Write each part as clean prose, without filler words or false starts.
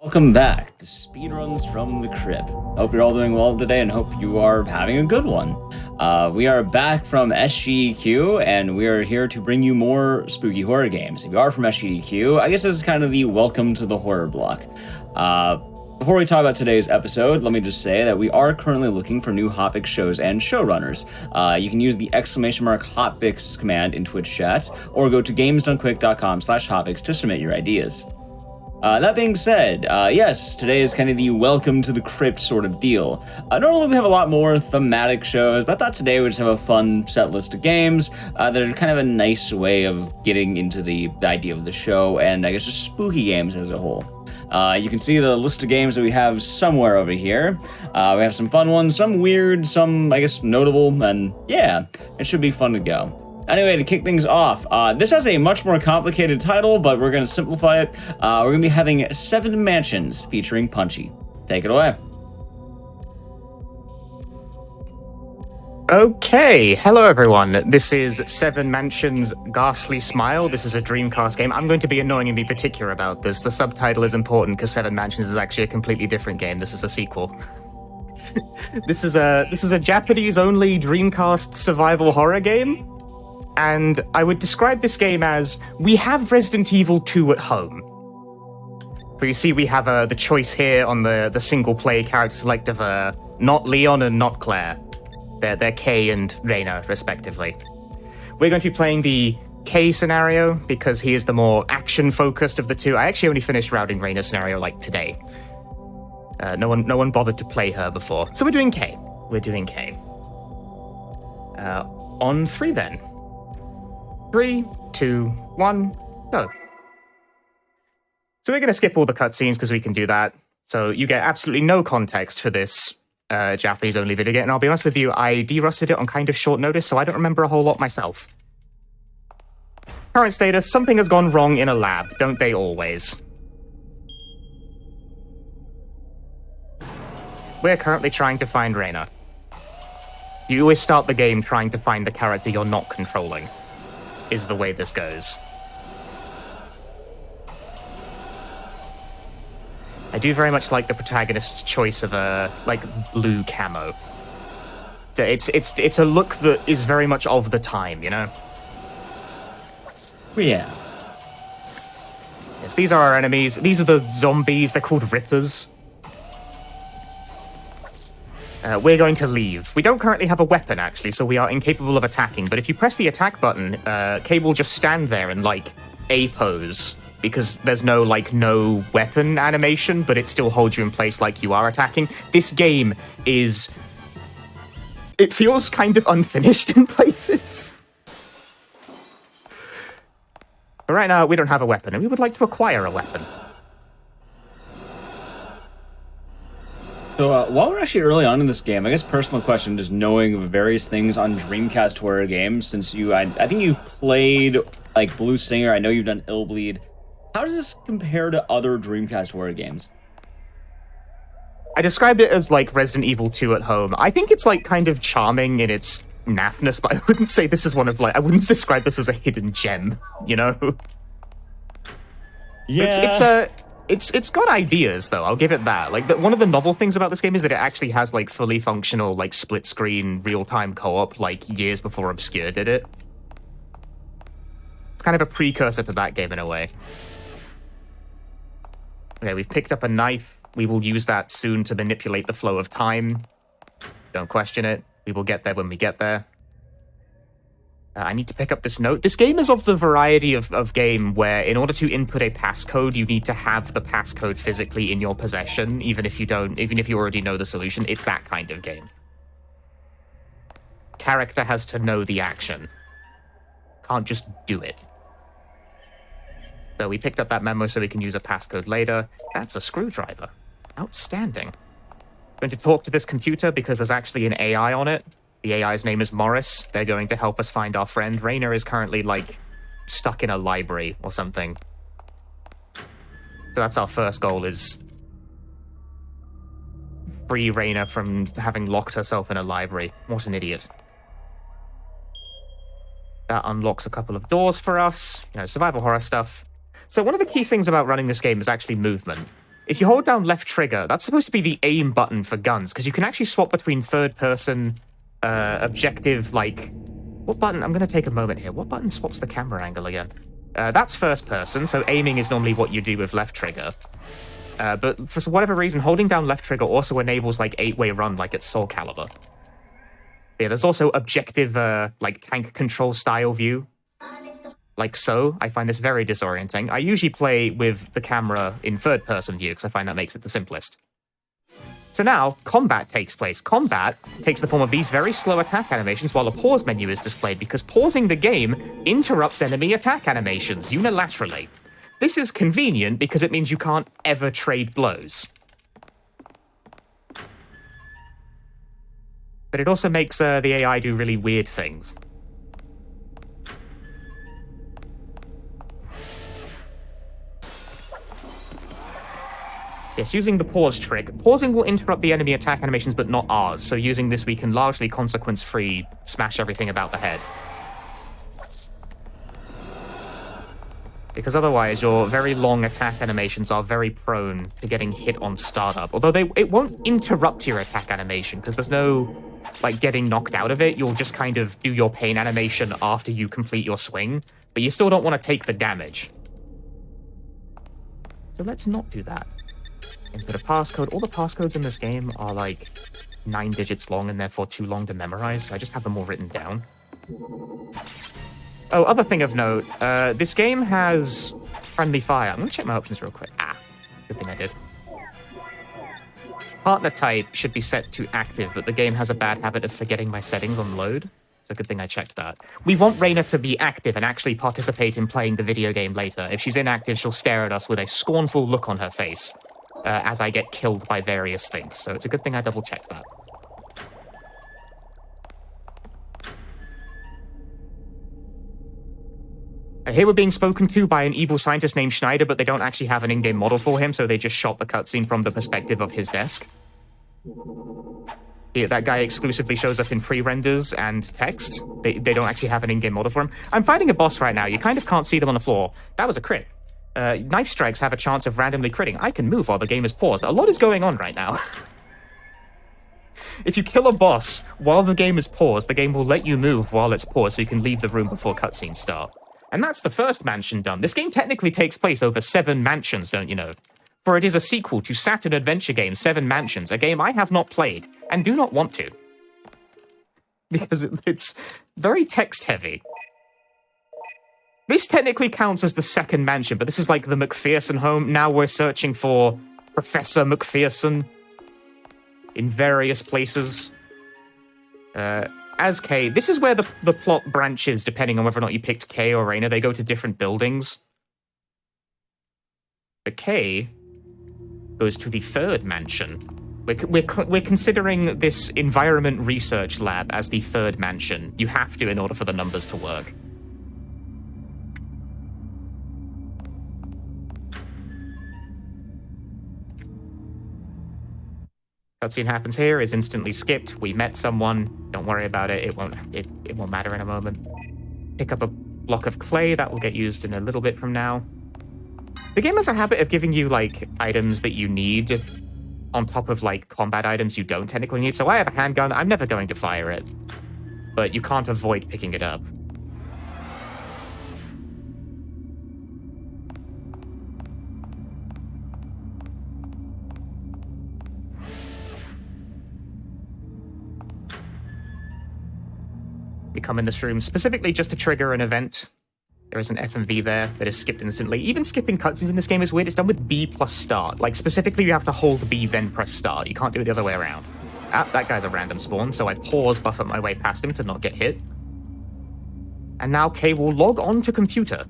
Welcome back to Speedruns from the Crypt. Hope you're all doing well today and hope you are having a good one. We are back from SGDQ and we are here to bring you more spooky horror games. If you are from SGDQ, I guess this is kind of the welcome to the horror block. Before we talk about today's episode, let me just say that we are currently looking for new Hotfix shows and showrunners. You can use the !Hotfix command in Twitch chat or go to gamesdonequick.com/Hotfix to submit your ideas. That being said, yes, today is kind of the welcome to the crypt sort of deal. Normally we have a lot more thematic shows, but I thought today we'd just have a fun set list of games that are kind of a nice way of getting into the idea of the show, and I guess just spooky games as a whole. You can see the list of games that we have somewhere over here. We have some fun ones, some weird, some, I guess, notable, and yeah, it should be fun to go. Anyway, to kick things off, this has a much more complicated title, but we're going to simplify it. We're going to be having 7 Mansions featuring Punchy. Take it away. Okay, hello everyone. This is 7 Mansions Ghastly Smile. This is a Dreamcast game. I'm going to be annoying and be particular about this. The subtitle is important because 7 Mansions is actually a completely different game. This is a sequel. This is a Japanese-only Dreamcast survival horror game. And I would describe this game as, we have Resident Evil 2 at home. But you see we have the choice here on the single-player character select of not Leon and not Claire. They're Kay and Reina, respectively. We're going to be playing the Kay scenario, because he is the more action-focused of the two. I actually only finished routing Reina's scenario, today. No one bothered to play her before. So we're doing Kay. We're doing Kay. On 3, then. 3, 2, 1, go. So we're going to skip all the cutscenes because we can do that. So you get absolutely no context for this Japanese-only video game. And I'll be honest with you, I derusted it on kind of short notice, so I don't remember a whole lot myself. Current status, something has gone wrong in a lab, don't they always? We're currently trying to find Reina. You always start the game trying to find the character you're not controlling. Is the way this goes. I do very much like the protagonist's choice of blue camo. So it's a look that is very much of the time, you know? Yeah. Yes, these are our enemies. These are the zombies. They're called Rippers. We're going to leave. We don't currently have a weapon, actually, so we are incapable of attacking. But if you press the attack button, Kay will just stand there in, A pose. Because there's no weapon animation, but it still holds you in place like you are attacking. This game is... It feels kind of unfinished in places. But right now, we don't have a weapon, and we would like to acquire a weapon. So while we're actually early on in this game, I guess personal question, just knowing of various things on Dreamcast horror games, since I think you've played Blue Stinger, I know you've done Illbleed. How does this compare to other Dreamcast horror games? I described it as Resident Evil 2 at home. I think it's kind of charming in its naffness, but I wouldn't say this is one of I wouldn't describe this as a hidden gem, you know? Yeah. It's got ideas, though, I'll give it that. One of the novel things about this game is that it actually has, fully functional, split-screen, real-time co-op, years before Obscure did it. It's kind of a precursor to that game, in a way. Okay, we've picked up a knife. We will use that soon to manipulate the flow of time. Don't question it. We will get there when we get there. I need to pick up this note. This game is of the variety of game where, in order to input a passcode, you need to have the passcode physically in your possession, even if you already know the solution. It's that kind of game. Character has to know the action. Can't just do it. So we picked up that memo so we can use a passcode later. That's a screwdriver. Outstanding. I'm going to talk to this computer because there's actually an AI on it. The AI's name is Morris. They're going to help us find our friend. Reina is currently, stuck in a library or something. So that's our first goal, is free Reina from having locked herself in a library. What an idiot. That unlocks a couple of doors for us. Survival horror stuff. So one of the key things about running this game is actually movement. if you hold down left trigger, that's supposed to be the aim button for guns, because you can actually swap between third-person, objective, like... What button? I'm going to take a moment here. What button swaps the camera angle again? That's first person, so aiming is normally what you do with left trigger. But for whatever reason, holding down left trigger also enables, like, 8-way run, like it's Soul Calibur. Yeah, there's also objective, like, tank control style view. Like so. I find this very disorienting. I usually play with the camera in third-person view, because I find that makes it the simplest. So now, combat takes place. Combat takes the form of these very slow attack animations while a pause menu is displayed, because pausing the game interrupts enemy attack animations unilaterally. This is convenient because it means you can't ever trade blows. But it also makes the AI do really weird things. Yes, using the pause trick. Pausing will interrupt the enemy attack animations, but not ours. So using this, we can largely consequence-free smash everything about the head. Because otherwise, your very long attack animations are very prone to getting hit on startup. Although it won't interrupt your attack animation, because there's no, like, getting knocked out of it. You'll just kind of do your pain animation after you complete your swing, but you still don't want to take the damage. So let's not do that. Input a passcode. All the passcodes in this game are like 9 digits long and therefore too long to memorize. So I just have them all written down. Oh, other thing of note, this game has friendly fire. I'm going to check my options real quick. Good thing I did. Partner type should be set to active, but the game has a bad habit of forgetting my settings on load. So good thing I checked that. We want Reyna to be active and actually participate in playing the video game later. If she's inactive, she'll stare at us with a scornful look on her face. As I get killed by various things. So it's a good thing I double-checked that. Here we're being spoken to by an evil scientist named Schneider, but they don't actually have an in-game model for him, so they just shot the cutscene from the perspective of his desk. Yeah, that guy exclusively shows up in pre-renders and text. They don't actually have an in-game model for him. I'm fighting a boss right now. You kind of can't see them on the floor. That was a crit. Knife strikes have a chance of randomly critting. I can move while the game is paused. A lot is going on right now. If you kill a boss while the game is paused, the game will let you move while it's paused so you can leave the room before cutscenes start. And that's the first mansion done. This game technically takes place over 7 mansions, don't you know? For it is a sequel to Saturn adventure game 7 Mansions, a game I have not played and do not want to. Because it's very text-heavy. This technically counts as the second mansion, but this is like the McPherson home. Now we're searching for Professor McPherson in various places. As Kay, this is where the plot branches, depending on whether or not you picked Kay or Reyna. They go to different buildings. But Kay goes to the third mansion. We're considering this environment research lab as the third mansion. You have to in order for the numbers to work. Cutscene happens here, is instantly skipped. We met someone. Don't worry about it. It won't matter in a moment. Pick up a block of clay. That will get used in a little bit from now. The game has a habit of giving you, like, items that you need on top of, like, combat items you don't technically need. So I have a handgun. I'm never going to fire it. But you can't avoid picking it up. We come in this room specifically just to trigger an event. There is an FMV there that is skipped instantly. Even skipping cutscenes in this game is weird. It's done with B plus start. Like, specifically, you have to hold B, then press start. You can't do it the other way around. That guy's a random spawn, so I pause, buff up my way past him to not get hit. And now Kay will log on to computer.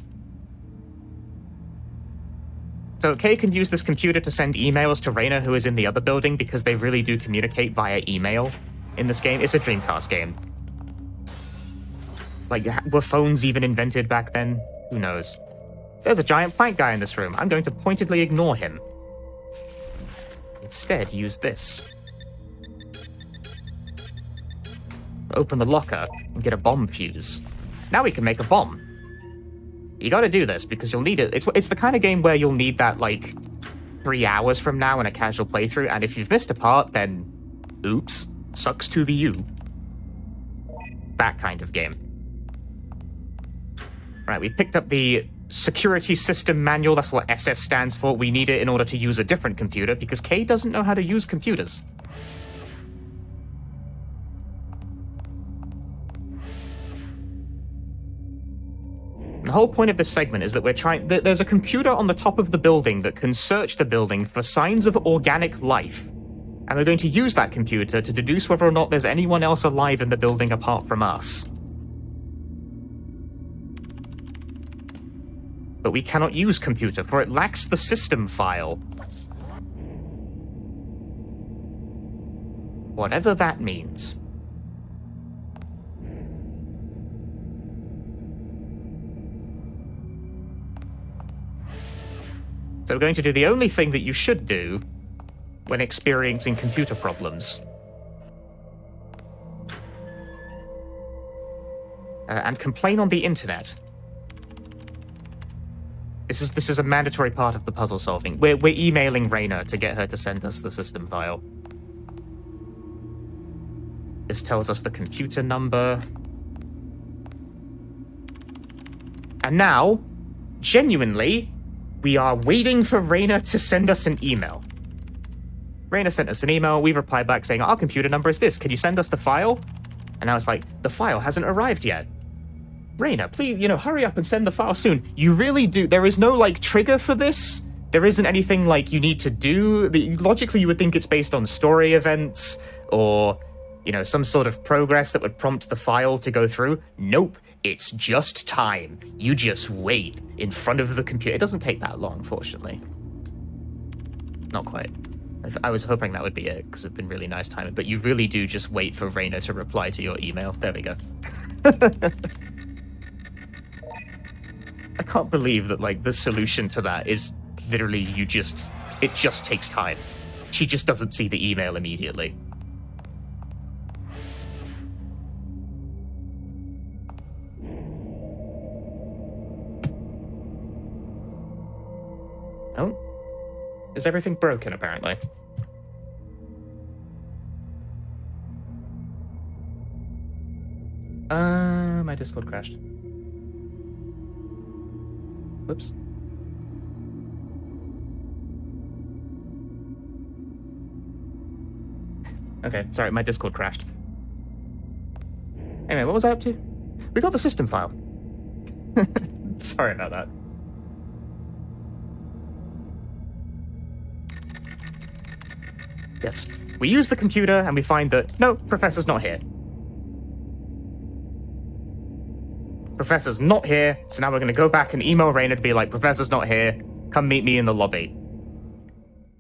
So Kay can use this computer to send emails to Reyna, who is in the other building, because they really do communicate via email in this game. It's a Dreamcast game. Like, were phones even invented back then? Who knows? There's a giant plank guy in this room. I'm going to pointedly ignore him. Instead, use this. Open the locker and get a bomb fuse. Now we can make a bomb. You gotta do this because you'll need it. It's the kind of game where you'll need that, like, 3 hours from now in a casual playthrough, and if you've missed a part, then oops, sucks to be you. That kind of game. Right, we've picked up the Security System Manual. That's what SS stands for. We need it in order to use a different computer, because Kay doesn't know how to use computers. The whole point of this segment is that there's a computer on the top of the building that can search the building for signs of organic life. And we're going to use that computer to deduce whether or not there's anyone else alive in the building apart from us. But we cannot use computer, for it lacks the system file. Whatever that means. So we're going to do the only thing that you should do when experiencing computer problems. And complain on the internet. This is a mandatory part of the puzzle solving. We're emailing Raina to get her to send us the system file. This tells us the computer number. And now, genuinely, we are waiting for Raina to send us an email. Raina sent us an email, we replied back saying, our computer number is this, can you send us the file? And I was like, the file hasn't arrived yet. Raina, please, hurry up and send the file soon. You really do. There is no, trigger for this. There isn't anything, you need to do. Logically, you would think it's based on story events or, some sort of progress that would prompt the file to go through. Nope. It's just time. You just wait in front of the computer. It doesn't take that long, fortunately. Not quite. I was hoping that would be it, because it'd been really nice timing. But you really do just wait for Raina to reply to your email. There we go. I can't believe that, the solution to that is literally it just takes time. She just doesn't see the email immediately. Oh. Is everything broken, apparently? My Discord crashed. Whoops. Okay, sorry, my Discord crashed. Anyway, what was I up to? We got the system file. Sorry about that. Yes. We use the computer and we find that, no, Professor's not here. Professor's not here, so now we're going to go back and email Raina to be like, Professor's not here, come meet me in the lobby.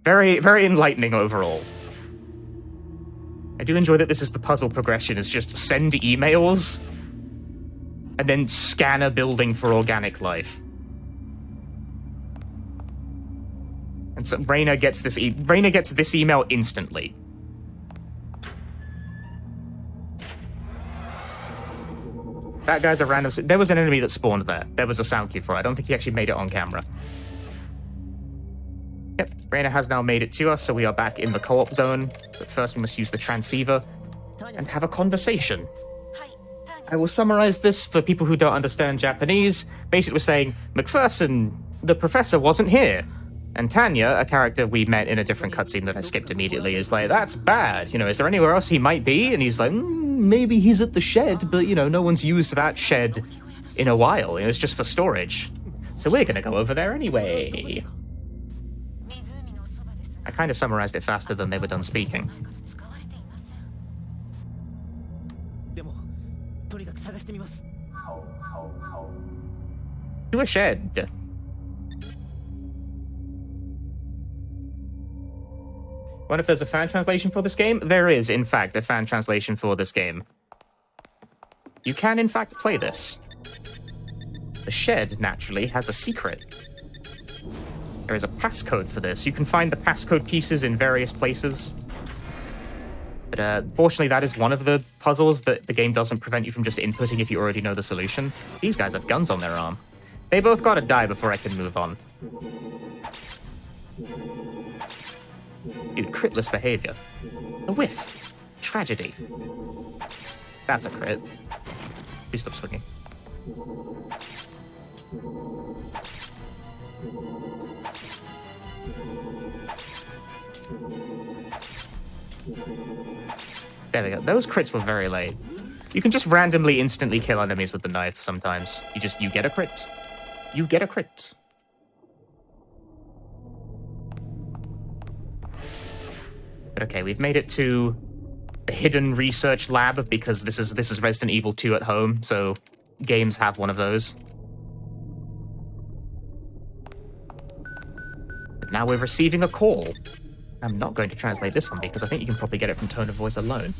Very, very enlightening overall. I do enjoy that this is the puzzle progression, is just send emails and then scan a building for organic life. And so Raina gets this email instantly. That guy's a random... There was an enemy that spawned there. There was a sound cue for it. I don't think he actually made it on camera. Yep, Raina has now made it to us, so we are back in the co-op zone. But first we must use the transceiver and have a conversation. I will summarize this for people who don't understand Japanese. Basically, we're saying, McPherson, the professor, wasn't here. And Tanya, a character we met in a different cutscene that I skipped immediately, is like, that's bad. Is there anywhere else he might be? And he's like, maybe he's at the shed, but, no one's used that shed in a while. It's just for storage. So we're going to go over there anyway. I kind of summarized it faster than they were done speaking. To a shed. What if there's a fan translation for this game? There is, in fact, a fan translation for this game. You can, in fact, play this. The shed, naturally, has a secret. There is a passcode for this. You can find the passcode pieces in various places. But fortunately, that is one of the puzzles that the game doesn't prevent you from just inputting if you already know the solution. These guys have guns on their arm. They both gotta die before I can move on. Dude, critless behavior. A whiff. Tragedy. That's a crit. Please stop swinging. There we go. Those crits were very late. You can just randomly instantly kill enemies with the knife sometimes. You get a crit. You get a crit. But okay, we've made it to the hidden research lab because this is Resident Evil 2 at home, so games have one of those. But now we're receiving a call. I'm not going to translate this one because I think you can probably get it from tone of voice alone.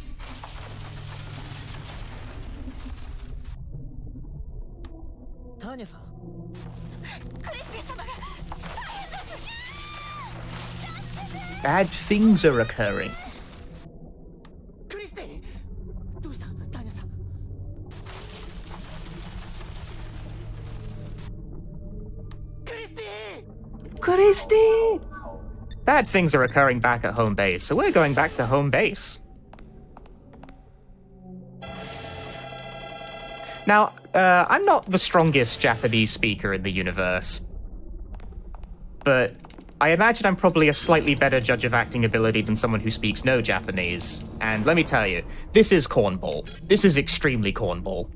Bad things are occurring. Christy! Bad things are occurring back at home base, so we're going back to home base. Now, I'm not the strongest Japanese speaker in the universe, but I imagine I'm probably a slightly better judge of acting ability than someone who speaks no Japanese. And let me tell you, this is cornball. This is extremely cornball.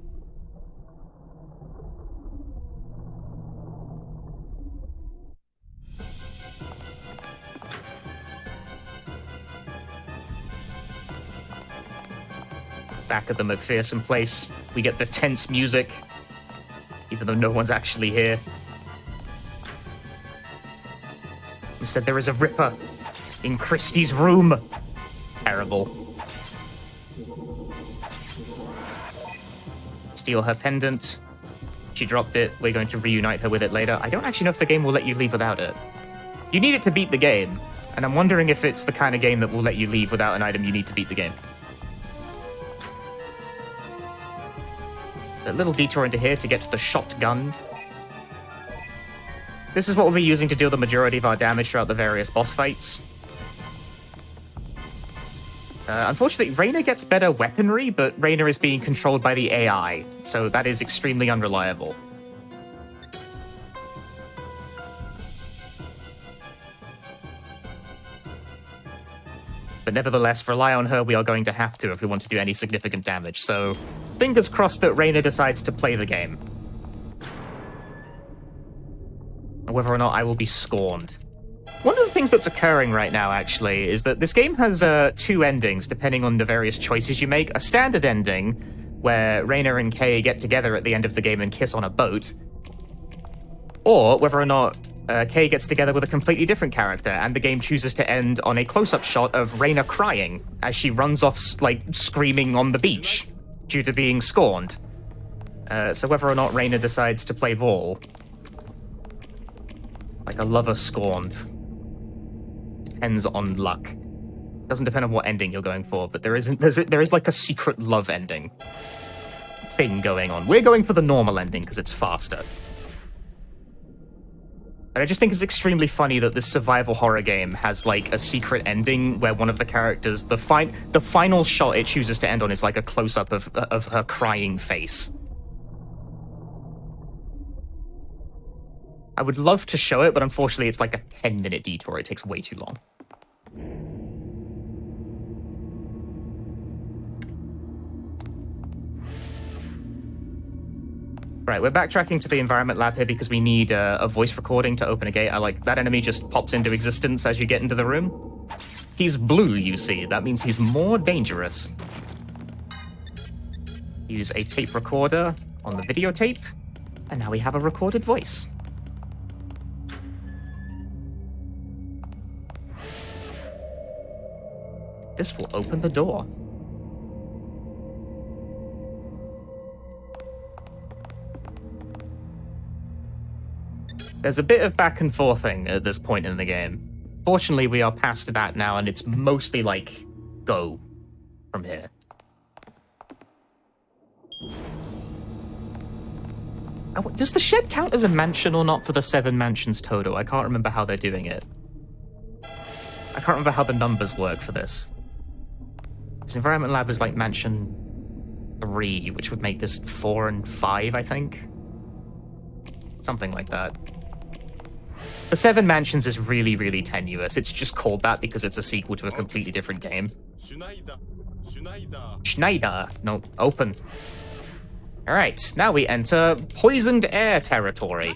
Back at the McPherson place, we get the tense music, even though no one's actually here. We said there is a Ripper in Christie's room. Terrible. Steal her pendant. She dropped it. We're going to reunite her with it later. I don't actually know if the game will let you leave without it. You need it to beat the game, and I'm wondering if it's the kind of game that will let you leave without an item you need to beat the game. A little detour into here to get to the shotgun. This is what we'll be using to deal the majority of our damage throughout the various boss fights. Unfortunately, Reina gets better weaponry, but Reina is being controlled by the AI, so that is extremely unreliable. But nevertheless, rely on her we are going to have to if we want to do any significant damage, so fingers crossed that Reina decides to play the game. Whether or not I will be scorned. One of the things that's occurring right now, actually, is that this game has two endings, depending on the various choices you make. A standard ending, where Reina and Kay get together at the end of the game and kiss on a boat. Or whether or not Kay gets together with a completely different character, and the game chooses to end on a close-up shot of Reina crying as she runs off, like, screaming on the beach due to being scorned. So whether or not Reina decides to play ball, like a lover scorned, depends on luck. Doesn't depend on what ending you're going for, but there is like a secret love ending thing going on. We're going for the normal ending because it's faster. And I just think it's extremely funny that this survival horror game has, like, a secret ending where one of the characters, the final shot it chooses to end on is, like, a close-up of her crying face. I would love to show it, but unfortunately it's like a 10-minute detour. It takes way too long. Right, we're backtracking to the environment lab here because we need a voice recording to open a gate. I like that enemy just pops into existence as you get into the room. He's blue, you see. That means he's more dangerous. Use a tape recorder on the videotape, and now we have a recorded voice. This will open the door. There's a bit of back and forthing at this point in the game. Fortunately, we are past that now, and it's mostly like, go from here. Does the shed count as a mansion or not for the 7 mansions total? I can't remember how they're doing it. I can't remember how the numbers work for this. This environment lab is like mansion 3, which would make this 4 and 5, I think. Something like that. The 7 Mansions is really, really tenuous. It's just called that because it's a sequel to a completely different game. Schneider. No, open. Alright, now we enter poisoned air territory.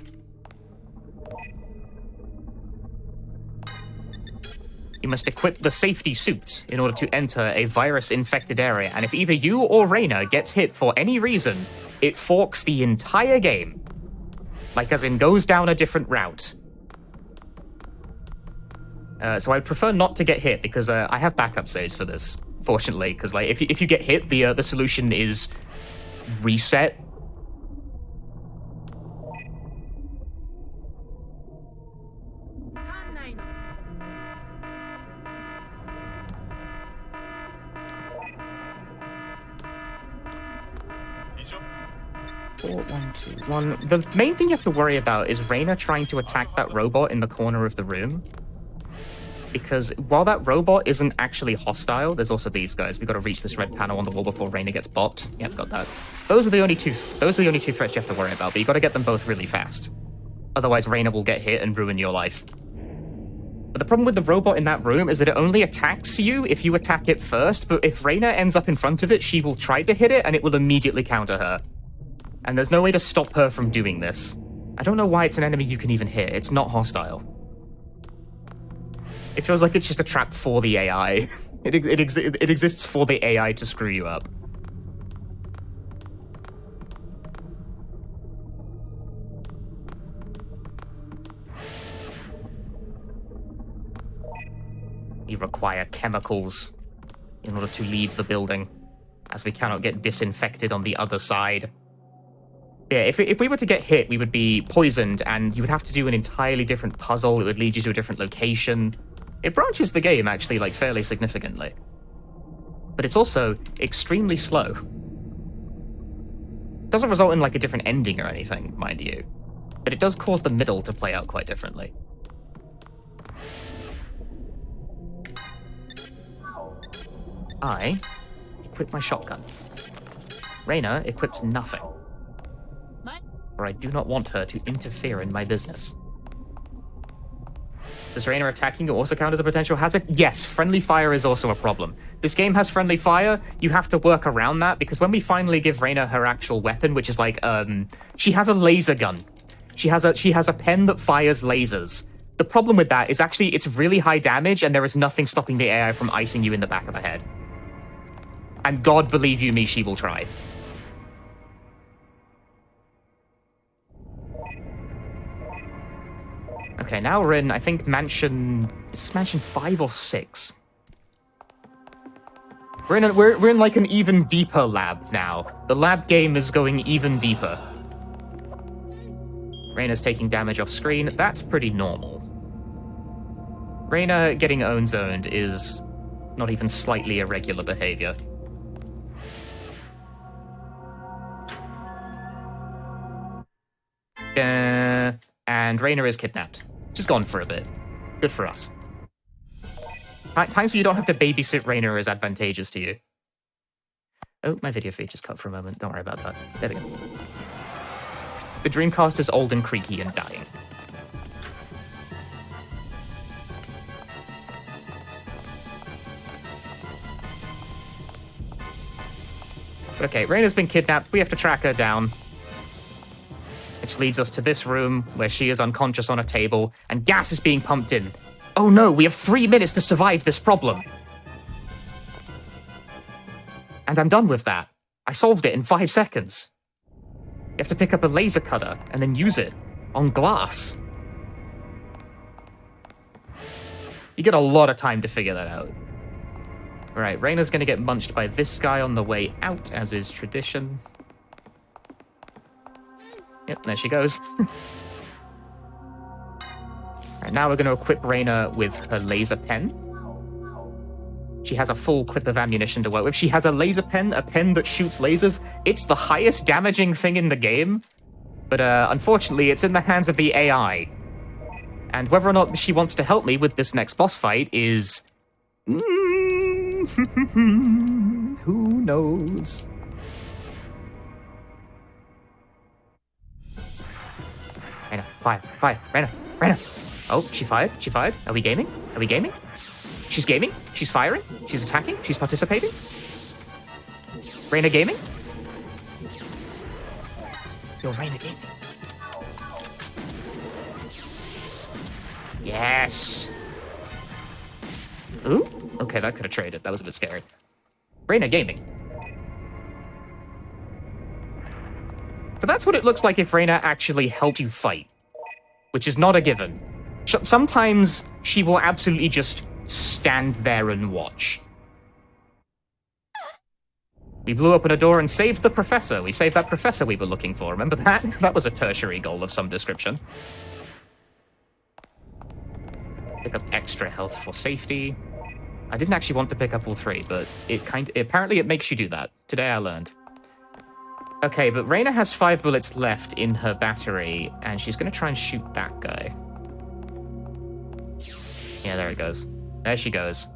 You must equip the safety suit in order to enter a virus-infected area, and if either you or Raina gets hit for any reason, it forks the entire game. Like, as in, goes down a different route. So I'd prefer not to get hit, because I have backup saves for this, fortunately, because, like, if you get hit, the solution is reset. Four, 1, 2, 1. The main thing you have to worry about is Raina trying to attack that robot in the corner of the room. Because while that robot isn't actually hostile, there's also these guys. We've got to reach this red panel on the wall before Raina gets bopped. Yep, got that. Those are the only two threats you have to worry about, but you got to get them both really fast. Otherwise, Raina will get hit and ruin your life. But the problem with the robot in that room is that it only attacks you if you attack it first, but if Raina ends up in front of it, she will try to hit it and it will immediately counter her. And there's no way to stop her from doing this. I don't know why it's an enemy you can even hit. It's not hostile. It feels like it's just a trap for the AI. It exists for the AI to screw you up. You require chemicals in order to leave the building, as we cannot get disinfected on the other side. Yeah, if we were to get hit, we would be poisoned, and you would have to do an entirely different puzzle. It would lead you to a different location. It branches the game, actually, like, fairly significantly. But it's also extremely slow. It doesn't result in, like, a different ending or anything, mind you. But it does cause the middle to play out quite differently. I equip my shotgun. Raina equips nothing. For I do not want her to interfere in my business. Does Raina attacking you also count as a potential hazard? Yes, friendly fire is also a problem. This game has friendly fire. You have to work around that, because when we finally give Raina her actual weapon, which is like, she has a laser gun. She has a pen that fires lasers. The problem with that is actually it's really high damage, and there is nothing stopping the AI from icing you in the back of the head. And God, believe you me, she will try. Okay, now we're in, I think, mansion... Is this mansion 5 or 6? We're in like an even deeper lab now. The lab game is going even deeper. Raina's taking damage off screen. That's pretty normal. Raina getting own-zoned is not even slightly irregular behavior. And Raina is kidnapped. Just gone for a bit. Good for us. Times where you don't have to babysit Raina is advantageous to you. Oh, my video feed just cut for a moment. Don't worry about that. There we go. The Dreamcast is old and creaky and dying. But okay, Raina's been kidnapped. We have to track her down. Which leads us to this room, where she is unconscious on a table, and gas is being pumped in. Oh no, we have 3 minutes to survive this problem. And I'm done with that. I solved it in 5 seconds. You have to pick up a laser cutter, and then use it on glass. You get a lot of time to figure that out. Alright, Raina's gonna get munched by this guy on the way out, as is tradition. Yep, there she goes. Alright, now we're going to equip Raina with her laser pen. She has a full clip of ammunition to work with. She has a laser pen, a pen that shoots lasers. It's the highest damaging thing in the game, but unfortunately it's in the hands of the AI. And whether or not she wants to help me with this next boss fight is... who knows? Reyna, fire, Reyna. Oh, she fired. Are we gaming? She's gaming, she's firing, she's attacking, she's participating. Reyna gaming? You're Reyna gaming. Yes! Ooh, okay, that could have traded. That was a bit scary. Reyna gaming. So that's what it looks like if Reyna actually helped you fight, which is not a given. Sometimes she will absolutely just stand there and watch. We blew open a door and saved the professor. We saved that professor we were looking for. Remember that? That was a tertiary goal of some description. Pick up extra health for safety. I didn't actually want to pick up all three, but apparently it makes you do that. Today I learned. Okay, but Reyna has 5 bullets left in her battery, and she's going to try and shoot that guy. Yeah, there it goes. There she goes.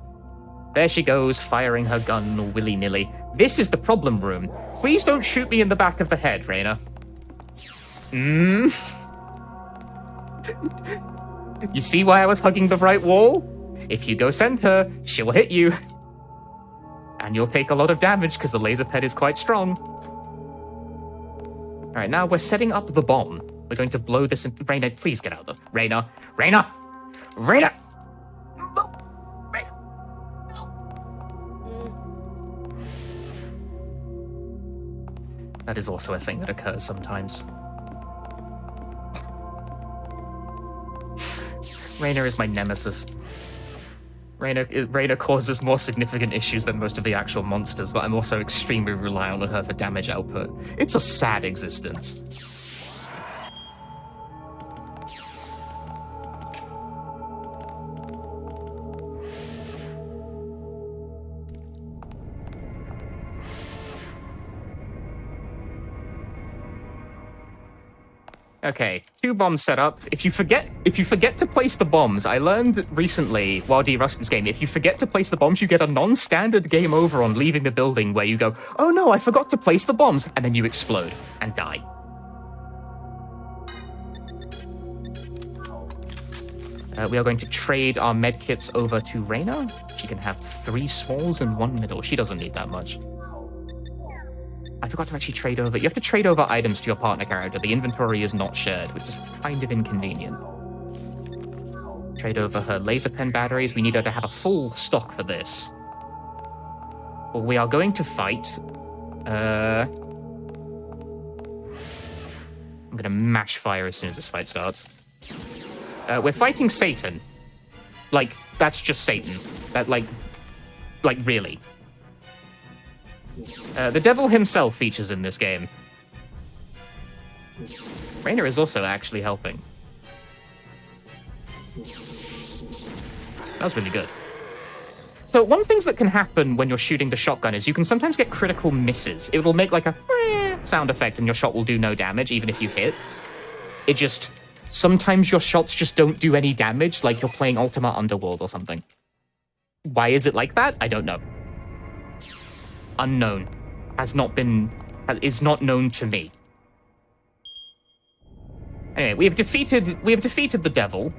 There she goes, firing her gun willy-nilly. This is the problem room. Please don't shoot me in the back of the head, Reyna. You see why I was hugging the right wall? If you go center, she'll hit you. And you'll take a lot of damage because the laser pet is quite strong. Alright, now we're setting up the bomb. We're going to blow this in. Reyna, please get out of there. Reyna! That is also a thing that occurs sometimes. Reyna is my nemesis. Reyna causes more significant issues than most of the actual monsters, but I'm also extremely reliant on her for damage output. It's a sad existence. Okay, 2 bombs set up. If you forget to place the bombs, I learned recently while de-rusting this game, if you forget to place the bombs, you get a non-standard game over on leaving the building where you go, oh no, I forgot to place the bombs, and then you explode and die. We are going to trade our medkits over to Reyna. She can have 3 smalls and 1 middle. She doesn't need that much. I forgot to actually trade over. You have to trade over items to your partner character. The inventory is not shared, which is kind of inconvenient. Trade over her laser pen batteries. We need her to have a full stock for this. Well, we are going to fight. I'm going to mash fire as soon as this fight starts. We're fighting Satan. Like, that's just Satan. That, like really. The devil himself features in this game. Reyna is also actually helping. That was really good. So one thing that can happen when you're shooting the shotgun is you can sometimes get critical misses. It will make like a sound effect and your shot will do no damage even if you hit. It just... Sometimes your shots just don't do any damage, like you're playing Ultima Underworld or something. Why is it like that? I don't know. Unknown. Is not known to me. Anyway, we have defeated the devil,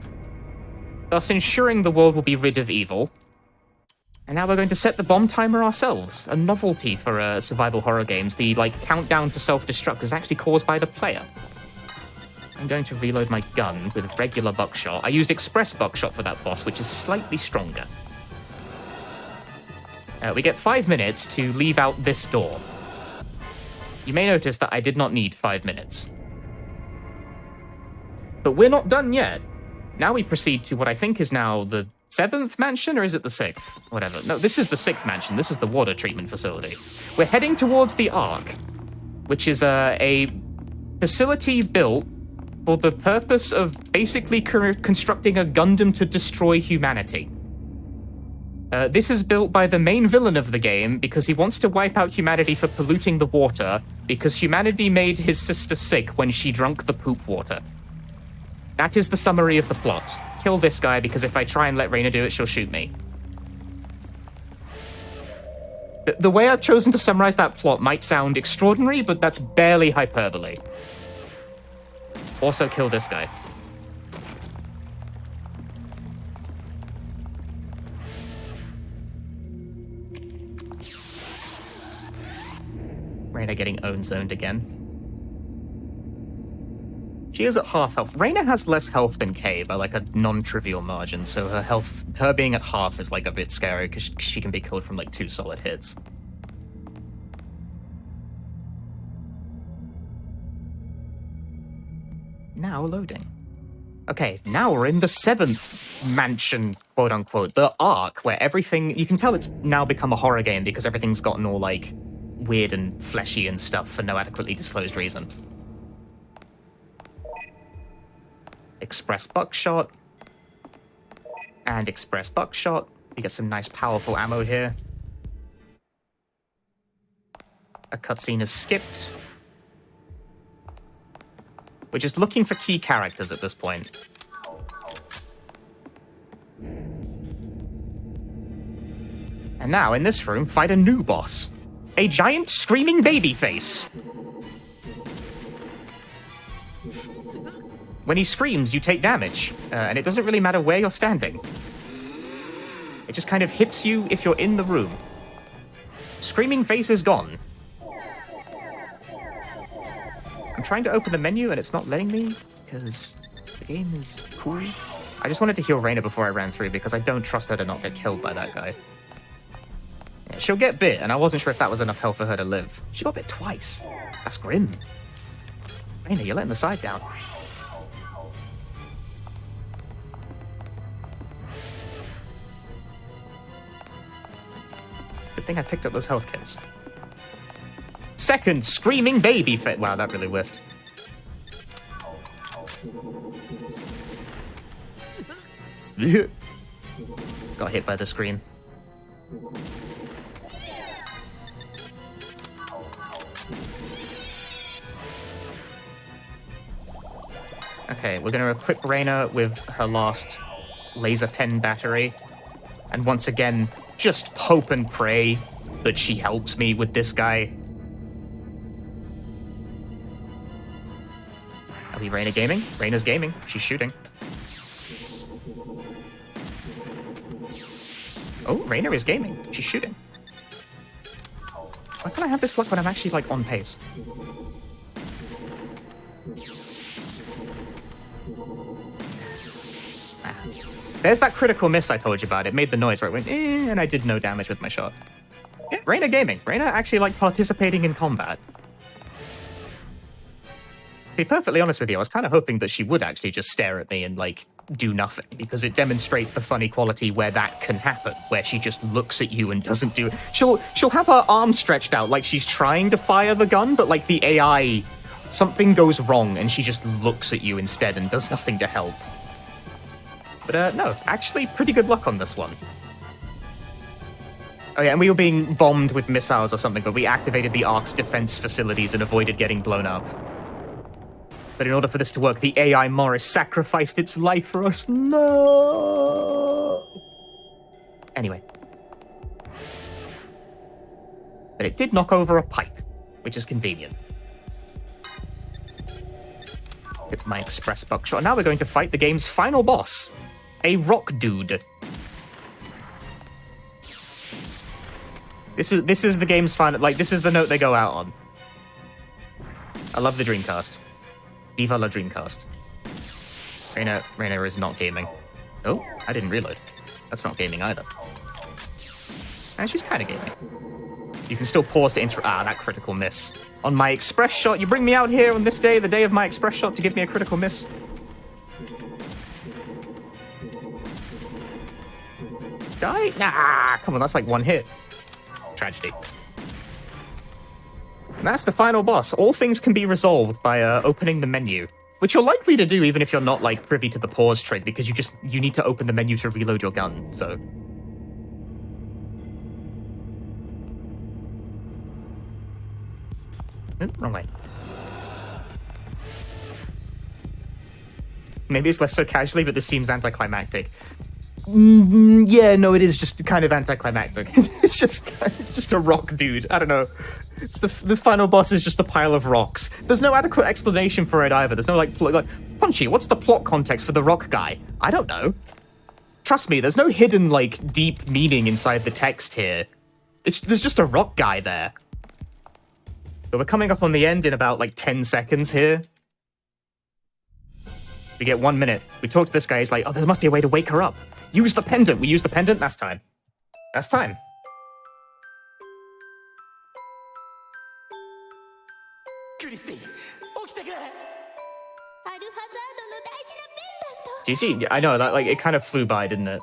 thus ensuring the world will be rid of evil. And now we're going to set the bomb timer ourselves. A novelty for survival horror games. The countdown to self-destruct is actually caused by the player. I'm going to reload my gun with regular buckshot. I used express buckshot for that boss, which is slightly stronger. We get 5 minutes to leave out this door. You may notice that I did not need 5 minutes. But we're not done yet. Now we proceed to what I think is now the 7th mansion, or is it the 6th? Whatever. No, this is the 6th mansion. This is the water treatment facility. We're heading towards the Ark, which is a facility built for the purpose of basically constructing a Gundam to destroy humanity. This is built by the main villain of the game because he wants to wipe out humanity for polluting the water because humanity made his sister sick when she drank the poop water. That is the summary of the plot. kill this guy, because if I try and let Reyna do it, she'll shoot me. The way I've chosen to summarize that plot might sound extraordinary, but that's barely hyperbole. Also kill this guy. Reyna getting own-zoned again. She is at half health. Reyna has less health than Kay by like a non-trivial margin, so her being at half is like a bit scary because she can be killed from like 2 solid hits. Now loading. Okay, now we're in the 7th mansion, quote unquote, the Ark, where everything, you can tell it's now become a horror game because everything's gotten all like weird and fleshy and stuff for no adequately disclosed reason. Express buckshot. And express buckshot. You get some nice powerful ammo here. A cutscene is skipped. We're just looking for key characters at this point. And now, in this room, fight a new boss. A giant screaming baby face. When he screams, you take damage, and it doesn't really matter where you're standing. It just kind of hits you if you're in the room. Screaming face is gone. I'm trying to open the menu, and it's not letting me, because the game is cool. I just wanted to heal Reyna before I ran through, because I don't trust her to not get killed by that guy. Yeah, she'll get bit, and I wasn't sure if that was enough health for her to live. She got bit twice. That's grim. Reyna, you're letting the side down. Good thing I picked up those health kits. Second screaming baby fit. Wow, that really whiffed. Got hit by the screen. Okay, we're gonna equip Reyna with her last laser pen battery. And once again, just hope and pray that she helps me with this guy. Are we Reyna gaming? Reyna's gaming. She's shooting. Oh, Reyna is gaming. She's shooting. Why can't I have this luck when I'm actually, like, on pace? Ah. There's that critical miss I told you about. It made the noise where it went, and I did no damage with my shot. Yeah, Reyna gaming. Reyna actually, like, participating in combat. To be perfectly honest with you, I was kind of hoping that she would actually just stare at me and, like, do nothing, because it demonstrates the funny quality where that can happen, where she just looks at you and doesn't do... She'll have her arm stretched out like she's trying to fire the gun, but, like, the AI... Something goes wrong, and she just looks at you instead and does nothing to help. But, no, actually, pretty good luck on this one. Oh yeah, and we were being bombed with missiles or something, but we activated the Ark's defense facilities and avoided getting blown up. But in order for this to work, the AI Morris sacrificed its life for us. No! Anyway. But it did knock over a pipe, which is convenient. With my express buckshot. Now we're going to fight the game's final boss. A rock dude. This is the game's final... Like, this is the note they go out on. I love the Dreamcast. Viva la Dreamcast. Reyna is not gaming. Oh, I didn't reload. That's not gaming either. And she's kind of gaming. You can still pause to that critical miss. On my express shot, you bring me out here on this day, the day of my express shot, to give me a critical miss. Die? Nah, come on, that's like one hit. Tragedy. And that's the final boss. All things can be resolved by opening the menu, which you're likely to do even if you're not, like, privy to the pause trig, because you need to open the menu to reload your gun, so... Wrong way. Maybe it's less so casually, but this seems anticlimactic. Yeah, no, it is just kind of anticlimactic. it's just a rock dude. I don't know. It's the final boss is just a pile of rocks. There's no adequate explanation for it either. There's no like Punchy, what's the plot context for the rock guy? I don't know. Trust me, there's no hidden like deep meaning inside the text here. There's just a rock guy there. But we're coming up on the end in about like 10 seconds here. We get 1 minute. We talk to this guy. He's like, oh, there must be a way to wake her up. Use the pendant. We use the pendant. That's time. That's time. GG. I know that. Like, it kind of flew by, didn't it?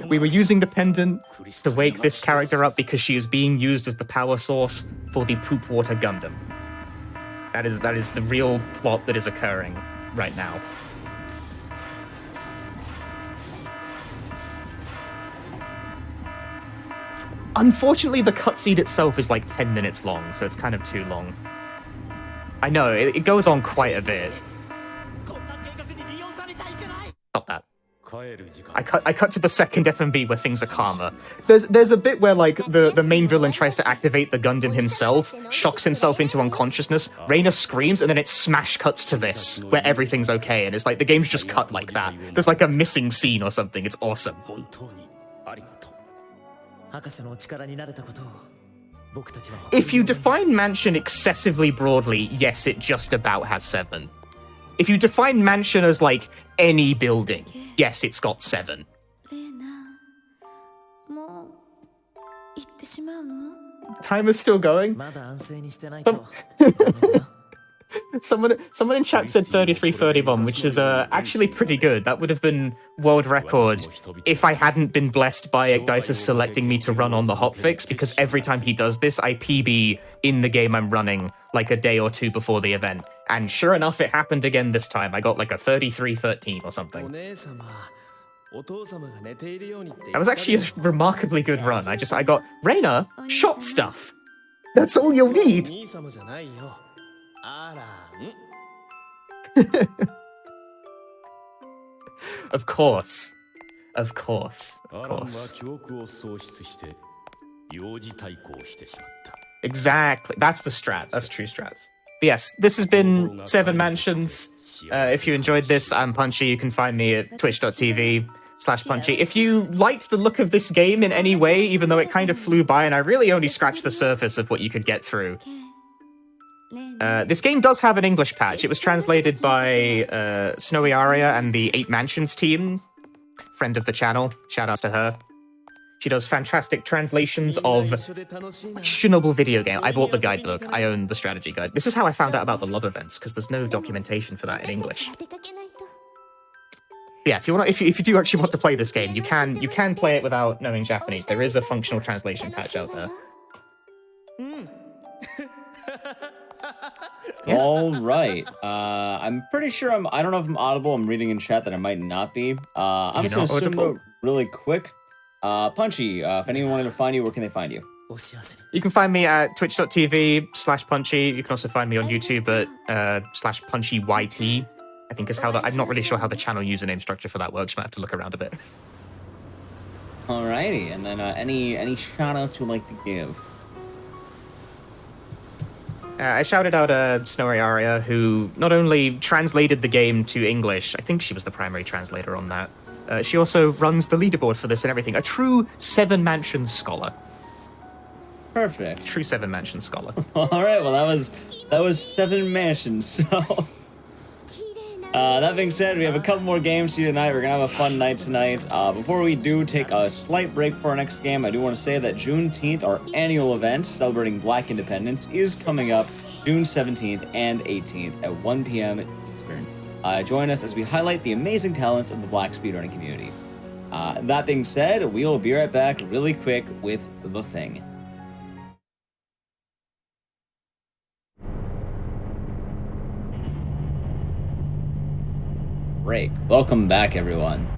we were using the pendant to wake this character up because she is being used as the power source for the Poop Water Gundam. That is the real plot that is occurring right now. Unfortunately, the cutscene itself is like 10 minutes long, so it's kind of too long. I know, it goes on quite a bit. Stop that. I cut to the second FMV where things are calmer. There's a bit where like the main villain tries to activate the Gundam himself, shocks himself into unconsciousness, Reina screams, and then it smash cuts to this, where everything's okay, and it's like the game's just cut like that. There's like a missing scene or something, it's awesome. If you define mansion excessively broadly, yes, it just about has 7. If you define mansion as like any building, yes, it's got 7. Time is still going. Someone in chat said 3330 bomb, which is actually pretty good. That would have been world record if I hadn't been blessed by Igdices selecting me to run on the hotfix, because every time he does this, I PB in the game I'm running like a day or two before the event. And sure enough, it happened again this time. I got like a 3313 or something. That was actually a remarkably good run. I got Reina, shot stuff. That's all you'll need. Of course. Of course. Of course. Exactly. That's the strat. That's true strats. But yes, this has been 7 Mansions. If you enjoyed this, I'm Punchy. You can find me at twitch.tv/Punchy. If you liked the look of this game in any way, even though it kind of flew by and I really only scratched the surface of what you could get through, this game does have an English patch. It was translated by Snowy Aria and the 8 Mansions team, friend of the channel. Shout outs to her. She does fantastic translations of questionable video game. I bought the guidebook. I own the strategy guide. This is how I found out about the love events, because there's no documentation for that in English. Yeah, if you do actually want to play this game, you can play it without knowing Japanese. There is a functional translation patch out there. Yeah. All right. I'm pretty sure I don't know if I'm audible. I'm reading in chat that I might not be. I'm just going to assume really quick. Punchy, if anyone wanted to find you, where can they find you? You can find me at twitch.tv/Punchy. You can also find me on YouTube at /PunchyYT. I think is how I'm not really sure how the channel username structure for that works. You might have to look around a bit. Alrighty, and then any shout outs you'd like to give? I shouted out Snowy Aria, who not only translated the game to English, I think she was the primary translator on that. She also runs the leaderboard for this and everything. A true 7 Mansions scholar. Perfect. True 7 Mansions scholar. All right. Well, that was 7 Mansions. So that being said, we have a couple more games to do tonight. We're gonna have a fun night tonight. Before we do take a slight break for our next game, I do want to say that Juneteenth, our annual event celebrating Black Independence, is coming up June 17th and 18th at 1 p.m. Eastern. Join us as we highlight the amazing talents of the Black speedrunning community. That being said, we'll be right back really quick with The Thing. Break. Welcome back, everyone.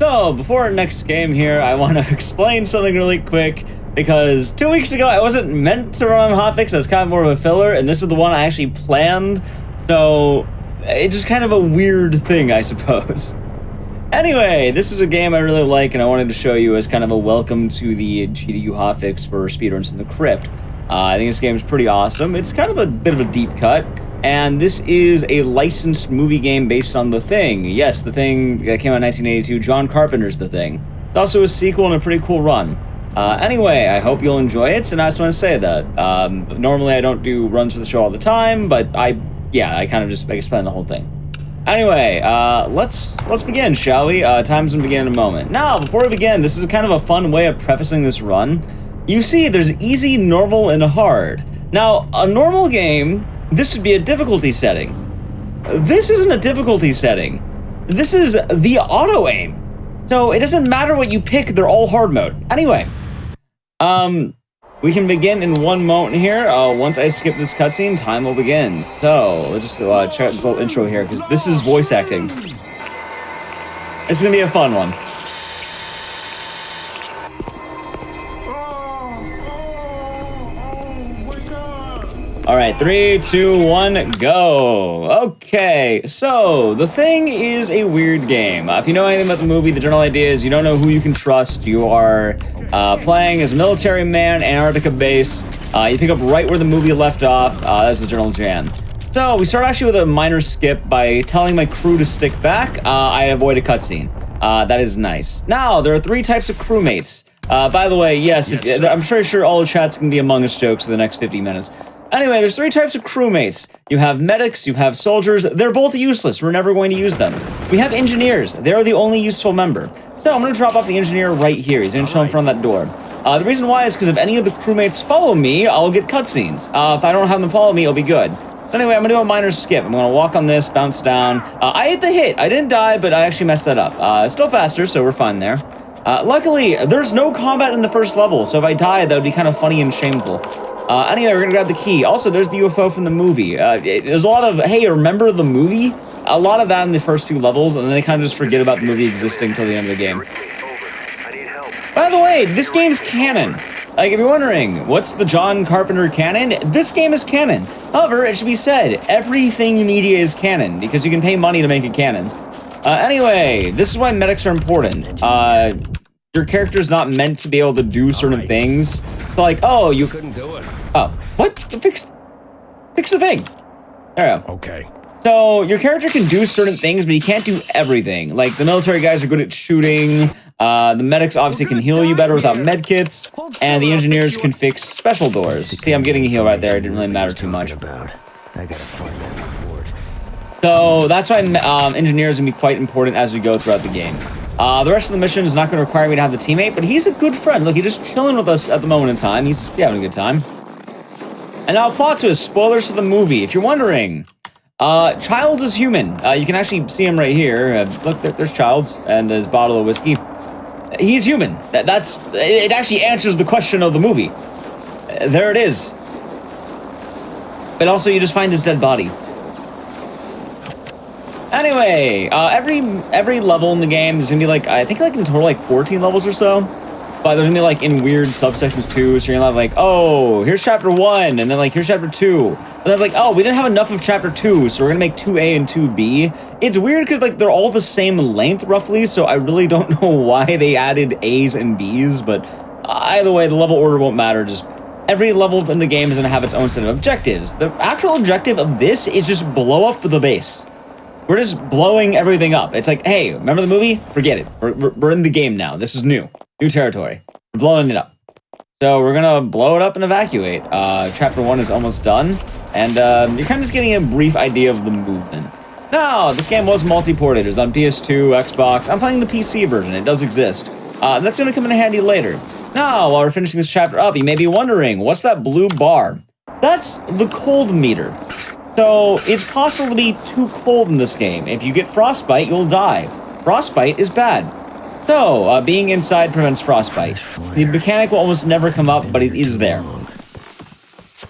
So, before our next game here, I want to explain something really quick, because 2 weeks ago I wasn't meant to run on hotfix. That's kind of more of a filler, and this is the one I actually planned So it's just kind of a weird thing, I suppose. Anyway, this is a game I really like, and I wanted to show you as kind of a welcome to the GDU hotfix for Speedruns From the Crypt. I think this game is pretty awesome. It's kind of a bit of a deep cut, and this is a licensed movie game based on The Thing. Yes, The Thing that came out in 1982, John Carpenter's The Thing. It's also a sequel and a pretty cool run. Anyway, I hope you'll enjoy it, and I just want to say that. Normally I don't do runs for the show all the time, but I kind of just explain the whole thing. Anyway, let's begin, shall we? Time's gonna begin in a moment. Now, before we begin, this is kind of a fun way of prefacing this run. You see, there's easy, normal, and hard. Now, a normal game, this would be a difficulty setting. This isn't a difficulty setting. This is the auto aim. So it doesn't matter what you pick, they're all hard mode. Anyway, we can begin in one moment here. Once I skip this cutscene, time will begin. So let's just check out this little intro here, because this is voice acting. It's gonna be a fun one. All right, 3, 2, 1, go. Okay, so The Thing is a weird game. If you know anything about the movie, the general idea is you don't know who you can trust. You are playing as a military man, Antarctica base. You pick up right where the movie left off. That's the general jam. So we start actually with a minor skip by telling my crew to stick back. I avoid a cutscene. That is nice. Now, there are 3 types of crewmates. By the way, yes, I'm pretty sure all the chat's going to be Among Us jokes for the next 50 minutes. Anyway, there's 3 types of crewmates. You have medics, you have soldiers. They're both useless. We're never going to use them. We have engineers. They're the only useful member. So I'm going to drop off the engineer right here. He's going to show in front of that door. The reason why is because if any of the crewmates follow me, I'll get cutscenes. If I don't have them follow me, it'll be good. So anyway, I'm going to do a minor skip. I'm going to walk on this, bounce down. I hit the hit. I didn't die, but I actually messed that up. It's still faster, so we're fine there. Luckily, there's no combat in the first level, so if I die, that would be kind of funny and shameful. Anyway, we're gonna grab the key. Also, there's the UFO from the movie. There's a lot of, hey, remember the movie? A lot of that in the first 2 levels, and then they kind of just forget about the movie existing till the end of the game. By the way, this game's canon. Like, if you're wondering, what's the John Carpenter canon? This game is canon. However, it should be said, everything in media is canon, because you can pay money to make it canon. Anyway, this is why medics are important. Your character's not meant to be able to do certain things. So like, oh, you couldn't do it. Oh, what? Fix the thing. There we go. Okay. So your character can do certain things, but he can't do everything. Like the military guys are good at shooting. The medics obviously can heal you better without medkits, and the engineers can fix special doors. See, I'm getting a heal right there. It didn't really matter too much. I gotta find that report. So that's why engineers are gonna be quite important as we go throughout the game. The rest of the mission is not going to require me to have the teammate, but he's a good friend. Look, he's just chilling with us at the moment in time. He's having a good time. And now, plot twist, spoilers to the movie. If you're wondering, Childs is human. You can actually see him right here. Look, there's Childs and his bottle of whiskey. He's human. It actually answers the question of the movie. There it is. But also, you just find his dead body. Anyway, every level in the game, there's gonna be like, I think like in total like 14 levels or so. But there's gonna be like in weird subsections too, so you're gonna have like, oh, here's chapter 1, and then like here's chapter 2. And then it's like, oh, we didn't have enough of chapter 2, so we're gonna make 2A and 2B. It's weird because like they're all the same length roughly, so I really don't know why they added A's and B's, but either way, the level order won't matter. Just every level in the game is gonna have its own set of objectives. The actual objective of this is just blow up the base. We're just blowing everything up. It's like, hey, remember the movie? Forget it. We're in the game now. This is new. New territory. We're blowing it up. So we're gonna blow it up and evacuate. Chapter 1 is almost done. And you're kind of just getting a brief idea of the movement. Now, this game was multi-ported. It was on PS2, Xbox. I'm playing the PC version. It does exist. That's gonna come in handy later. Now, while we're finishing this chapter up, you may be wondering, what's that blue bar? That's the cold meter. So, it's possible to be too cold in this game. If you get frostbite, you'll die. Frostbite is bad. So, being inside prevents frostbite. The mechanic will almost never come up, but it is there.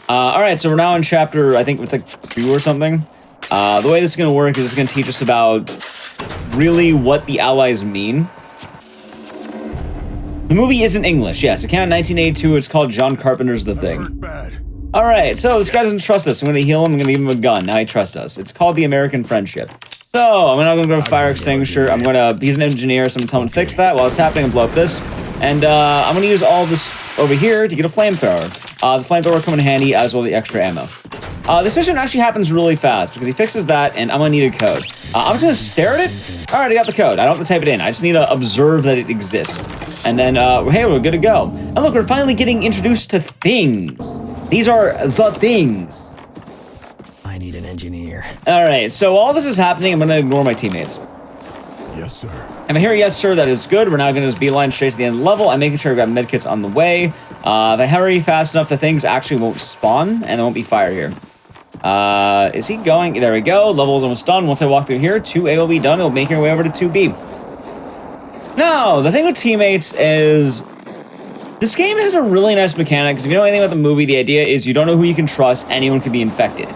Alright, so we're now in chapter, I think it's like 2 or something. The way this is going to work is it's going to teach us about really what the Allies mean. The movie isn't English, yes. It came out in 1982. It's called John Carpenter's The Thing. Bad. All right, so this guy doesn't trust us. I'm going to heal him. I'm going to give him a gun. Now he trusts us. It's called the American friendship. So I'm now going to go to fire extinguisher. I'm going to, he's an engineer, so I'm going to tell him to fix that. While it's happening, I'm blow up this. And I'm going to use all this over here to get a flamethrower. The flamethrower will come in handy, as will the extra ammo. This mission actually happens really fast because he fixes that, and I'm going to need a code. I'm just going to stare at it. All right, I got the code. I don't have to type it in. I just need to observe that it exists. And then, hey, we're good to go. And look, we're finally getting introduced to things. These are the things. I need an engineer. All right, so while this is happening, I'm going to ignore my teammates. Yes, sir. If I hear yes, sir, that is good. We're now going to just beeline straight to the end of the level. I'm making sure I've got medkits on the way. If I hurry fast enough, the things actually won't spawn, and there won't be fire here. Is he going? There we go. Level is almost done. Once I walk through here, 2A will be done. It'll make your way over to 2B. Now, the thing with teammates is this game has a really nice mechanic, because if you know anything about the movie, the idea is you don't know who you can trust. Anyone can be infected.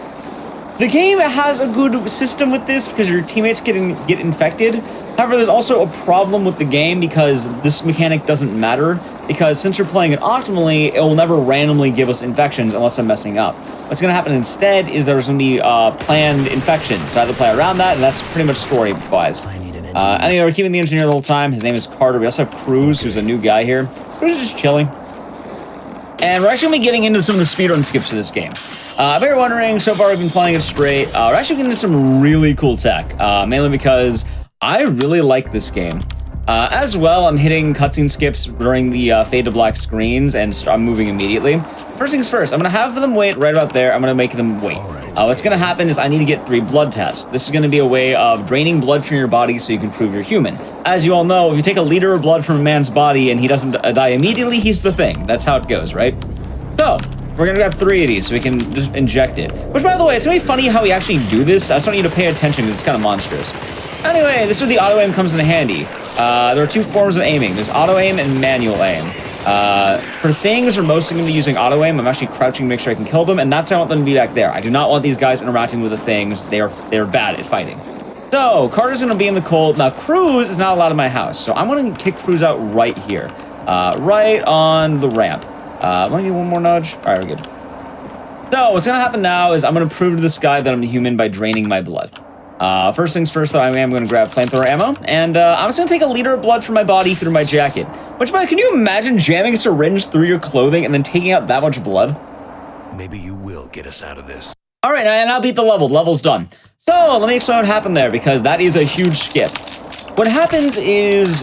The game has a good system with this because your teammates get infected. However, there's also a problem with the game because this mechanic doesn't matter, because since you're playing it optimally, it will never randomly give us infections unless I'm messing up. What's going to happen instead is there's going to be planned infections, so I have to play around that, and that's pretty much story-wise. Anyway, we're keeping the engineer the whole time. His name is Carter. We also have Cruz, who's a new guy here. Cruz is just chilling. And we're actually going to be getting into some of the speedrun skips for this game. If you're wondering, so far we've been playing it straight. We're actually getting into some really cool tech, mainly because I really like this game. As well, I'm hitting cutscene skips during the fade to black screens, and I'm moving immediately. First things first, I'm going to have them wait right about there. I'm going to make them wait. What's going to happen is I need to get 3 blood tests. This is going to be a way of draining blood from your body so you can prove you're human. As you all know, if you take a liter of blood from a man's body and he doesn't die immediately, he's the thing. That's how it goes, right? So, we're going to grab 3 of these so we can just inject it. Which, by the way, it's going to be funny how we actually do this. I just want you to pay attention because it's kind of monstrous. Anyway, this is where the auto-aim comes in handy. There are 2 forms of aiming. There's auto-aim and manual aim. For things, we're mostly going to be using auto-aim. I'm actually crouching to make sure I can kill them, and that's why I want them to be back there. I do not want these guys interacting with the things. They're bad at fighting. So, Carter's going to be in the cold. Now, Cruz is not allowed in my house, so I'm going to kick Cruz out right here. Right on the ramp. Let me get one more nudge. All right, we're good. So, what's going to happen now is I'm going to prove to this guy that I'm a human by draining my blood. First things first, though, I am going to grab flamethrower ammo, and I'm just going to take a liter of blood from my body through my jacket. Which, by the way, can you imagine jamming a syringe through your clothing and then taking out that much blood? Maybe you will get us out of this. All right, and I'll beat the level. The level's done. So, let me explain what happened there, because that is a huge skip. What happens is,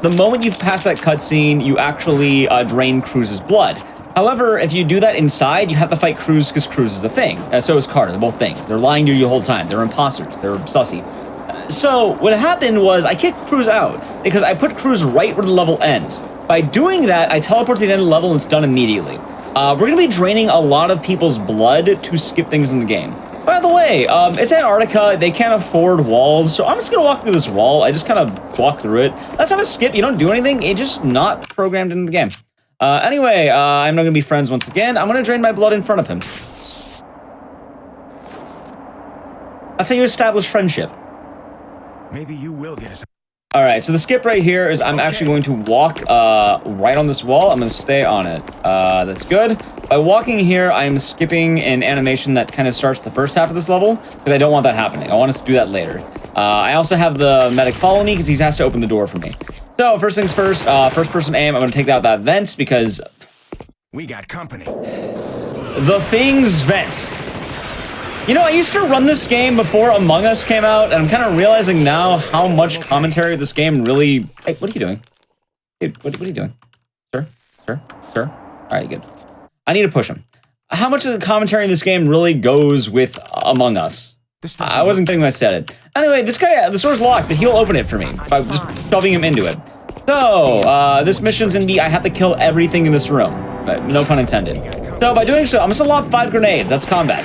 the moment you've passed that cutscene, you actually drain Cruz's blood. However, if you do that inside, you have to fight Cruz because Cruz is the thing. So is Carter. They're both things. They're lying to you the whole time. They're imposters. They're sussy. So what happened was I kicked Cruz out because I put Cruz right where the level ends. By doing that, I teleport to the end of the level and it's done immediately. We're going to be draining a lot of people's blood to skip things in the game. By the way, it's Antarctica. They can't afford walls, so I'm just going to walk through this wall. I just kind of walk through it. That's not a skip. You don't do anything. It's just not programmed into the game. Anyway, I'm not going to be friends once again. I'm going to drain my blood in front of him. That's how you establish friendship. Maybe you will get us. All right, so the skip right here is I'm actually going to walk right on this wall. I'm going to stay on it. That's good. By walking here, I'm skipping an animation that kind of starts the first half of this level because I don't want that happening. I want us to do that later. I also have the medic follow me because he has to open the door for me. So, first things first, first person aim, I'm going to take out that vent because... We got company. The thing's vent. You know, I used to run this game before Among Us came out, and I'm kind of realizing now how much commentary this game really... Hey, what are you doing? Dude, what are you doing? Sir? Sir? Sir? Alright, good. I need to push him. How much of the commentary in this game really goes with Among Us? I wasn't kidding when I said it. Anyway, this guy, the door's locked, but he'll open it for me by just shoving him into it. So, this mission's gonna be I have to kill everything in this room. No pun intended. So, by doing so, I'm gonna lob 5 grenades. That's combat.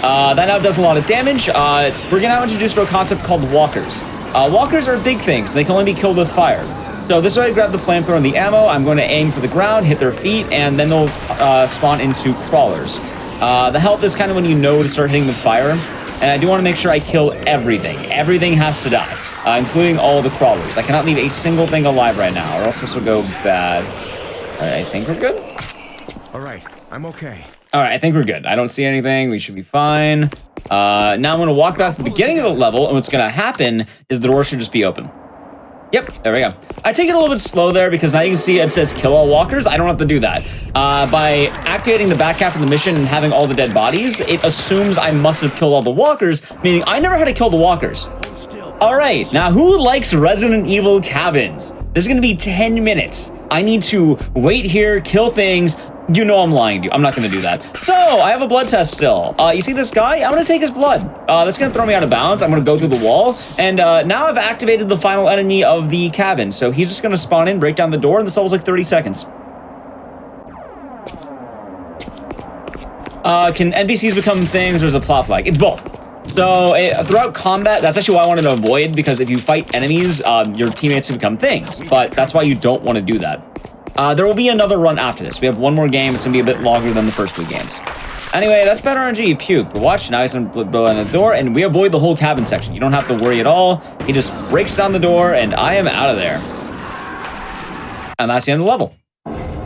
That now does a lot of damage. We're gonna now introduce to a concept called walkers. Walkers are big things. They can only be killed with fire. So, this way I grab the flamethrower and the ammo. I'm going to aim for the ground, hit their feet, and then they'll spawn into crawlers. The health is kind of when you know to start hitting the fire. And I do want to make sure I kill everything. Everything has to die, including all the crawlers. I cannot leave a single thing alive right now, or else this will go bad. I think we're good. All right, I'm okay. All right, I think we're good. I don't see anything. We should be fine. Now I'm going to walk back to the beginning of the level, and what's going to happen is the door should just be open. Yep, there we go. I take it a little bit slow there because now you can see it says kill all walkers. I don't have to do that. By activating the back half of the mission and having all the dead bodies, it assumes I must have killed all the walkers, meaning I never had to kill the walkers. All right, now who likes Resident Evil cabins? This is going to be 10 minutes. I need to wait here, kill things. You know I'm lying to you. I'm not going to do that. So, I have a blood test still. You see this guy? I'm going to take his blood. That's going to throw me out of bounds. I'm going to go through the wall. And now I've activated the final enemy of the cabin. So, he's just going to spawn in, break down the door, and this level's like 30 seconds. Can NPCs become things, or is it plot flag? It's both. So, throughout combat, that's actually why I wanted to avoid, because if you fight enemies, your teammates become things. But that's why you don't want to do that. There will be another run after this. We have one more game. It's going to be a bit longer than the first 2 games. Anyway, that's better RNG. Puke. But watch. Now he's going to blow in the door, and we avoid the whole cabin section. You don't have to worry at all. He just breaks down the door, and I am out of there. And that's the end of the level.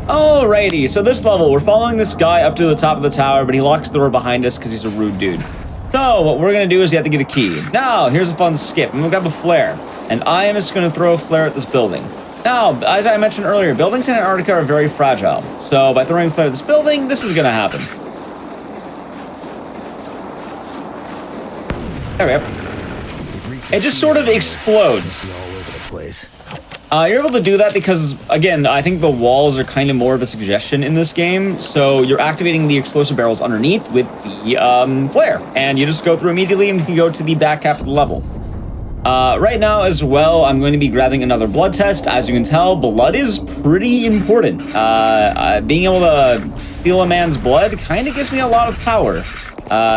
Alrighty, so this level, we're following this guy up to the top of the tower, but he locks the door behind us because he's a rude dude. So, what we're going to do is we have to get a key. Now, here's a fun skip. I'm going to grab a flare, and I am just going to throw a flare at this building. Now, as I mentioned earlier, buildings in Antarctica are very fragile. So by throwing a flare at this building, this is going to happen. There we go. It just sort of explodes. All over the place. You're able to do that because, again, I think the walls are kind of more of a suggestion in this game. So you're activating the explosive barrels underneath with the flare. And you just go through immediately and you can go to the back half of the level. Right now as well, I'm going to be grabbing another blood test. As you can tell, blood is pretty important. Being able to steal a man's blood kind of gives me a lot of power.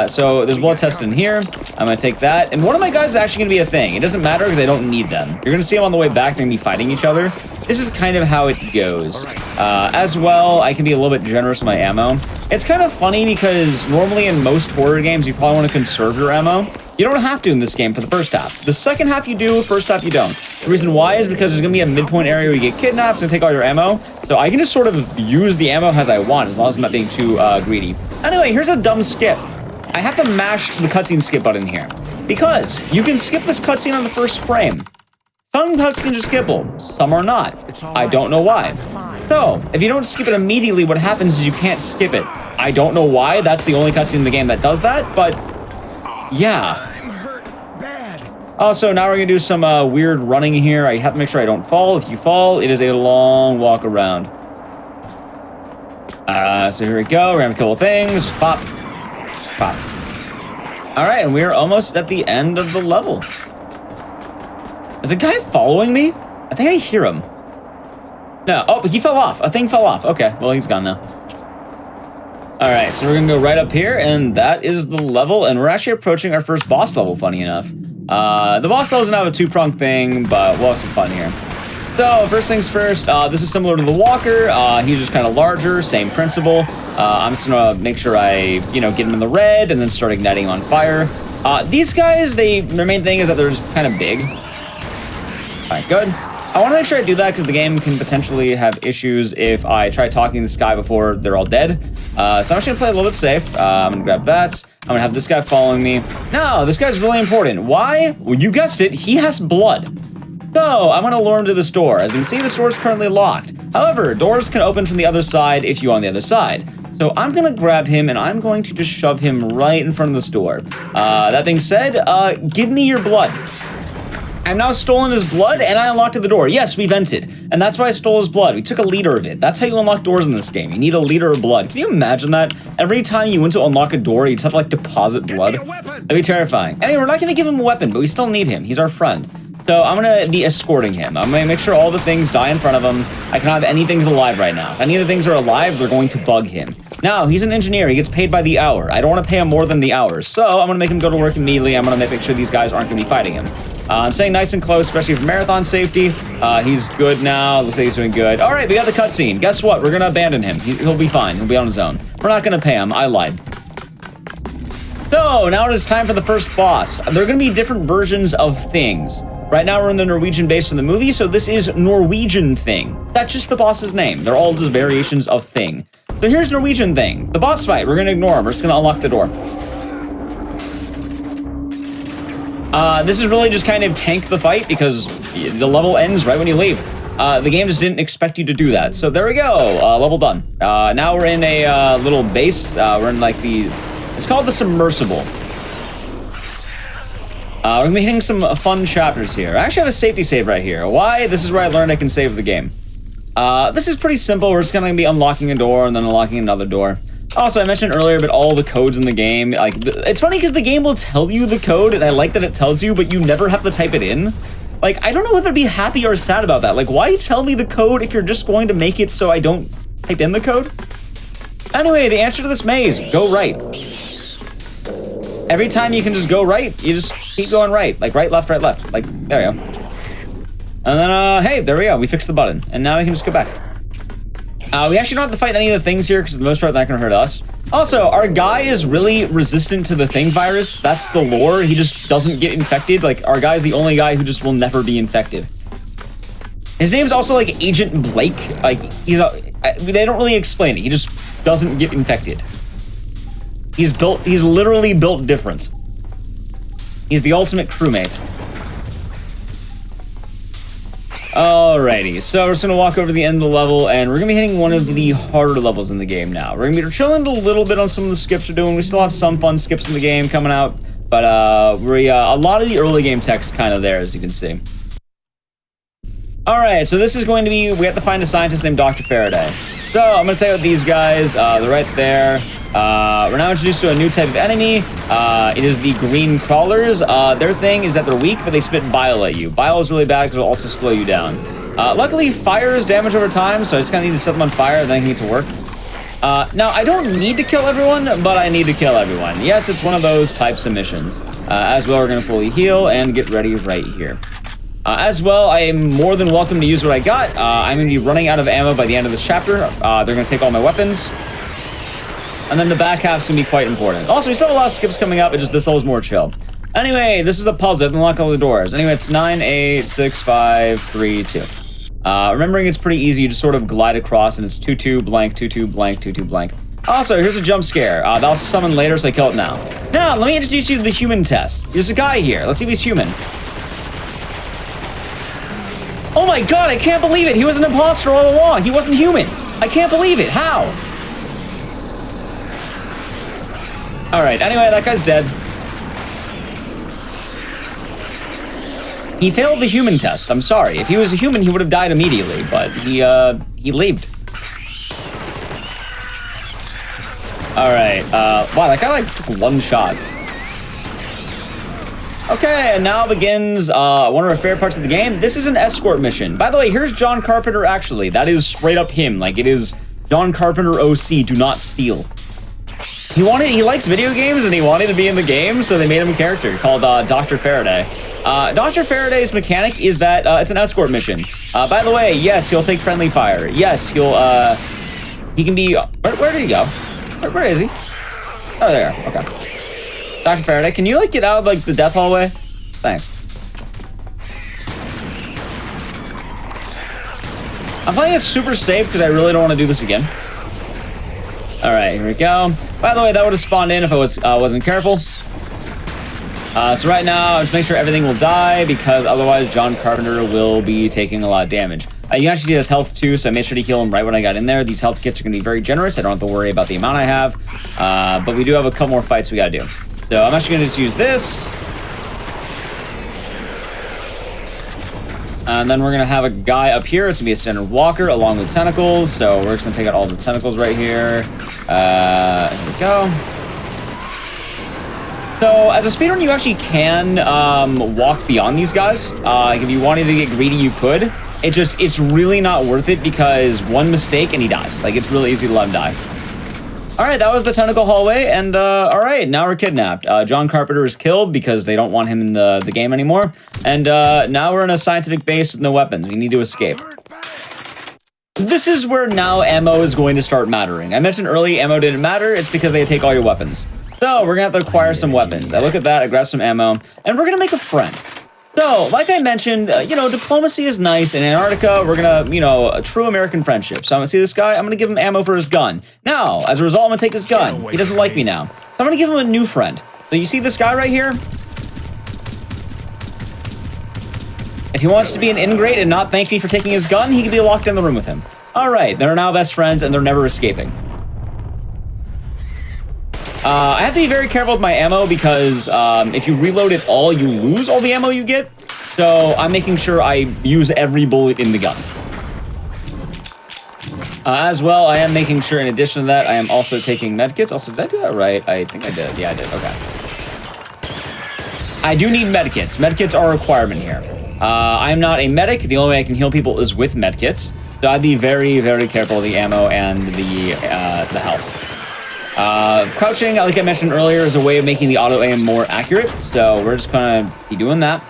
So there's blood test in here. I'm going to take that. And one of my guys is actually going to be a thing. It doesn't matter because I don't need them. You're going to see them on the way back. They're going to be fighting each other. This is kind of how it goes. As well, I can be a little bit generous with my ammo. It's kind of funny because normally in most horror games, you probably want to conserve your ammo. You don't have to in this game for the first half. The second half you do, first half you don't. The reason why is because there's going to be a midpoint area where you get kidnapped and take all your ammo. So I can just sort of use the ammo as I want, as long as I'm not being too greedy. Anyway, here's a dumb skip. I have to mash the cutscene skip button here. Because you can skip this cutscene on the first frame. Some cutscenes are skippable, some are not. I don't know why. So, if you don't skip it immediately, what happens is you can't skip it. I don't know why, that's the only cutscene in the game that does that, but yeah. I'm hurt bad. Also, now we're gonna do some weird running here. I have to make sure I don't fall. If you fall, it is a long walk around. So here we go. We're gonna have a couple things. Just pop. Pop. Alright, and we're almost at the end of the level. Is a guy following me? I think I hear him. No. Oh, he fell off. A thing fell off. Okay, well, he's gone now. Alright, so we're gonna go right up here, and that is the level, and we're actually approaching our first boss level, funny enough. The boss level doesn't have a two-pronged thing, but we'll have some fun here. So, first things first, this is similar to the Walker. He's just kind of larger, same principle. I'm just gonna make sure I, get him in the red, and then start igniting him on fire. These guys, their main thing is that they're just kind of big. Alright, good. I want to make sure I do that because the game can potentially have issues if I try talking to this guy before they're all dead. So I'm just going to play a little bit safe. I'm going to grab that. I'm going to have this guy following me. Now, this guy's really important. Why? Well, you guessed it. He has blood. So I'm going to lure him to this door. As you can see, this door is currently locked. However, doors can open from the other side if you're on the other side. So I'm going to grab him, and I'm going to just shove him right in front of this door. That being said, give me your blood. I've now stolen his blood, and I unlocked the door. Yes, we vented, and that's why I stole his blood. We took a liter of it. That's how you unlock doors in this game. You need a liter of blood. Can you imagine that? Every time you went to unlock a door, you just have to, deposit blood. That'd be terrifying. Anyway, we're not going to give him a weapon, but we still need him. He's our friend. So I'm going to be escorting him. I'm going to make sure all the things die in front of him. I cannot have any things alive right now. If any of the things are alive, they're going to bug him. Now, he's an engineer. He gets paid by the hour. I don't want to pay him more than the hours. So I'm going to make him go to work immediately. I'm going to make sure these guys aren't going to be fighting him. I'm staying nice and close, especially for marathon safety. He's good now. Looks like he's doing good. All right, we got the cutscene. Guess what? We're going to abandon him. He'll be fine. He'll be on his own. We're not going to pay him. I lied. So now it is time for the first boss. There are going to be different versions of things. Right now we're in the Norwegian base from the movie, so this is Norwegian Thing. That's just the boss's name. They're all just variations of Thing. So here's Norwegian thing. The boss fight, we're gonna ignore him. We're just gonna unlock the door. This is really just kind of tank the fight because the level ends right when you leave. The game just didn't expect you to do that. So there we go, level done. Now we're in a little base. We're in like it's called the submersible. We're gonna be hitting some fun chapters here. I actually have a safety save right here. Why? This is where I learned I can save the game. This is pretty simple. We're just gonna be unlocking a door and then unlocking another door. Also, I mentioned earlier about all the codes in the game. Like, it's funny because the game will tell you the code, and I like that it tells you, but you never have to type it in. Like, I don't know whether to be happy or sad about that. Like, why tell me the code if you're just going to make it so I don't type in the code? Anyway, the answer to this maze, go right. Every time you can just go right, you just keep going right. Like, right, left, right, left. Like, there we go. And then, hey, there we go. We fixed the button. And now we can just go back. We actually don't have to fight any of the things here because for the most part, they're not going to hurt us. Also, our guy is really resistant to the thing virus. That's the lore. He just doesn't get infected. Like, our guy's the only guy who just will never be infected. His name's also, like, Agent Blake. Like, they don't really explain it. He just doesn't get infected. He's literally built different. He's the ultimate crewmate. Alrighty, so we're just gonna walk over to the end of the level, and we're gonna be hitting one of the harder levels in the game now. We're gonna be chilling a little bit on some of the skips we're doing. We still have some fun skips in the game coming out, but a lot of the early game text kind of there, as you can see. Alright, so this is going to be, we have to find a scientist named Dr. Faraday. So, I'm gonna tell you about these guys, they're right there. We're now introduced to a new type of enemy. It is the green crawlers. Their thing is that they're weak, but they spit bile at you. Bile is really bad because it'll also slow you down. Luckily, fire is damage over time, so I just kind of need to set them on fire and then I can get to work. Now, I don't need to kill everyone, but I need to kill everyone. Yes, it's one of those types of missions. As well, we're going to fully heal and get ready right here. As well, I am more than welcome to use what I got. I'm going to be running out of ammo by the end of this chapter. They're going to take all my weapons. And then the back half's gonna be quite important. Also, we still have a lot of skips coming up, but just this level's more chill. Anyway, this is a puzzle. Unlock all the doors. Anyway, it's 9, 8, 6, 5, 3, 2. Remembering it's pretty easy. You just sort of glide across, and it's 2, 2, blank, 2, 2, blank, 2, 2, blank. Also, here's a jump scare. That'll summon later, so I kill it now. Now, let me introduce you to the human test. There's a guy here. Let's see if he's human. Oh my god, I can't believe it. He was an imposter all along. He wasn't human. I can't believe it. How? Alright, anyway, that guy's dead. He failed the human test. I'm sorry. If he was a human, he would have died immediately, but he lived. Alright, wow, that guy, like, took one shot. Okay, and now begins one of our favorite parts of the game. This is an escort mission. By the way, here's John Carpenter, actually. That is straight up him. Like, it is John Carpenter OC, do not steal. He likes video games and he wanted to be in the game, so they made him a character called Dr. Faraday. Dr. Faraday's mechanic is that it's an escort mission. By the way, yes, he'll take friendly fire. Yes, he can be, where did he go? Where is he? Oh, there, okay. Dr. Faraday, can you, like, get out of, like, the death hallway? Thanks. I'm playing it super safe because I really don't want to do this again. Alright, here we go. By the way, that would have spawned in if I wasn't careful. So right now, just make sure everything will die, because otherwise John Carpenter will be taking a lot of damage. You can actually see his health too, so I made sure to heal him right when I got in there. These health kits are going to be very generous. I don't have to worry about the amount I have. But we do have a couple more fights we got to do. So I'm actually going to just use this. And then we're going to have a guy up here. It's going to be a standard walker along with tentacles. So we're just going to take out all the tentacles right here. Here we go. So as a speedrun, you actually can walk beyond these guys. Like if you wanted to get greedy, you could. It's really not worth it because one mistake and he dies. Like it's really easy to let him die. All right, that was the tentacle hallway, and all right, now we're kidnapped. John Carpenter is killed because they don't want him in the game anymore, and now we're in a scientific base with no weapons. We need to escape. This is where now ammo is going to start mattering. I mentioned earlier ammo didn't matter. It's because they take all your weapons. So we're gonna have to acquire some weapons. I look at that, I grab some ammo, and we're gonna make a friend. So, like I mentioned, diplomacy is nice. In Antarctica, we're gonna, a true American friendship. So I'm gonna see this guy, I'm gonna give him ammo for his gun. Now, as a result, I'm gonna take his gun. He doesn't like me now. So I'm gonna give him a new friend. So you see this guy right here? If he wants to be an ingrate and not thank me for taking his gun, he can be locked in the room with him. All right, they're now best friends and they're never escaping. I have to be very careful with my ammo because if you reload it all, you lose all the ammo you get. So I'm making sure I use every bullet in the gun. As well, I am making sure, in addition to that, I am also taking medkits. Also, did I do that right? I think I did. Yeah, I did. Okay. I do need medkits. Medkits are a requirement here. I'm not a medic. The only way I can heal people is with medkits. So I'd be very, very careful of the ammo and the health. Crouching, like I mentioned earlier, is a way of making the auto aim more accurate. So we're just gonna be doing that.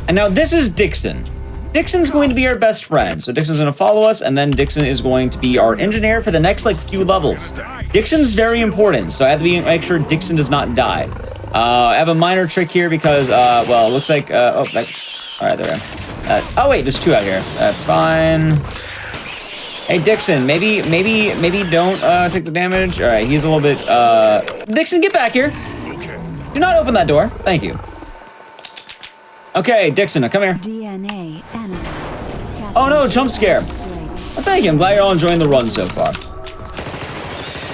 And now this is Dixon. Dixon's going to be our best friend. So Dixon's gonna follow us, and then Dixon is going to be our engineer for the next few levels. Dixon's very important, so I have to make sure Dixon does not die. I have a minor trick here because, well, it looks like, all right, there we go. Oh wait, there's two out here. That's fine. Hey, Dixon, maybe don't take the damage. All right, he's a little bit, Dixon, get back here. Do not open that door. Thank you. Okay, Dixon, come here. DNA analyzed. Oh no, jump scare. Well, thank you, I'm glad you're all enjoying the run so far.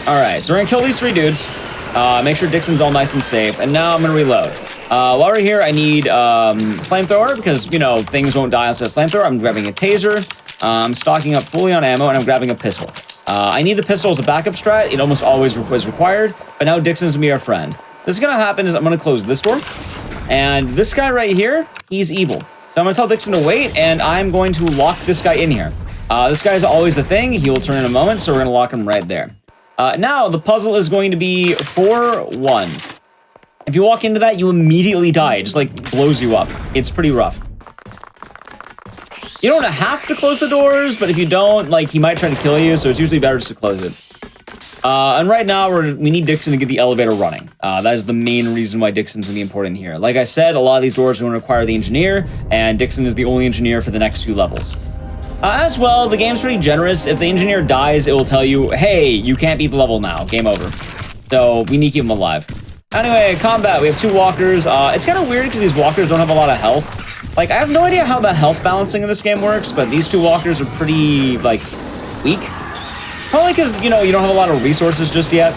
All right, so we're gonna kill these three dudes. Make sure Dixon's all nice and safe, and now I'm gonna reload. While we're here, I need flamethrower because, things won't die instead of flamethrower. I'm grabbing a taser. I'm stocking up fully on ammo, and I'm grabbing a pistol. I need the pistol as a backup strat. It almost always was required, but now Dixon's gonna be our friend. What's gonna happen is I'm gonna close this door, and this guy right here, he's evil. So I'm gonna tell Dixon to wait, and I'm going to lock this guy in here. This guy's always a thing. He will turn in a moment, so we're gonna lock him right there. Now, the puzzle is going to be 4-1. If you walk into that, you immediately die. It just, blows you up. It's pretty rough. You don't have to close the doors, but if you don't, he might try to kill you, so it's usually better just to close it. And right now, we need Dixon to get the elevator running. That is the main reason why Dixon's going to be important here. Like I said, a lot of these doors are going to require the engineer, and Dixon is the only engineer for the next 2 levels. As well, the game's pretty generous. If the engineer dies, it will tell you, hey, you can't beat the level now. Game over. So we need to keep him alive. Anyway, combat. We have 2 walkers. It's kind of weird because these walkers don't have a lot of health. I have no idea how the health balancing in this game works, but these 2 walkers are pretty, weak. Probably because, you don't have a lot of resources just yet.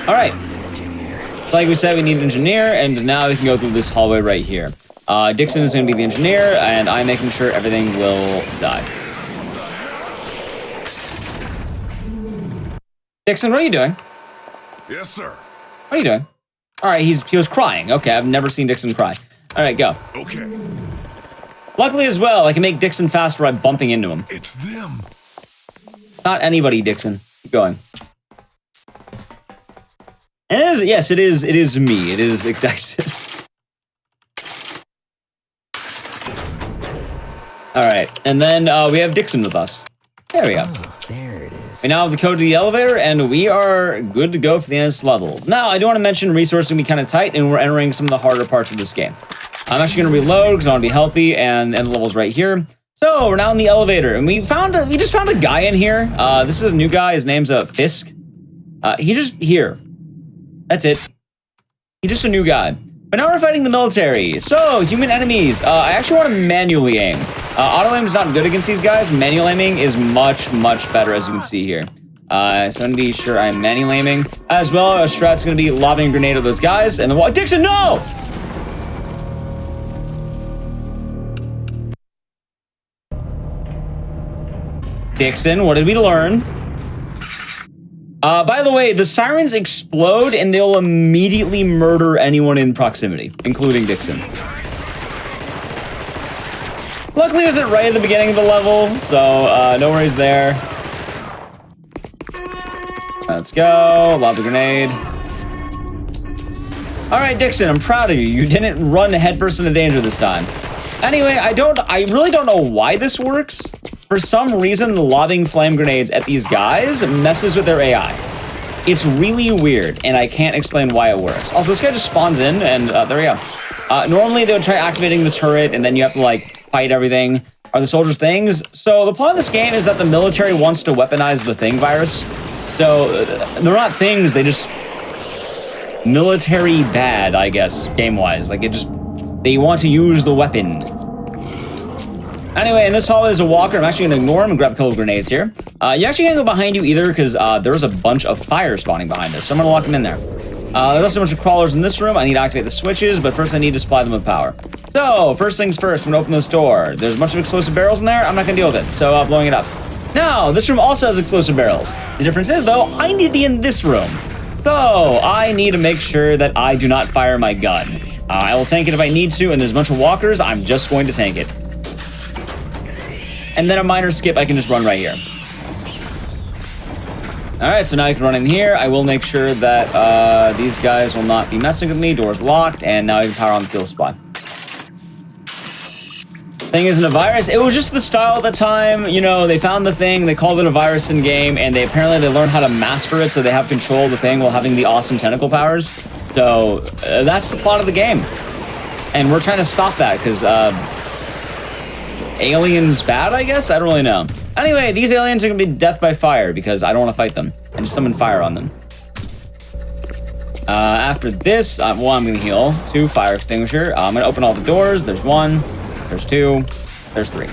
All right. Like we said, we need an engineer, and now we can go through this hallway right here. Dixon is going to be the engineer, and I'm making sure everything will die. Dixon, what are you doing? Yes, sir. What are you doing? All right, he was crying. Okay, I've never seen Dixon cry. All right, go. Okay. Luckily as well, I can make Dixon faster by bumping into him. It's them. Not anybody, Dixon. Keep going. And it is me. It is Ecdysis. All right, and then we have Dixon with us. There we go. Oh, there it is. We now have the code to the elevator, and we are good to go for the next level. Now, I do want to mention resources can be kind of tight, and we're entering some of the harder parts of this game. I'm actually going to reload because I want to be healthy, and the level's right here. So we're now in the elevator, and we just found a guy in here. This is a new guy. His name's Fisk. He's just here. That's it. He's just a new guy. But now we're fighting the military. So, human enemies. I actually want to manually aim. Auto aim is not good against these guys. Manual aiming is much, much better, as you can see here. So I'm going to be sure I'm manual aiming. As well, our strat's going to be lobbing a grenade at those guys. And then Dixon, no! Dixon, what did we learn? By the way, the sirens explode and they'll immediately murder anyone in proximity, including Dixon. Luckily, it was right at the beginning of the level, so no worries there. Let's go. Lob the grenade. All right, Dixon, I'm proud of you. You didn't run headfirst into danger this time. Anyway, I really don't know why this works. For some reason, lobbing flame grenades at these guys messes with their AI. It's really weird, and I can't explain why it works. Also, this guy just spawns in, and there we go. Normally, they would try activating the turret, and then you have to, like, fight everything. Are the soldiers things? So the plot of this game is that the military wants to weaponize the thing virus. So they're not things, they just... military bad, I guess, game-wise. Like, they want to use the weapon. Anyway, in this hallway there's a walker. I'm actually going to ignore him and grab a couple of grenades here. You actually can't go behind you either because there's a bunch of fire spawning behind us. So I'm going to lock him in there. There's also a bunch of crawlers in this room. I need to activate the switches, but first I need to supply them with power. So, first things first, I'm going to open this door. There's a bunch of explosive barrels in there. I'm not going to deal with it, so blowing it up. Now, this room also has explosive barrels. The difference is, though, I need to be in this room. So, I need to make sure that I do not fire my gun. I will tank it if I need to, and there's a bunch of walkers. I'm just going to tank it. And then a minor skip, I can just run right here. Alright, so now I can run in here. I will make sure that these guys will not be messing with me. Door's locked, and now I can power on the fuel supply. Thing isn't a virus. It was just the style at the time. You know, they found the thing, they called it a virus in game, and they learned how to master it so they have control of the thing while having the awesome tentacle powers. So that's the plot of the game. And we're trying to stop that because aliens bad, I guess? I don't really know. Anyway, these aliens are gonna be death by fire because I don't want to fight them and just summon fire on them. After this, one, I'm gonna heal. 2, fire extinguisher. I'm gonna open all the doors. There's 1. There's 2, there's 3. Is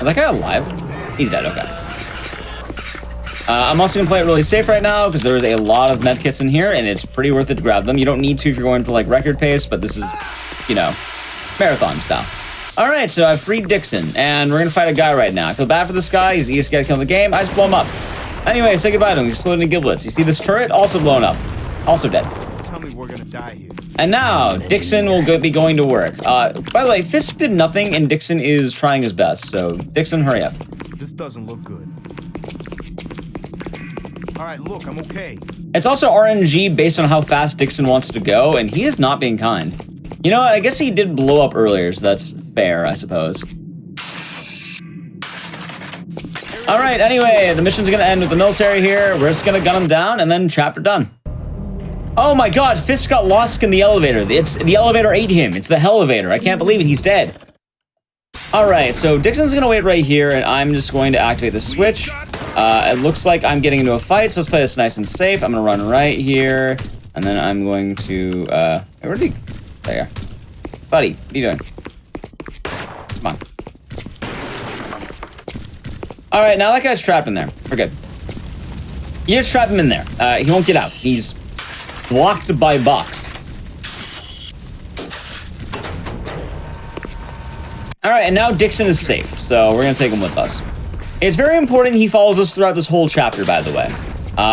that guy alive? He's dead, okay. I'm also gonna play it really safe right now because there's a lot of medkits in here and it's pretty worth it to grab them. You don't need to if you're going for like record pace, but this is, you know, marathon style. All right, so I've freed Dixon and we're gonna fight a guy right now. I feel bad for this guy, he's the easiest guy to kill in the game. I just blow him up. Anyway, say goodbye to him, he's exploding into giblets. You see this turret? Also blown up, also dead. Tell me we're gonna die here. And now, Dixon will be going to work. By the way, Fisk did nothing, and Dixon is trying his best. So, Dixon, hurry up. This doesn't look good. All right, look, I'm okay. It's also RNG based on how fast Dixon wants to go, and he is not being kind. You know what? I guess he did blow up earlier, so that's fair, I suppose. All right, anyway, the mission's going to end with the military here. We're just going to gun him down, and then chapter done. Oh my god, Fisk got lost in the elevator. The elevator ate him. It's the Hellevator. I can't believe it. He's dead. Alright, so Dixon's going to wait right here, and I'm just going to activate the switch. It looks like I'm getting into a fight, so let's play this nice and safe. I'm going to run right here, and then I'm going to... where did he... There you are. Buddy, what are you doing? Come on. Alright, now that guy's trapped in there. We're good. You just trap him in there. He won't get out. He's... blocked by box. Alright, and now Dixon is safe, so we're going to take him with us. It's very important he follows us throughout this whole chapter, by the way.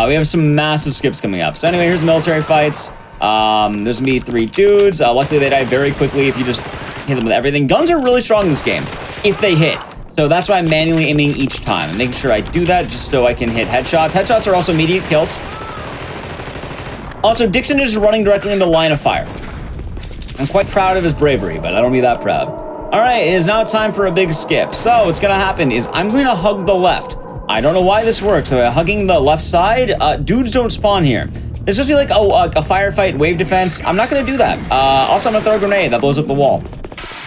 We have some massive skips coming up. So anyway, here's the military fights. There's going to be 3 dudes. Luckily, they die very quickly if you just hit them with everything. Guns are really strong in this game, if they hit. So that's why I'm manually aiming each time. I'm making sure I do that just so I can hit headshots. Headshots are also immediate kills. Also, Dixon is running directly into the line of fire. I'm quite proud of his bravery, but I don't be that proud. All right, it is now time for a big skip. So what's going to happen is I'm going to hug the left. I don't know why this works. So hugging the left side, dudes don't spawn here. This is supposed to be like a firefight, wave defense. I'm not going to do that. Also, I'm going to throw a grenade that blows up the wall.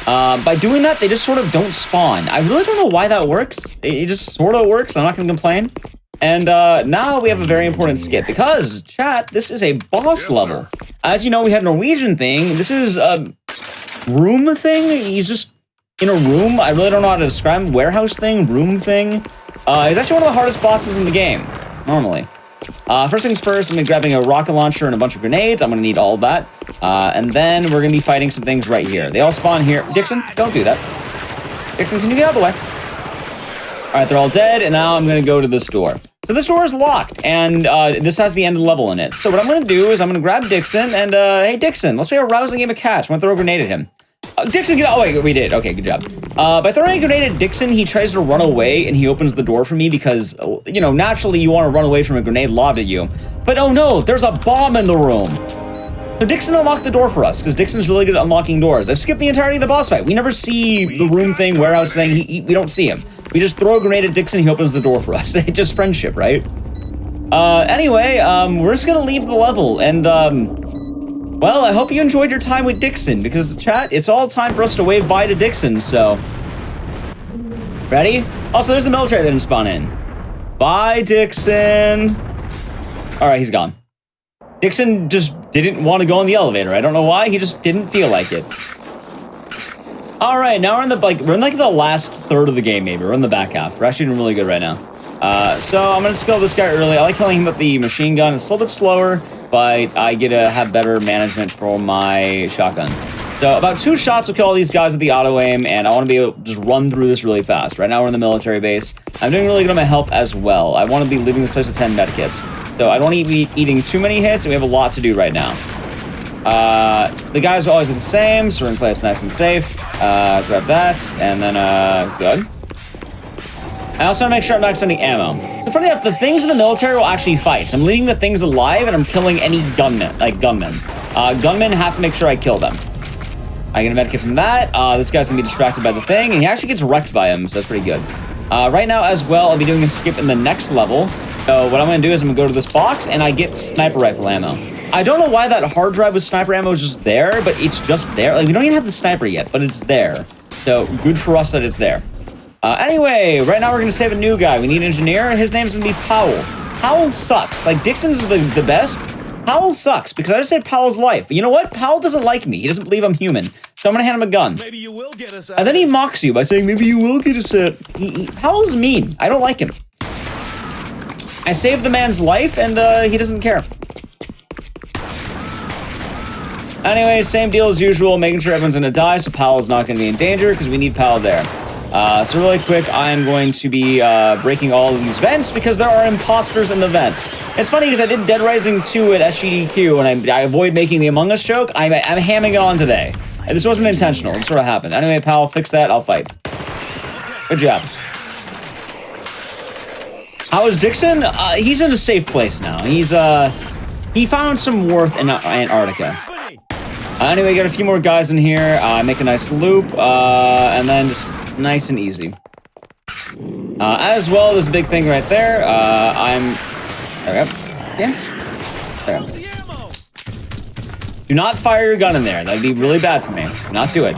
By doing that, they just sort of don't spawn. I really don't know why that works. It just sort of works. I'm not going to complain. And now we have a very important skip because, chat, this is a boss level. As you know, we had Norwegian thing. This is a room thing. He's just in a room. I really don't know how to describe him. Warehouse thing, room thing. He's actually one of the hardest bosses in the game, normally. First things first, I'm going to be grabbing a rocket launcher and a bunch of grenades. I'm going to need all of that. And then we're going to be fighting some things right here. They all spawn here. Dixon, don't do that. Dixon, can you get out of the way? All right, they're all dead, and now I'm going to go to this door. So this door is locked, and this has the end of the level in it. So what I'm going to do is I'm going to grab Dixon, and hey, Dixon, let's play a rousing game of catch. I'm going to throw a grenade at him. Dixon, get out. Oh, wait, we did. Okay, good job. By throwing a grenade at Dixon, he tries to run away, and he opens the door for me because, you know, naturally you want to run away from a grenade lobbed at you. But oh no, there's a bomb in the room. So Dixon unlocked the door for us, because Dixon's really good at unlocking doors. I've skipped the entirety of the boss fight. We never see the room thing, warehouse thing. We don't see him. We just throw a grenade at Dixon, he opens the door for us. It's just friendship, right? Anyway, we're just gonna leave the level, and, well, I hope you enjoyed your time with Dixon, because, chat, it's all time for us to wave bye to Dixon, so... Ready? Also, there's the military that didn't spawn in. Bye, Dixon! Alright, he's gone. Dixon just didn't want to go in the elevator. I don't know why, he just didn't feel like it. Alright, now we're in the, we're in, the last third of the game, maybe. We're in the back half. We're actually doing really good right now. So I'm gonna just kill this guy early. I like killing him with the machine gun. It's a little bit slower, but I get to have better management for my shotgun. So about 2 shots will kill all these guys with the auto aim, and I want to be able to just run through this really fast. Right now we're in the military base. I'm doing really good on my health as well. I want to be leaving this place with 10 medkits. So I don't want to be eating too many hits, and we have a lot to do right now. The guys are always the same, so we're gonna play this nice and safe. Grab that, and then, good. I also want to make sure I'm not spending ammo. So funny enough, the things in the military will actually fight. So I'm leaving the things alive, and I'm killing any gunmen. Gunmen have to make sure I kill them. I get a medkit from that. This guy's gonna be distracted by the thing, and he actually gets wrecked by him, so that's pretty good. Right now, as well, I'll be doing a skip in the next level. So what I'm gonna do is I'm gonna go to this box, and I get sniper rifle ammo. I don't know why that hard drive with sniper ammo is just there, but it's just there. Like, we don't even have the sniper yet, but it's there. So good for us that it's there. Anyway, right now we're gonna save a new guy. We need an engineer. His name's gonna be Powell. Powell sucks. Like, Dixon's the best. Powell sucks, because I just saved Powell's life. But you know what? Powell doesn't like me. He doesn't believe I'm human. So I'm gonna hand him a gun. Maybe you will get us out. And then he mocks you by saying, maybe you will get us out. Powell's mean. I don't like him. I saved the man's life, and he doesn't care. Anyway, same deal as usual, making sure everyone's gonna die, so Powell's not gonna be in danger, because we need Powell there. So really quick, I'm going to be breaking all of these vents, because there are imposters in the vents. It's funny, because I did Dead Rising 2 at SGDQ, and I avoid making the Among Us joke. I'm hamming it on today. This wasn't intentional, it sort of happened. Anyway, Powell, fix that, I'll fight. Good job. How is Dixon? He's in a safe place now. He found some worth in Antarctica. Anyway, got a few more guys in here. Make a nice loop, and then just nice and easy. As well, this big thing right there. There we go. Yeah. There we go. Do not fire your gun in there. That'd be really bad for me. Do not do it.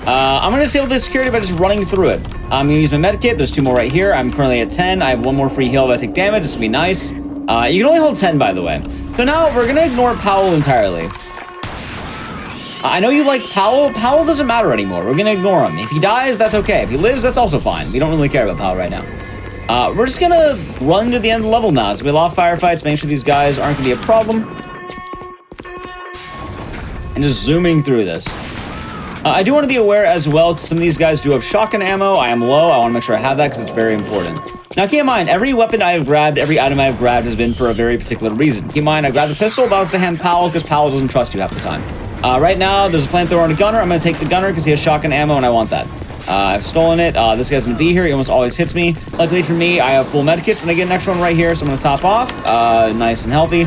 I'm going to disable this security by just running through it. I'm going to use my medkit. There's 2 more right here. I'm currently at 10. I have 1 more free heal if I take damage. This will be nice. You can only hold 10, by the way. So now we're going to ignore Powell entirely. I know you like Powell. Powell doesn't matter anymore. We're going to ignore him. If he dies, that's okay. If he lives, that's also fine. We don't really care about Powell right now. We're just going to run to the end of the level now. So we have a lot of firefights. Make sure these guys aren't going to be a problem. And just zooming through this. I do want to be aware as well, some of these guys do have shotgun ammo. I am low. I want to make sure I have that because it's very important. Now, keep in mind, every weapon I have grabbed, every item I have grabbed has been for a very particular reason. Keep in mind, I grabbed the pistol, that was to hand Powell because Powell doesn't trust you half the time. Right now, there's a flamethrower and a gunner. I'm going to take the gunner because he has shotgun ammo and I want that. I've stolen it. This guy's going to be here. He almost always hits me. Luckily for me, I have full medkits and I get an extra one right here, so I'm going to top off. Nice and healthy.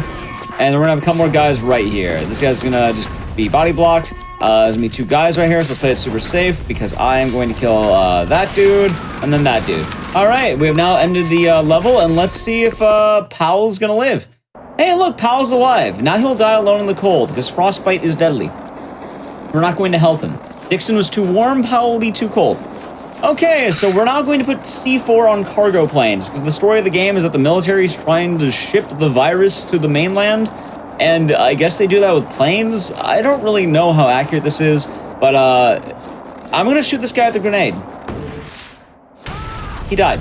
And we're going to have a couple more guys right here. This guy's going to just be body blocked. There's gonna be 2 guys right here, so let's play it super safe because I am going to kill that dude and then that dude. All right, we have now ended the level, and let's see if Powell's gonna live. Hey, look, Powell's alive. Now he'll die alone in the cold because frostbite is deadly. We're not going to help him. Dixon was too warm, Powell will be too cold. Okay, so we're now going to put C4 on cargo planes because the story of the game is that the military is trying to ship the virus to the mainland. And I guess they do that with planes. I don't really know how accurate this is, but I'm gonna shoot this guy with a grenade. He died.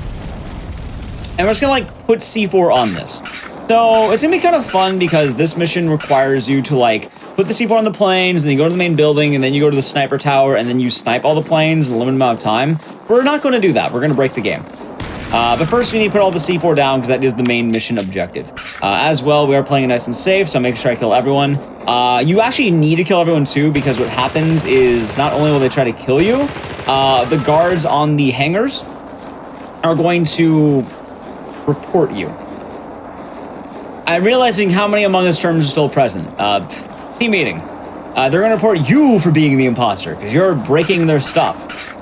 And we're just gonna like put C4 on this. So it's gonna be kind of fun because this mission requires you to like put the C4 on the planes, and then you go to the main building, and then you go to the sniper tower, and then you snipe all the planes in a limited amount of time. We're not gonna do that. We're gonna break the game. But first we need to put all the C4 down because that is the main mission objective. As well, we are playing it nice and safe, so I'm making sure I kill everyone. You actually need to kill everyone too because what happens is not only will they try to kill you, the guards on the hangars are going to report you. I'm realizing how many Among Us terms are still present. Team meeting. They're gonna report you for being the imposter because you're breaking their stuff.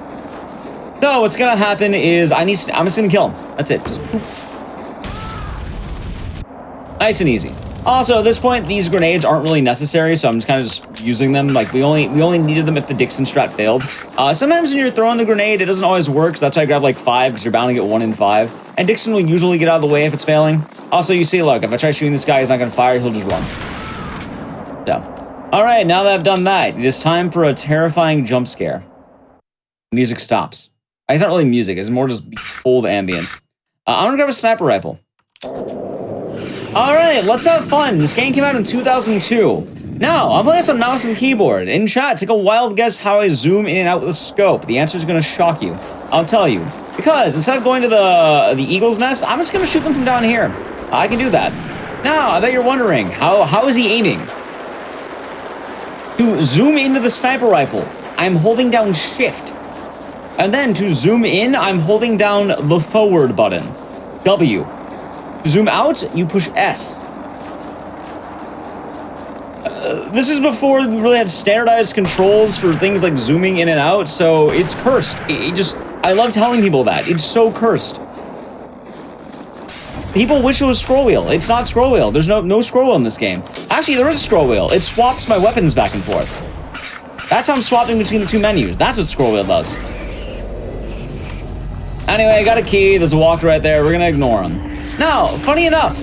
So what's gonna happen is I'm just gonna kill him. That's it. Just poof. Nice and easy. Also, at this point, these grenades aren't really necessary, so I'm just kind of just using them. Like, we only needed them if the Dixon strat failed. Sometimes when you're throwing the grenade, it doesn't always work, so that's why I grab like 5, because you're bound to get 1 in 5. And Dixon will usually get out of the way if it's failing. Also, you see, look, if I try shooting this guy, he's not going to fire, he'll just run. So, alright, now that I've done that, it is time for a terrifying jump scare. Music stops. It's not really music, it's more just cold ambience. I'm gonna grab a sniper rifle. Alright, let's have fun. This game came out in 2002. Now, I'm playing some mouse and keyboard. In chat, take a wild guess how I zoom in and out with the scope. The answer is going to shock you. I'll tell you. Because instead of going to the eagle's nest, I'm just going to shoot them from down here. I can do that. Now, I bet you're wondering, how is he aiming? To zoom into the sniper rifle, I'm holding down shift. And then to zoom in, I'm holding down the forward button. W. To zoom out, you push S. This is before we really had standardized controls for things like zooming in and out, so it's cursed. I love telling people that. It's so cursed. People wish it was scroll wheel. It's not scroll wheel. There's no scroll wheel in this game. Actually, there is a scroll wheel. It swaps my weapons back and forth. That's how I'm swapping between the two menus. That's what scroll wheel does. Anyway, I got a key. There's a walker right there. We're gonna ignore him. Now, funny enough,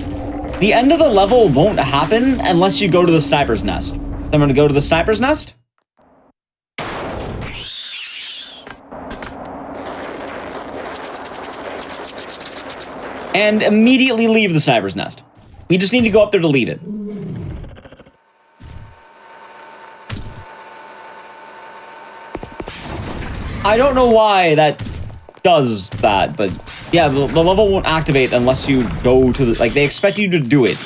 the end of the level won't happen unless you go to the sniper's nest. So I'm going to go to the sniper's nest. And immediately leave the sniper's nest. We just need to go up there to lead it. I don't know why that does that, but yeah, the level won't activate unless you go to the, like, they expect you to do it.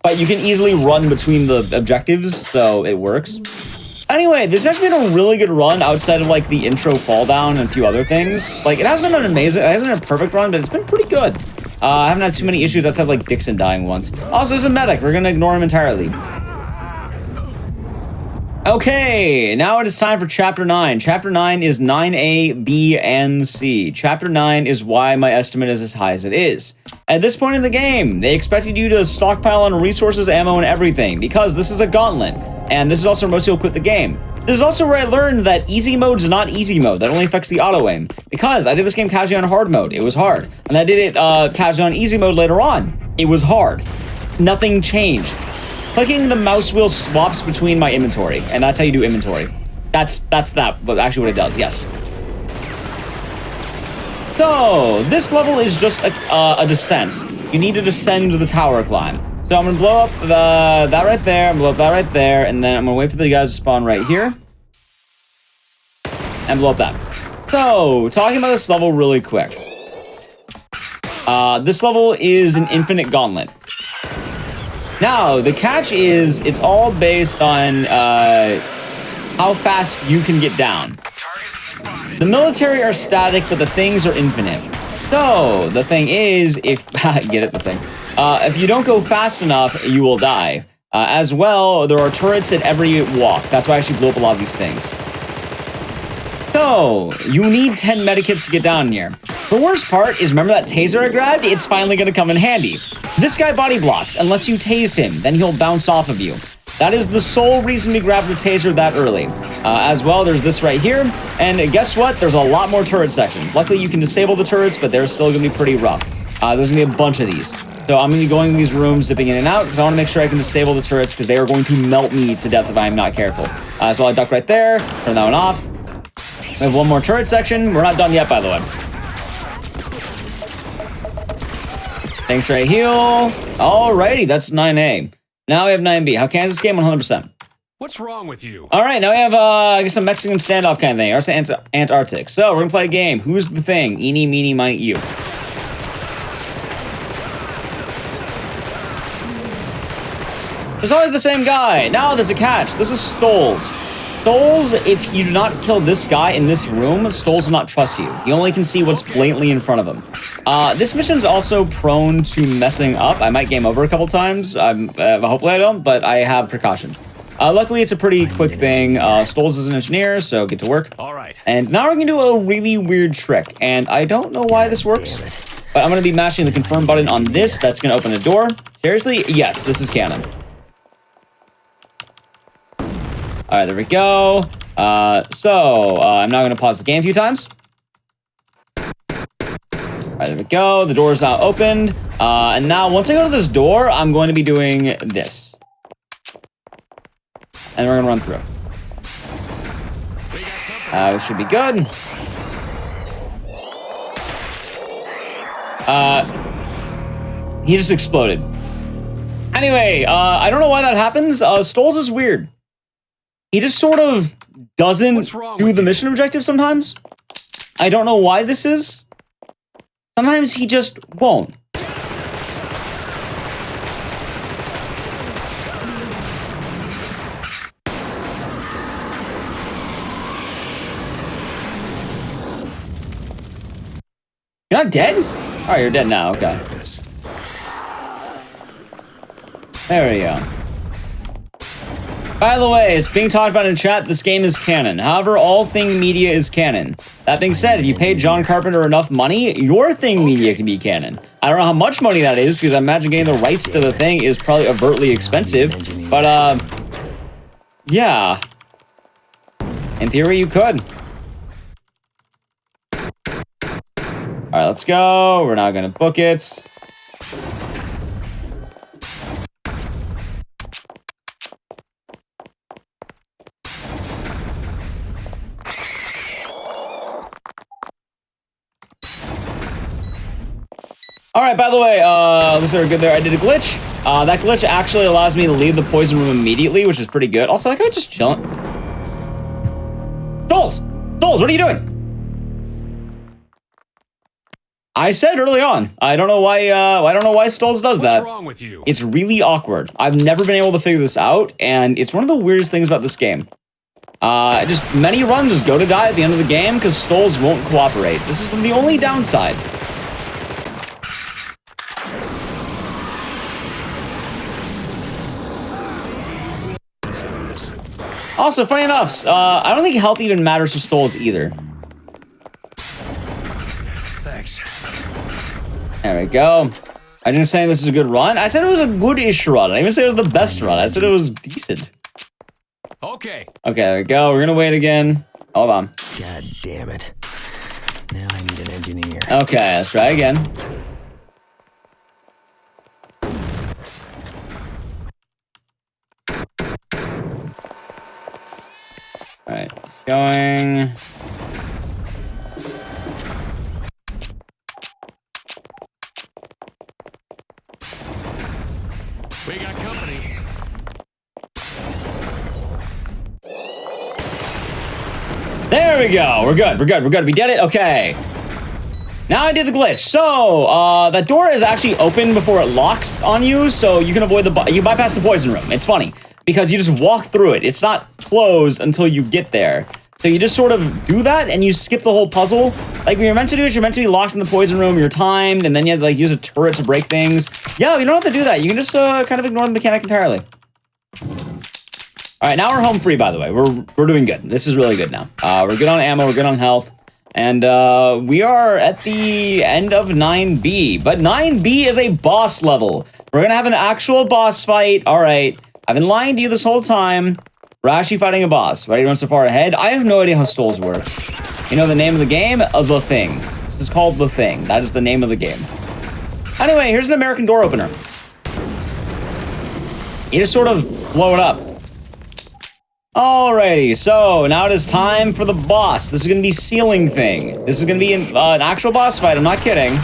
But you can easily run between the objectives, so it works. Anyway, this has been a really good run outside of, like, the intro fall down and a few other things. Like, it hasn't been an amazing, it hasn't been a perfect run, but it's been pretty good. I haven't had too many issues outside of, like, Dixon dying once. Also, there's a medic. We're gonna ignore him entirely. Okay, now it is time for Chapter 9. Chapter 9 is 9A, B, and C. Chapter 9 is why my estimate is as high as it is. At this point in the game, they expected you to stockpile on resources, ammo, and everything, because this is a gauntlet, and this is also where most people quit the game. This is also where I learned that easy mode is not easy mode. That only affects the auto aim. Because I did this game casually on hard mode. It was hard. And I did it casually on easy mode later on. It was hard. Nothing changed. Clicking the mouse wheel swaps between my inventory, and that's how you do inventory. That's that, but actually what it does, yes. So, this level is just a descent. You need to descend to the tower climb. So I'm gonna blow up that right there, I'm gonna blow up that right there, and then I'm gonna wait for the guys to spawn right here. And blow up that. So, talking about this level really quick. This level is an infinite gauntlet. Now, the catch is, it's all based on how fast you can get down. The military are static, but the things are infinite. So, the thing is, if you don't go fast enough, you will die. As well, there are turrets at every walk. That's why I actually blew up a lot of these things. So, you need 10 medikits to get down here. The worst part is, remember that taser I grabbed? It's finally going to come in handy. This guy body blocks. Unless you tase him, then he'll bounce off of you. That is the sole reason we grabbed the taser that early. As well, there's this right here. And guess what? There's a lot more turret sections. Luckily, you can disable the turrets, but they're still going to be pretty rough. There's going to be a bunch of these. So I'm going to be going to these rooms, dipping in and out, because I want to make sure I can disable the turrets, because they are going to melt me to death if I'm not careful. So I'll duck right there, turn that one off. We have one more turret section. We're not done yet, by the way. Thanks, right heal. Alrighty, that's 9A. Now we have 9B. How can this game? 100%. What's wrong with you? All right, now we have, I guess, a Mexican standoff kind of thing. Or say Antarctic. So we're going to play a game. Who's the thing? Eeny, meeny, miny, you. There's always the same guy. Now there's a catch. This is Stoles. Stoles, if you do not kill this guy in this room, Stoles will not trust you. He only can see what's blatantly in front of him. This mission's also prone to messing up. I might game over a couple times. Hopefully I don't, but I have precautions. Luckily, it's a pretty quick thing. Stoles is an engineer, so get to work. All right. And now we're going to do a really weird trick. And I don't know why this works, but I'm going to be mashing the confirm button on this. That's going to open the door. Seriously? Yes, this is canon. All right, there we go. I'm now going to pause the game a few times. All right, there we go. The door is now opened. And now once I go to this door, I'm going to be doing this. And we're going to run through. This should be good. He just exploded. Anyway, I don't know why that happens. Stoles is weird. He just sort of doesn't do the mission objective sometimes. I don't know why this is. Sometimes he just won't. You're not dead? All right, you're dead now. Okay. There we go. By the way, it's being talked about in chat, this game is canon. However, all Thing media is canon. That being said, if you pay John Carpenter enough money, your Thing media can be canon. I don't know how much money that is, because I imagine getting the rights to the thing is probably overtly expensive. But, yeah. In theory, you could. All right, let's go. We're now going to book it. All right, by the way, looks like we're good there. I did a glitch. That glitch actually allows me to leave the poison room immediately, which is pretty good. Also, that guy just chilling. Stoles! Stoles, what are you doing? I said early on. I don't know why Stoles does that. What's wrong with you? It's really awkward. I've never been able to figure this out, and it's one of the weirdest things about this game. Just many runs just go to die at the end of the game because Stoles won't cooperate. This is the only downside. Also, funny enough, I don't think health even matters for Stoles either. Thanks. There we go. I didn't say this is a good run. I said it was a good-ish run. I didn't even say it was the best run. I said it was decent. Okay. Okay, there we go. We're gonna wait again. Hold on. God damn it. Now I need an engineer. Okay, let's try again. All right, going. We got company. There we go. We're good. We're good. We're good. We did it. Okay. Now I did the glitch. So, that door is actually open before it locks on you, so you can avoid you bypass the poison room. It's funny because you just walk through it. It's not closed until you get there. So you just sort of do that and you skip the whole puzzle. Like when you're meant to do it, you're meant to be locked in the poison room, you're timed, and then you have to like use a turret to break things. Yeah, you don't have to do that. You can just kind of ignore the mechanic entirely. All right, now we're home free, by the way. We're doing good. This is really good now. We're good on ammo, we're good on health. And we are at the end of 9B. But 9B is a boss level. We're going to have an actual boss fight. All right. I've been lying to you this whole time. We're actually fighting a boss. Why do you run so far ahead? I have no idea how Stoles works. You know the name of the game? The Thing. This is called The Thing. That is the name of the game. Anyway, here's an American door opener. You just sort of blow it up. Alrighty, so now it is time for the boss. This is going to be Ceiling Thing. This is going to be an actual boss fight. I'm not kidding.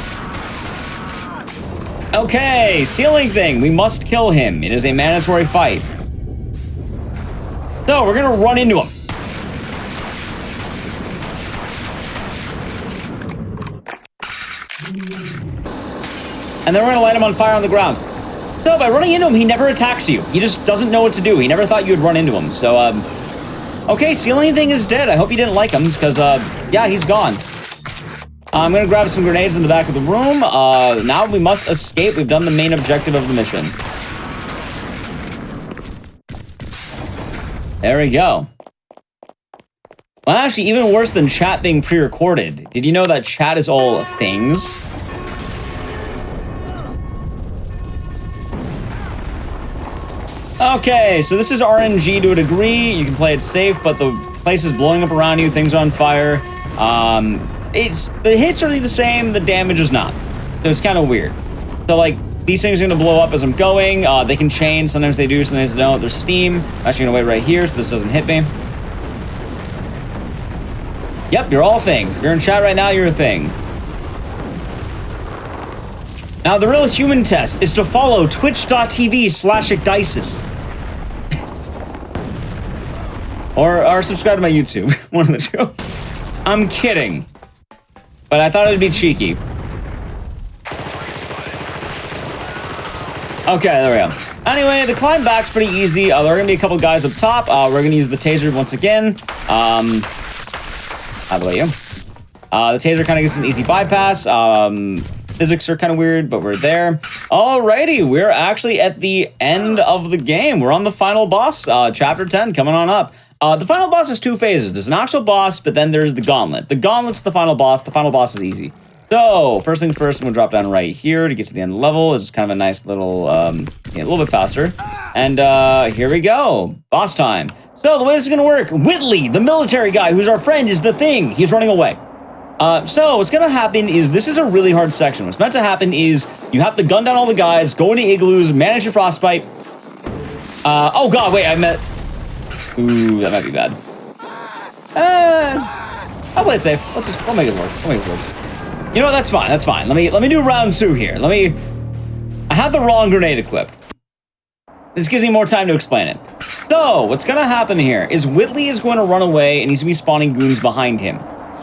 Okay, Ceiling Thing. We must kill him. It is a mandatory fight. So, we're going to run into him. And then we're going to light him on fire on the ground. So, by running into him, he never attacks you. He just doesn't know what to do. He never thought you would run into him. So, okay, Ceiling Thing is dead. I hope you didn't like him, because, yeah, he's gone. I'm going to grab some grenades in the back of the room. Now we must escape. We've done the main objective of the mission. There we go. Well, actually, even worse than chat being pre-recorded. Did you know that chat is all things? Okay, so this is RNG to a degree. You can play it safe, but the place is blowing up around you. Things are on fire. The hits are the same. The damage is not. So it's kind of weird. So like these things are gonna blow up as I'm going. They can change. Sometimes they do. Sometimes they don't. There's steam. I'm actually gonna wait right here so this doesn't hit me. Yep, you're all things. If you're in chat right now, you're a thing. Now, the real human test is to follow twitch.tv/Ecdysis. or subscribe to my YouTube. One of the two. I'm kidding. But I thought it'd be cheeky. Okay, there we go. Anyway, the climb back's pretty easy. There are going to be a couple guys up top. We're going to use the taser once again. How about you? The taser kind of gives us an easy bypass. Physics are kind of weird, but we're there. Alrighty, we're actually at the end of the game. We're on the final boss, chapter 10, coming on up. The final boss is 2 phases. There's an actual boss, but then there's the gauntlet. The gauntlet's the final boss. The final boss is easy. So, first things first, I'm going to drop down right here to get to the end of the level. It's kind of a nice little, a little bit faster. And here we go. Boss time. So, the way this is going to work, Whitley, the military guy who's our friend, is the thing. He's running away. So, what's going to happen is this is a really hard section. What's meant to happen is you have to gun down all the guys, go into igloos, manage your frostbite. Oh, God, wait, I meant... Ooh, that might be bad. I'll play it safe. We'll make it work. We'll make it work. You know what? That's fine. That's fine. Let me do round 2 here. I had the wrong grenade equipped. This gives me more time to explain it. So, what's going to happen here is Whitley is going to run away and he's going to be spawning goons behind him.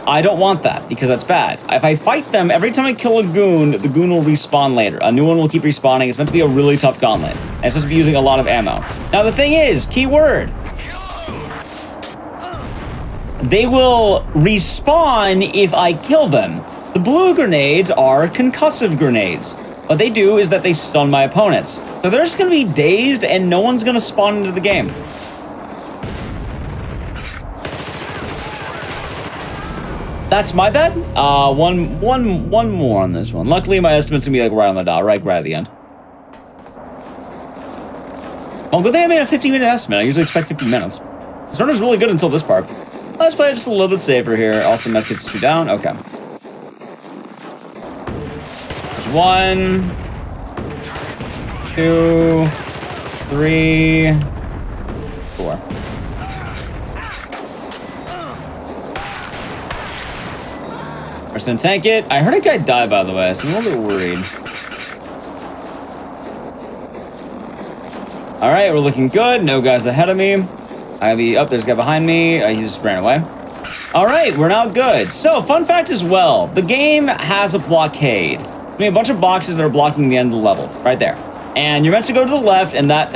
I don't want that because that's bad. If I fight them, every time I kill a goon, the goon will respawn later. A new one will keep respawning. It's meant to be a really tough gauntlet. And it's supposed to be using a lot of ammo. Now, the thing is, key word, they will respawn if I kill them. The blue grenades are concussive grenades. What they do is that they stun my opponents. So they're just going to be dazed and no one's going to spawn into the game. That's my bet. One more on this one. Luckily, my estimate's going to be like right on the dot, right at the end. Oh, good thing I made a 15-minute estimate. I usually expect 15 minutes. This runner's really good until this part. Let's play it just a little bit safer here. Also, medkits 2 down. Okay. There's 1, 2, 3, 4. We're just gonna tank it. I heard a guy die, by the way, so I'm a little bit worried. All right, we're looking good. No guys ahead of me. There's a guy behind me. He just ran away. All right, we're now good. So, fun fact as well, the game has a blockade. There's gonna be a bunch of boxes that are blocking the end of the level, right there. And you're meant to go to the left, and that,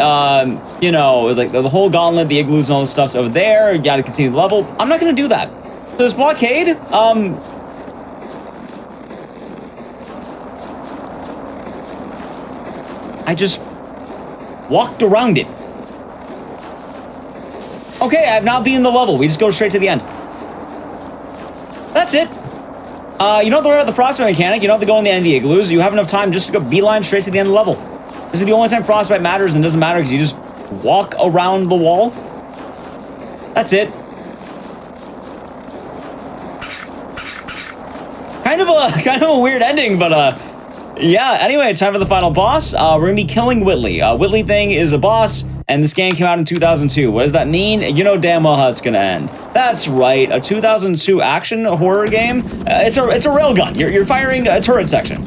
you know, it's like the whole gauntlet, the igloos and all this stuff's over there. You gotta continue the level. I'm not gonna do that. So this blockade, I just walked around it. Okay, I've now beaten the level. We just go straight to the end. That's it. You don't have to worry about the frostbite mechanic. You don't have to go in the end of the igloos. You have enough time just to go beeline straight to the end of the level. This is the only time frostbite matters, and it doesn't matter because you just walk around the wall. That's it. Kind of a weird ending, but yeah. Anyway, time for the final boss. We're gonna be killing Whitley. Whitley thing is a boss, and this game came out in 2002. What does that mean? You know damn well how it's gonna end. That's right, a 2002 action horror game. It's a railgun. You're firing a turret section.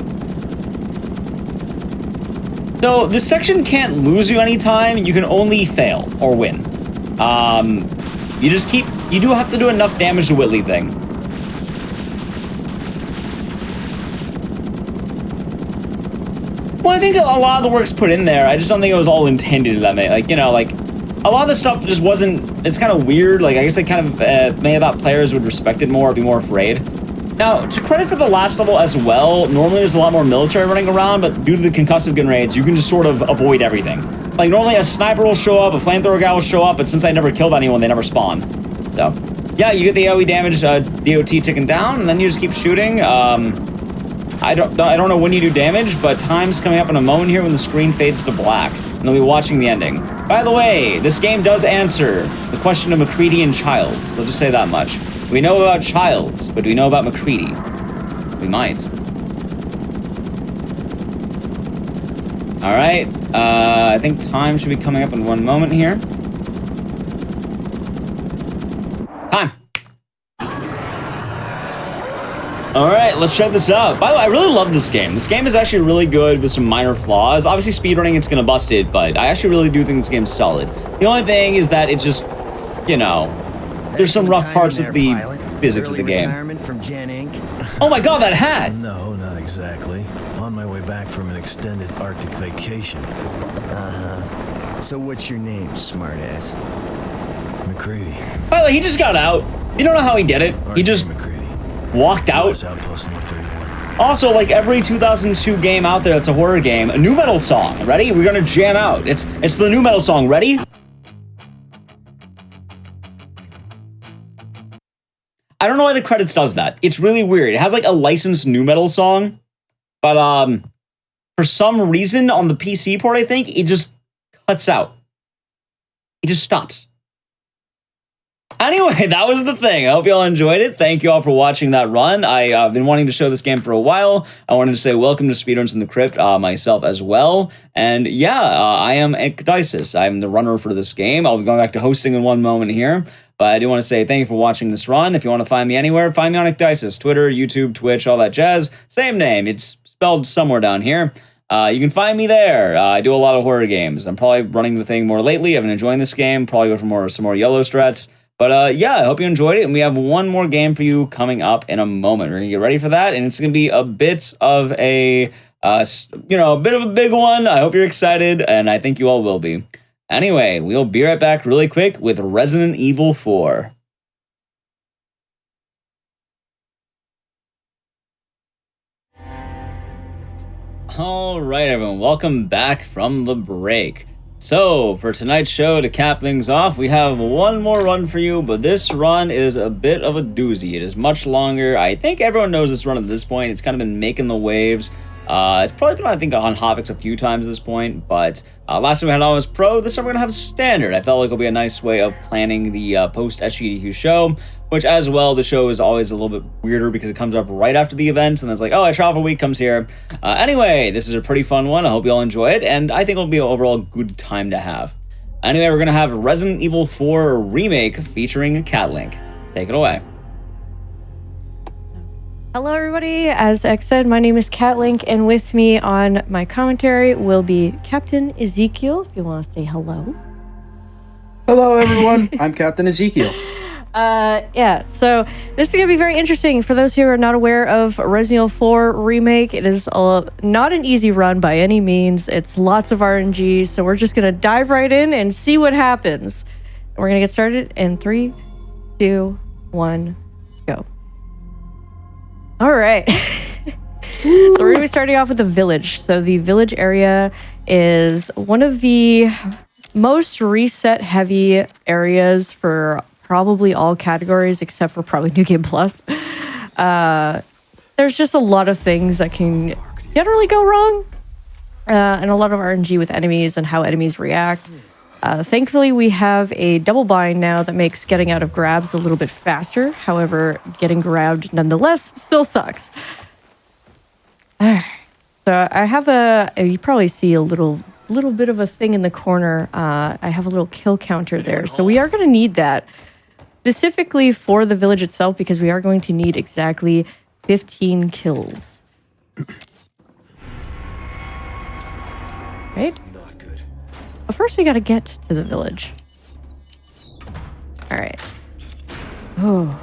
So this section can't lose you anytime. You can only fail or win. You do have to do enough damage to Whitley thing. Well, I think a lot of the work's put in there. I just don't think it was all intended that way. Like, you know, like, a lot of the stuff just wasn't... It's kind of weird. Like, I guess they kind of may have thought players would respect it more or be more afraid. Now, to credit for the last level as well, normally there's a lot more military running around, but due to the concussive grenades, you can just sort of avoid everything. Like, normally a sniper will show up, a flamethrower guy will show up, but since I never killed anyone, they never spawn. So, yeah, you get the AoE damage, DOT ticking down, and then you just keep shooting. I don't know when you do damage, but time's coming up in a moment here when the screen fades to black, and they'll be watching the ending. By the way, this game does answer the question of MacCready and Childs. Let's just say that much. We know about Childs, but do we know about MacCready? We might. All right, I think time should be coming up in 1 moment here. Time. All right, let's check this out. By the way, I really love this game. This game is actually really good with some minor flaws. Obviously, speedrunning, it's gonna bust it, but I actually really do think this game's solid. The only thing is that it's just, you know, there's some rough parts of the physics of the game. From Gen Inc. Oh my god, that hat! No, not exactly. On my way back from an extended Arctic vacation. So what's your name, smartass? MacCready. By the way, he just got out. You don't know how he did it. He just walked out. Outpost 131. Also, like every 2002 game out there that's a horror game, a new metal song. Ready? We're gonna jam out. It's the new metal song. Ready? I don't know why the credits does that. It's really weird. It has like a licensed new metal song, but for some reason on the PC port, I think it just cuts out. It just stops. Anyway, that was the thing. I hope you all enjoyed it. Thank you all for watching that run. I've been wanting to show this game for a while. I wanted to say welcome to Speedruns from the Crypt myself as well. And yeah, I am Ecdysis. I'm the runner for this game. I'll be going back to hosting in 1 moment here. But I do want to say thank you for watching this run. If you want to find me anywhere, find me on Ecdysis, Twitter, YouTube, Twitch, all that jazz. Same name. It's spelled somewhere down here. You can find me there. I do a lot of horror games. I'm probably running the thing more lately. I've been enjoying this game. Probably go for some more yellow strats. But yeah, I hope you enjoyed it. And we have one more game for you coming up in a moment. We're going to get ready for that. And it's going to be a bit of a, a bit of a big one. I hope you're excited. And I think you all will be. Anyway, we'll be right back really quick with Resident Evil 4. All right, everyone. Welcome back from the break. So, for tonight's show, to cap things off, we have one more run for you, but this run is a bit of a doozy. It is much longer. I think everyone knows this run at this point. It's kind of been making the waves. It's probably been, I think, on Hotfix a few times at this point, but last time we had on was Pro. This time we're going to have Standard. I felt like it'll be a nice way of planning the post-SGDQ show, which as well, the show is always a little bit weirder because it comes up right after the events, and it's like, oh, I travel for a week, comes here. Anyway, this is a pretty fun one. I hope you all enjoy it, and I think it'll be an overall good time to have. Anyway, we're going to have Resident Evil 4 Remake featuring Catlink. Take it away. Hello everybody, as X said, my name is Catlink, and with me on my commentary will be Captain Ezekiel, if you want to say hello. Hello everyone, I'm Captain Ezekiel. Yeah, so this is going to be very interesting. For those who are not aware of Resident Evil 4 Remake, it is not an easy run by any means. It's lots of RNG, so we're just going to dive right in and see what happens. We're going to get started in 3, 2, 1, go. All right. So we're going to be starting off with the village. So the village area is one of the most reset heavy areas for probably all categories except for probably New Game Plus. There's just a lot of things that can generally go wrong, and a lot of RNG with enemies and how enemies react. Thankfully, we have a double bind now that makes getting out of grabs a little bit faster. However, getting grabbed nonetheless still sucks. So I have you probably see a little bit of a thing in the corner. I have a little kill counter there. So we are going to need that specifically for the village itself because we are going to need exactly 15 kills. Right? But first, we gotta get to the village. All right. Oh,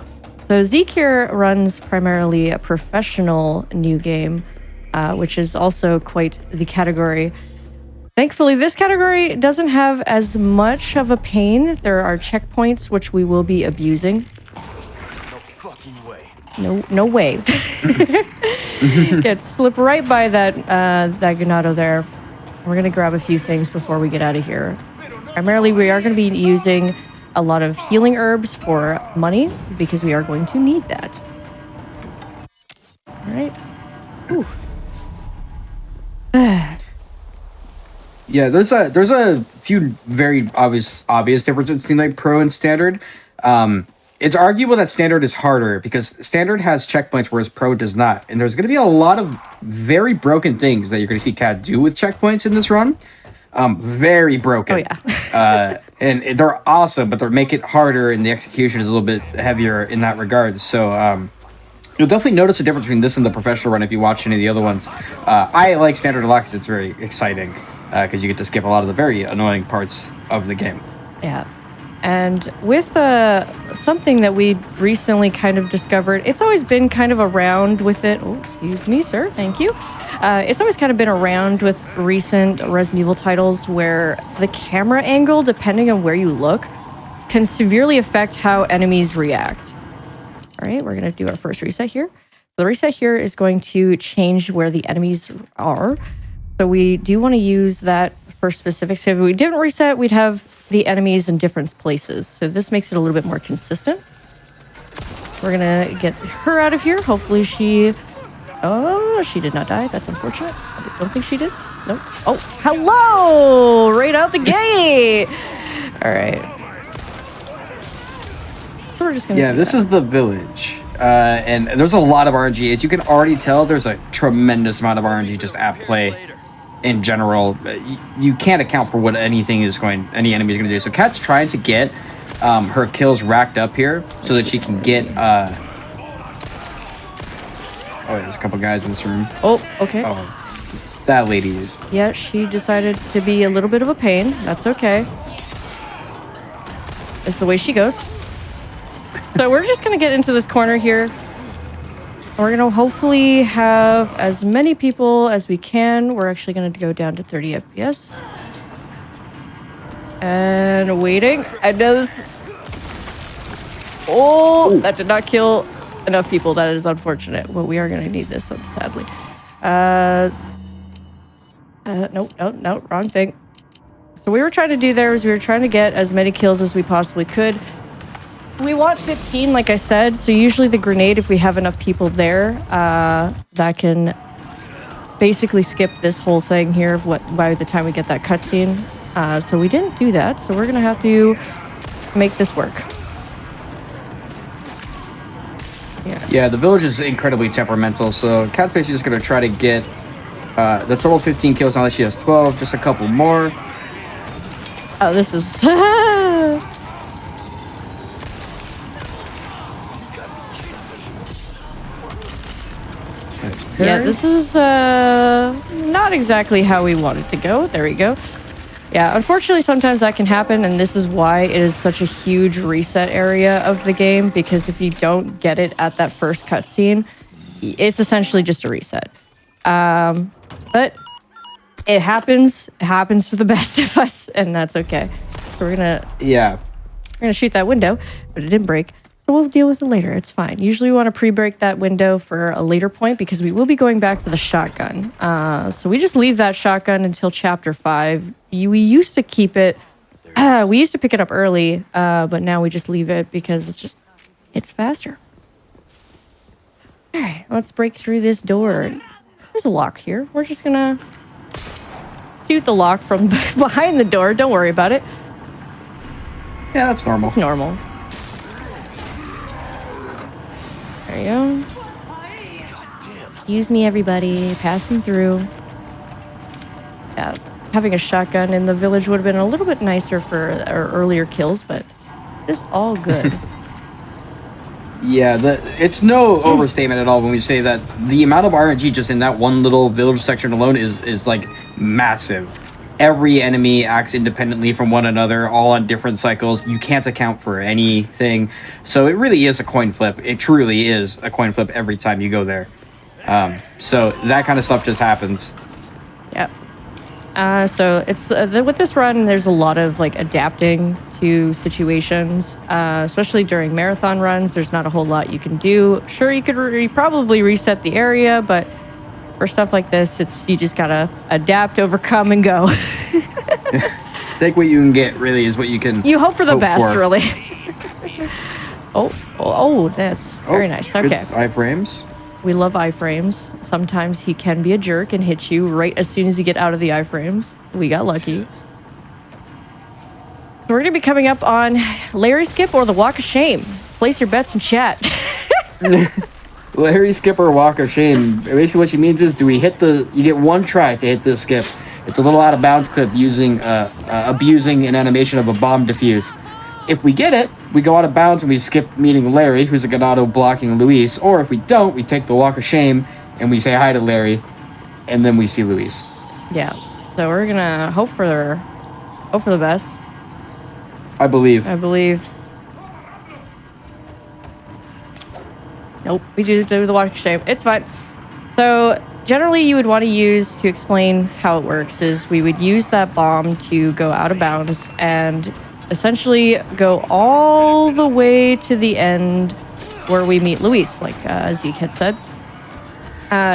so Zeke here runs primarily a professional new game, which is also quite the category. Thankfully, this category doesn't have as much of a pain. There are checkpoints which we will be abusing. No fucking way. No way. Slip right by that Ganado there. We're going to grab a few things before we get out of here. Primarily, we are going to be using a lot of healing herbs for money because we are going to need that. All right. Ooh. Yeah, there's a few very obvious differences between like pro and standard. It's arguable that standard is harder because standard has checkpoints whereas pro does not, and there's going to be a lot of very broken things that you're going to see Cat do with checkpoints in this run. Very broken. Oh yeah. And they're awesome, but they make it harder, and the execution is a little bit heavier in that regard. So you'll definitely notice a difference between this and the professional run if you watch any of the other ones. I like standard a lot because it's very exciting. Because you get to skip a lot of the very annoying parts of the game. Yeah. And with something that we recently kind of discovered, it's always been kind of around with it. Oh, excuse me, sir. Thank you. It's always kind of been around with recent Resident Evil titles where the camera angle, depending on where you look, can severely affect how enemies react. All right, we're going to do our first reset here. The reset here is going to change where the enemies are. So we do want to use that for specifics. So if we didn't reset, we'd have the enemies in different places. So this makes it a little bit more consistent. We're going to get her out of here. Hopefully she... Oh, she did not die. That's unfortunate. I don't think she did. Nope. Oh, hello! Right out the gate! All right. So we're just going to... Yeah, this is the village. And there's a lot of RNG. As you can already tell, there's a tremendous amount of RNG just at play. In general, you can't account for what any enemy is going to do. So Kat's trying to get her kills racked up here so that she can get oh, there's a couple guys in this room. Oh, okay. Oh, that lady is... Yeah, she decided to be a little bit of a pain. That's okay. It's the way she goes. So we're just going to get into this corner here. We're going to hopefully have as many people as we can. We're actually going to go down to 30 FPS. And waiting. I know this... Oh, that did not kill enough people. That is unfortunate. But we are going to need this, sadly. Nope, wrong thing. So we were trying to do there is we were trying to get as many kills as we possibly could. We want 15, like I said, so usually the grenade, if we have enough people there, that can basically skip this whole thing here by the time we get that cutscene. So we didn't do that, so we're going to have to make this work. Yeah, the village is incredibly temperamental, so Cat's basically just going to try to get the total 15 kills now that she has 12, just a couple more. Oh, this is... Yeah, this is not exactly how we want it to go. There we go. Yeah, unfortunately, sometimes that can happen, and this is why it is such a huge reset area of the game, because if you don't get it at that first cutscene, it's essentially just a reset. But it happens to the best of us, and that's okay. So we're gonna shoot that window, but it didn't break. So we'll deal with it later. It's fine. Usually we want to pre-break that window for a later point because we will be going back for the shotgun. So we just leave that shotgun until chapter 5. We used to keep it. We used to pick it up early, but now we just leave it because it's faster. All right, let's break through this door. There's a lock here. We're just gonna shoot the lock from behind the door. Don't worry about it. Yeah, that's normal. It's normal. There you go. Excuse me, everybody. Passing through. Yeah, having a shotgun in the village would have been a little bit nicer for our earlier kills, but it's all good. Yeah, it's no overstatement at all when we say that the amount of RNG just in that one little village section alone is like massive. Every enemy acts independently from one another, all on different cycles. You can't account for anything. So it really is a coin flip. It truly is a coin flip every time you go there. So that kind of stuff just happens. Yep. So it's with this run, there's a lot of like adapting to situations, especially during marathon runs. There's not a whole lot you can do. Sure, you could probably reset the area, but for stuff like this, you just gotta adapt, overcome, and go. Take what you can get, really, is what you can. You hope for the best, for. really. That's very nice. Good Okay. iframes. We love iframes. Sometimes he can be a jerk and hit you right as soon as you get out of the iframes. We got lucky. So we're going to be coming up on Larry Skip or the Walk of Shame. Place your bets in chat. Larry Skip or Walk of Shame. Basically, what she means is, you get one try to hit the skip. It's a little out of bounds clip using abusing an animation of a bomb defuse. If we get it, we go out of bounds and we skip meeting Larry, who's a Ganado blocking Luis. Or if we don't, we take the Walk of Shame and we say hi to Larry, and then we see Luis. Yeah. So we're gonna hope for the best. I believe. Nope, we do the Walk of Shame. It's fine. So generally you would want to use, to explain how it works, is we would use that bomb to go out of bounds and essentially go all the way to the end where we meet Luis, like Zeke had said.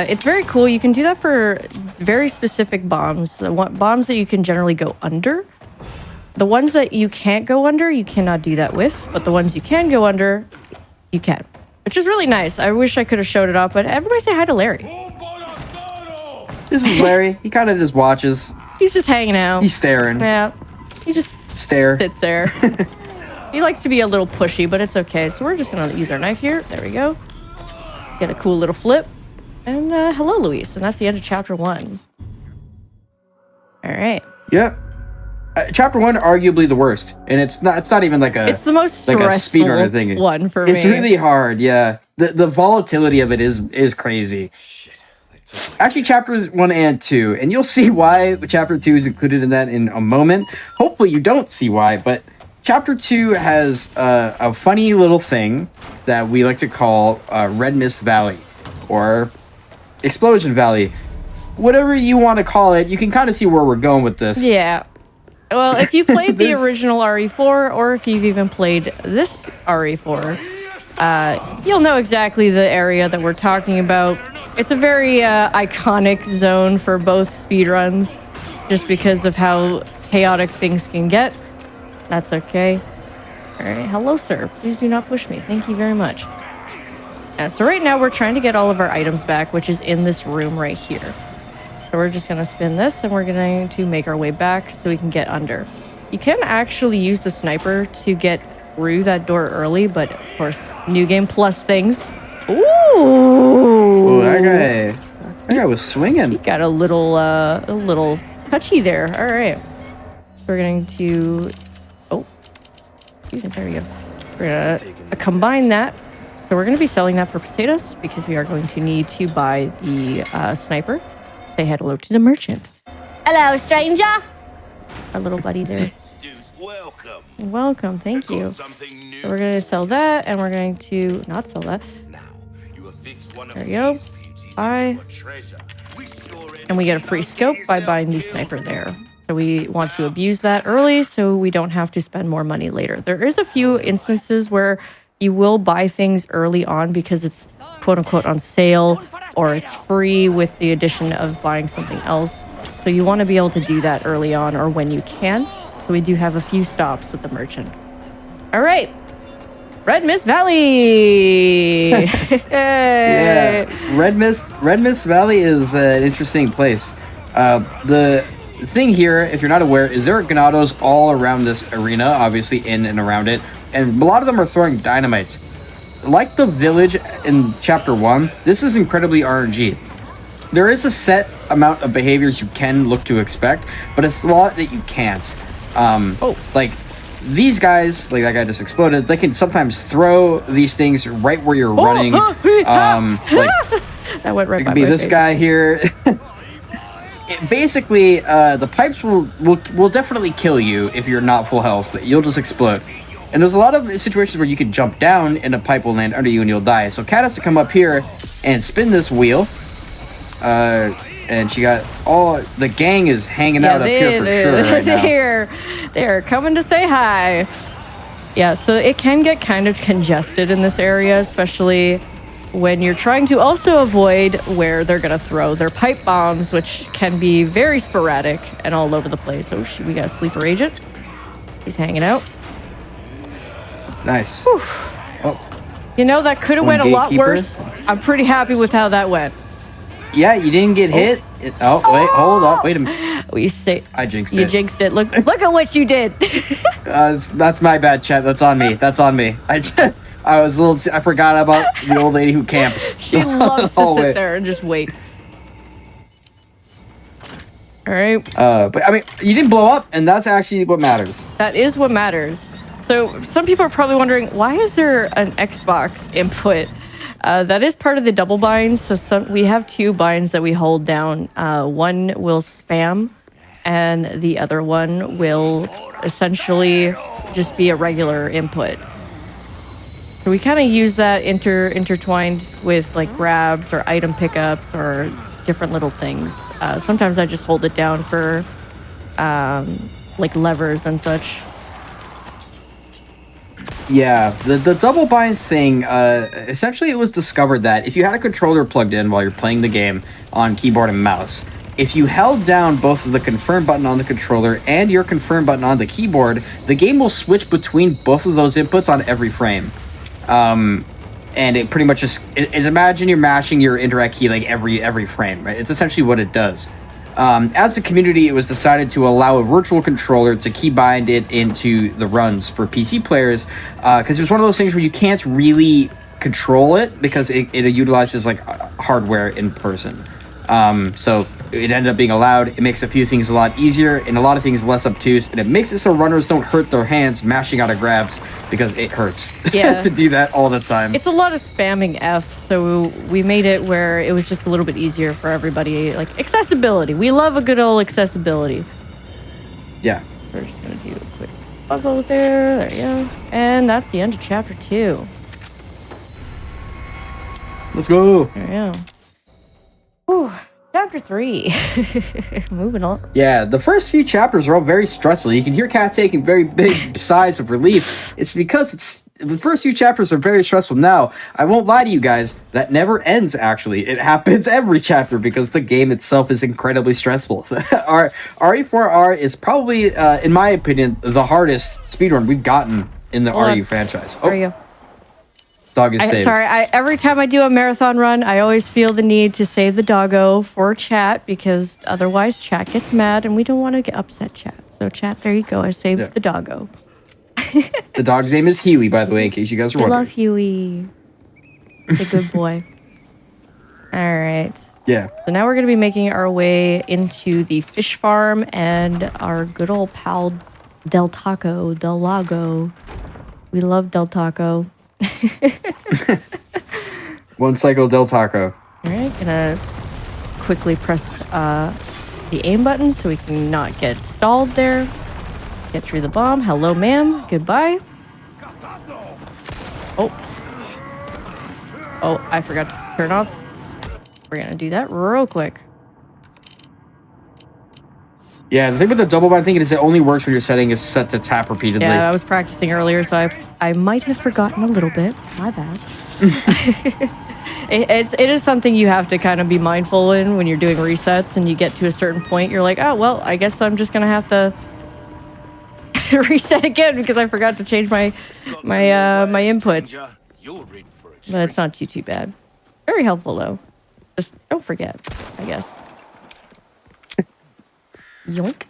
It's very cool. You can do that for very specific bombs. Bombs that you can generally go under. The ones that you can't go under, you cannot do that with. But the ones you can go under, you can. Which is really nice. I wish I could have showed it up, but everybody say hi to Larry. This is Larry. He kind of just watches. He's just hanging out. He's staring. Yeah. He just Stare. sits there. He likes to be a little pushy, but it's okay. So we're just going to use our knife here. There we go. Get a cool little flip. And hello, Luis. And that's the end of chapter 1. All right. Yep. Chapter 1, arguably the worst, and it's not even like a. It's the most like stressful a speedrunner thing. One for me. It's really hard. Yeah, the volatility of it is crazy. Actually, chapters 1 and 2, and you'll see why chapter 2 is included in that in a moment. Hopefully, you don't see why, but chapter 2 has a funny little thing that we like to call Red Mist Valley, or Explosion Valley, whatever you want to call it. You can kind of see where we're going with this. Yeah. Well, if you played the original RE4, or if you've even played this RE4, you'll know exactly the area that we're talking about. It's a very iconic zone for both speedruns, just because of how chaotic things can get. That's okay. All right, hello, sir. Please do not push me. Thank you very much. So right now we're trying to get all of our items back, which is in this room right here. So we're just going to spin this, and we're going to make our way back so we can get under. You can actually use the sniper to get through that door early, but of course, new game plus things. Ooh! Oh, that guy was swinging. He got a little touchy there. All right. So we're going to... Oh. There we go. We're going to combine that. So we're going to be selling that for potatoes, because we are going to need to buy the sniper. Say hello to the merchant. Hello, stranger. Our little buddy there. Welcome. Welcome, thank you. So we're going to sell that, and we're going to not sell that. There we go. Buy. And we get a free scope by buying the sniper there. So we want to abuse that early so we don't have to spend more money later. There is a few instances where you will buy things early on because it's quote-unquote on sale, or it's free with the addition of buying something else. So you want to be able to do that early on, or when you can. So we do have a few stops with the merchant. All right. Red Mist Valley! Yeah, Red Mist Valley is an interesting place. The thing here, if you're not aware, is there are Ganados all around this arena, obviously in and around it, and a lot of them are throwing dynamites. Like the village in chapter 1, this is incredibly RNG. There is a set amount of behaviors you can look to expect, but it's a lot that you can't. Like these guys, like that guy just exploded, they can sometimes throw these things right where you're running. Like that went right it by could be my this face. guy here. Basically, the pipes will definitely kill you if you're not full health. You'll just explode. And there's a lot of situations where you can jump down and a pipe will land under you and you'll die. So Kat has to come up here and spin this wheel. And she got all the gang is hanging out up here for sure right now. They're coming to say hi. Yeah, so it can get kind of congested in this area, especially when you're trying to also avoid where they're going to throw their pipe bombs, which can be very sporadic and all over the place. Oh, shoot, we got a sleeper agent. He's hanging out. Nice. Whew. Oh, You know, that could have One went a lot gatekeeper. worse. I'm pretty happy with how that went. yeah, you didn't get hit. Wait, hold up. Wait a minute. We say I jinxed you it. jinxed it. Look at what you did. That's my bad, chat. That's on me. That's on me. I was a little. I forgot about the old lady who camps. She loves to hallway. sit there and just wait. All right. But I mean, you didn't blow up, and that's actually what matters. That is what matters. So some people are probably wondering, why is there an Xbox input? That is part of the double bind. So we have 2 binds that we hold down. One will spam, and the other one will essentially just be a regular input. So we kind of use that intertwined with like grabs or item pickups or different little things. Sometimes I just hold it down for like levers and such. Yeah, the double bind thing, essentially it was discovered that if you had a controller plugged in while you're playing the game on keyboard and mouse, if you held down both of the confirm button on the controller and your confirm button on the keyboard, the game will switch between both of those inputs on every frame. And it pretty much just, imagine you're mashing your interact key like every frame, right? It's essentially what it does. As a community, it was decided to allow a virtual controller to keybind it into the runs for PC players, because it was one of those things where you can't really control it because it utilizes like hardware in person. So it ended up being allowed. It makes a few things a lot easier and a lot of things less obtuse, and it makes it so runners don't hurt their hands mashing out of grabs because it hurts to do that all the time. It's a lot of spamming F, so we made it where it was just a little bit easier for everybody. Like accessibility. We love a good old accessibility. Yeah. We're just gonna do a quick puzzle there. There you go. And that's the end of chapter 2. Let's go. There you go. Whew. Chapter 3. Moving on. Yeah, the first few chapters are all very stressful. You can hear Kat taking very big sighs of relief. It's because the first few chapters are very stressful. Now, I won't lie to you guys, that never ends, actually. It happens every chapter because the game itself is incredibly stressful. RE4R is probably, in my opinion, the hardest speedrun we've gotten in the RE franchise. There you go. Dog is saved. Sorry, every time I do a marathon run, I always feel the need to save the doggo for chat because otherwise chat gets mad and we don't want to get upset chat. So chat, there you go. I saved the doggo. The dog's name is Huey, by the way, in case you guys are I wondering. love Huey. He's a good boy. All right. Yeah. So now we're going to be making our way into the fish farm and our good old pal Del Lago. We love Del Taco. One Psycho Del Taco. All right, gonna quickly press the aim button so we can not get stalled there. Get through the bomb. Hello, ma'am. Goodbye. Oh, I forgot to turn off. We're gonna do that real quick. Yeah, the thing with the double bind thing is it only works when your setting is set to tap repeatedly. Yeah, I was practicing earlier, so I might have forgotten a little bit. My bad. It is something you have to kind of be mindful in when you're doing resets and you get to a certain point. You're like, oh, well, I guess I'm just going to have to reset again because I forgot to change my inputs. But it's not too bad. Very helpful, though. Just don't forget, I guess. Yoink.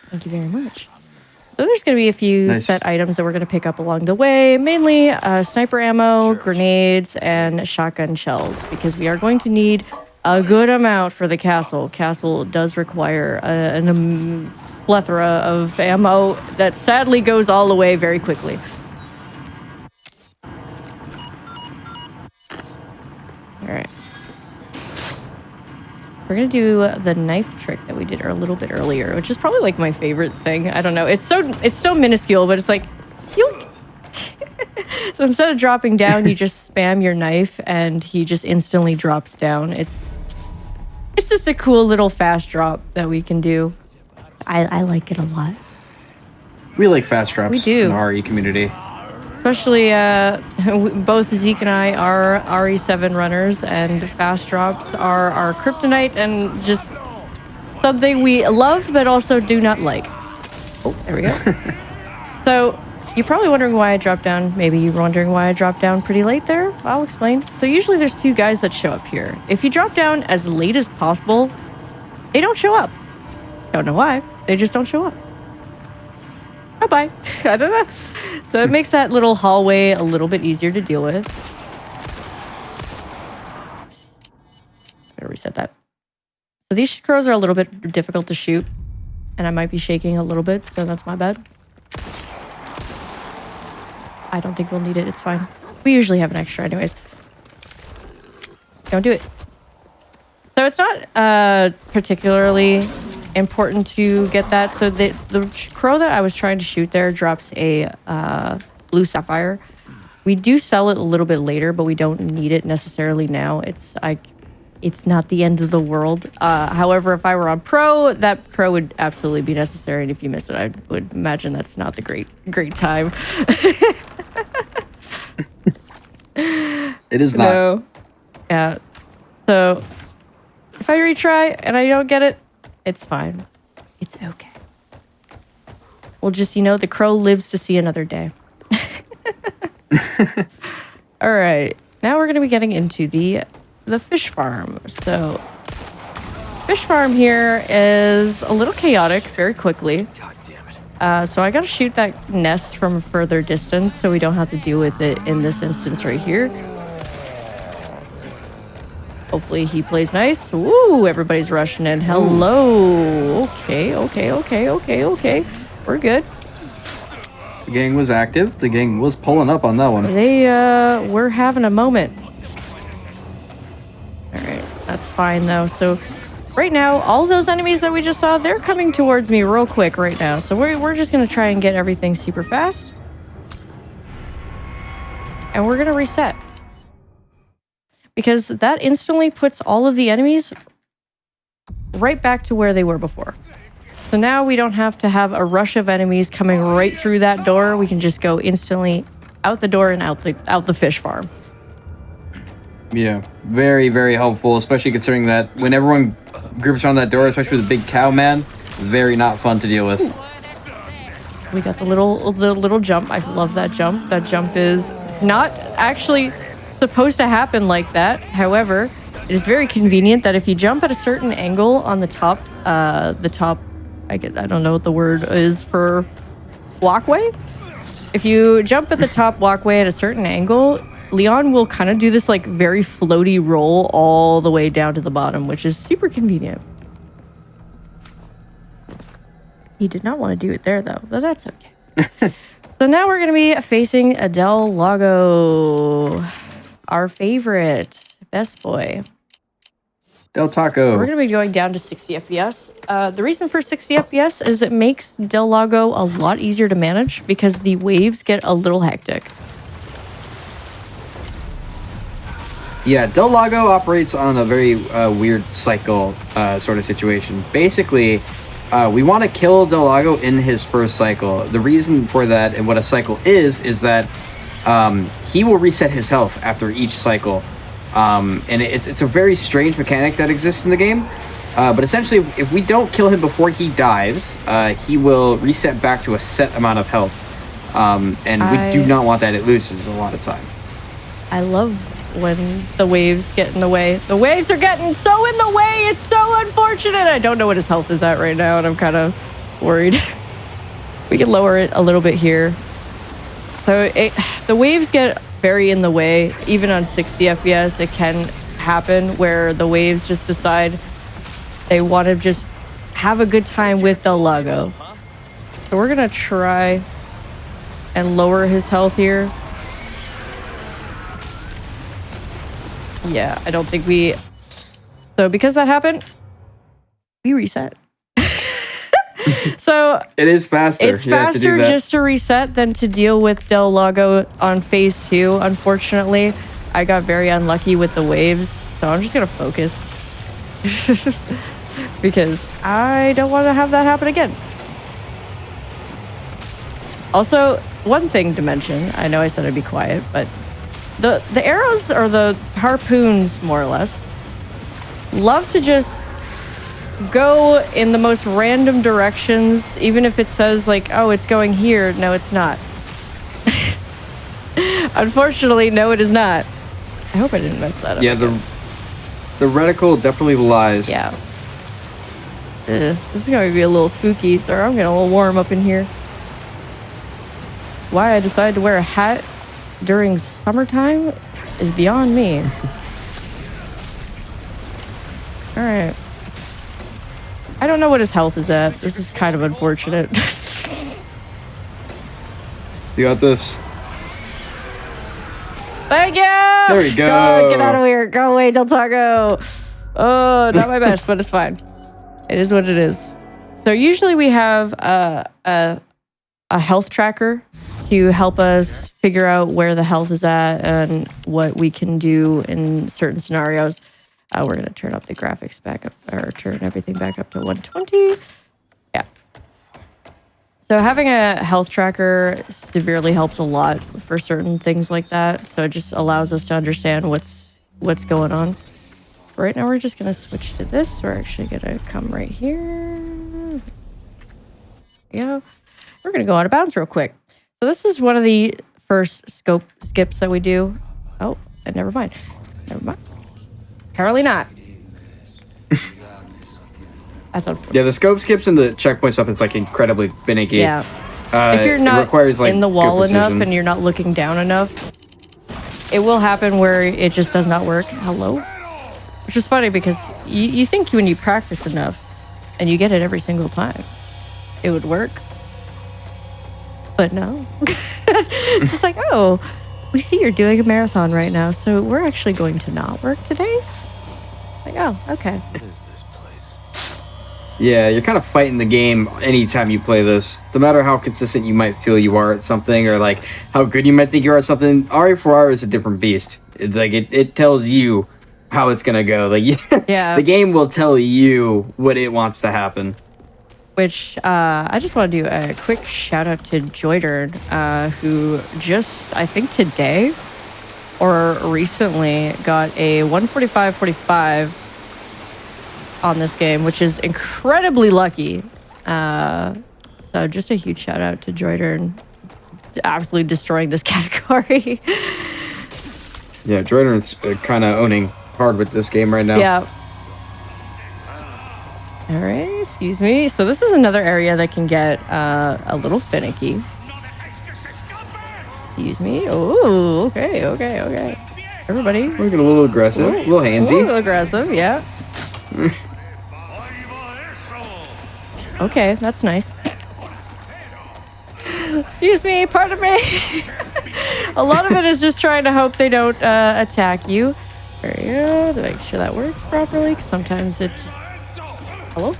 Thank you very much. So there's going to be a few set items that we're going to pick up along the way, mainly sniper ammo, grenades, and shotgun shells, because we are going to need a good amount for the castle. Castle does require a plethora of ammo that sadly goes all the way very quickly. All right. We're going to do the knife trick that we did a little bit earlier, which is probably like my favorite thing. I don't know. It's so minuscule, but it's like, yoink. So instead of dropping down, you just spam your knife and he just instantly drops down. It's just a cool little fast drop that we can do. I like it a lot. We like fast drops We do. in the RE community. Especially, both Zeke and I are RE7 runners, and fast drops are our kryptonite and just something we love but also do not like. Oh, there we go. So, you're probably wondering why I dropped down. Maybe you're wondering why I dropped down pretty late there. I'll explain. So usually there's 2 guys that show up here. If you drop down as late as possible, they don't show up. Don't know why. They just don't show up. Bye-bye. I don't know. So it makes that little hallway a little bit easier to deal with. I'm gonna reset that. So these crows are a little bit difficult to shoot, and I might be shaking a little bit, so that's my bad. I don't think we'll need it. It's fine. We usually have an extra anyways. Don't do it. So it's not particularly important to get that. So the crow that I was trying to shoot there drops a blue sapphire. We do sell it a little bit later, but we don't need it necessarily now. It's not the end of the world. However, if I were on pro, that pro would absolutely be necessary. And if you miss it, I would imagine that's not the great time. It is not. No. Yeah. So if I retry and I don't get it, it's fine. It's okay. Well, just, the crow lives to see another day. All right. Now we're going to be getting into the fish farm. So fish farm here is a little chaotic very quickly. God damn it. So I got to shoot that nest from a further distance so we don't have to deal with it in this instance right here. Hopefully he plays nice. Ooh, everybody's rushing in. Hello. Okay. We're good. The gang was active. The gang was pulling up on that one. We're having a moment. All right, that's fine though. So right now, all those enemies that we just saw, they're coming towards me real quick right now. So we're just gonna try and get everything super fast. And we're gonna reset. Because that instantly puts all of the enemies right back to where they were before. So now we don't have to have a rush of enemies coming right through that door. We can just go instantly out the door and out the fish farm. Yeah, very, very helpful, especially considering that when everyone groups around that door, especially with a big cow man, very not fun to deal with. We got the little jump. I love that jump. That jump is not actually supposed to happen like that. However, it is very convenient that if you jump at a certain angle on the top, I don't know what the word is for walkway. If you jump at the top walkway at a certain angle, Leon will kind of do this like very floaty roll all the way down to the bottom, which is super convenient. He did not want to do it there though, but that's okay. So now we're going to be facing Del Lago, our favorite best boy. Del Taco. We're going to be going down to 60 FPS. The reason for 60 FPS is it makes Del Lago a lot easier to manage because the waves get a little hectic. Yeah, Del Lago operates on a very weird cycle sort of situation. Basically, we want to kill Del Lago in his first cycle. The reason for that and what a cycle is that he will reset his health after each cycle. And it's a very strange mechanic that exists in the game. But essentially, if we don't kill him before he dives, he will reset back to a set amount of health. And we do not want that. It loses a lot of time. I love when the waves get in the way. The waves are getting so in the way. It's so unfortunate. I don't know what his health is at right now, and I'm kind of worried. We can lower it a little bit here. So the waves get very in the way. Even on 60 FPS, it can happen where the waves just decide they want to just have a good time with Del Lago. So we're going to try and lower his health here. Yeah, I don't think we... So because that happened, we reset. So it is faster. It's faster just to reset than to deal with Del Lago on phase 2. Unfortunately, I got very unlucky with the waves, so I'm just gonna focus because I don't want to have that happen again. Also, one thing to mention, I know I said I'd be quiet, but the arrows or the harpoons, more or less, love to just go in the most random directions, even if it says like, oh, it's going here. No, it's not. Unfortunately, no, it is not. I hope I didn't mess that up. Yeah, the reticle definitely lies. Yeah. This is going to be a little spooky, so I'm getting a little warm up in here. Why I decided to wear a hat during summertime is beyond me. Alright. I don't know what his health is at. This is kind of unfortunate. You got this. Thank you! There we go. God, get out of here. Go away, Del Taco. Oh, not my best, but it's fine. It is what it is. So usually we have a health tracker to help us figure out where the health is at and what we can do in certain scenarios. We're going to turn up the graphics back up, or turn everything back up to 120. Yeah. So having a health tracker severely helps a lot for certain things like that. So it just allows us to understand what's going on. Right now we're just going to switch to this. We're actually going to come right here. Yeah. We're going to go out of bounds real quick. So this is one of the first scope skips that we do. Oh, and never mind. Never mind. Apparently not. That's unfortunate. Yeah, the scope skips and the checkpoint stuff is like incredibly finicky. Yeah. If you're it not requires, like, in the wall good enough precision. and you're not looking down enough, it will happen where it just does not work. Hello? Which is funny because you think when you practice enough and you get it every single time, it would work. But no. It's just like, oh, we see you're doing a marathon right now, so we're actually going to not work today? Like, oh, okay. What is this place? Yeah, you're kind of fighting the game anytime you play this. No matter how consistent you might feel you are at something, or like how good you might think you are at something, RE4R is a different beast. It tells you how it's gonna go. Like, Yeah. the game will tell you what it wants to happen. Which I just want to do a quick shout out to Joydern, who just, I think today or recently got a 145/45 on this game, which is incredibly lucky. So just a huge shout out to Joydern, absolutely destroying this category. Yeah, Jordan's kind of owning hard with this game right now. Yeah. All right, excuse me. So this is another area that can get a little finicky. Excuse me. Oh, okay. Everybody. We're getting a little aggressive, a little A handsy. little aggressive, yeah. Okay, that's nice. Excuse me, pardon me. A lot of it is just trying to hope they don't attack you. There you go, to make sure that works properly, 'cause sometimes it just... Hello?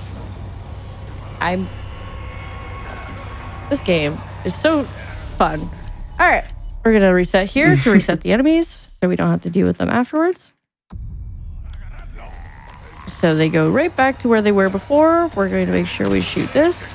This game is so fun. Alright, we're gonna reset here to reset the enemies, so we don't have to deal with them afterwards. So they go right back to where they were before. We're going to make sure we shoot this.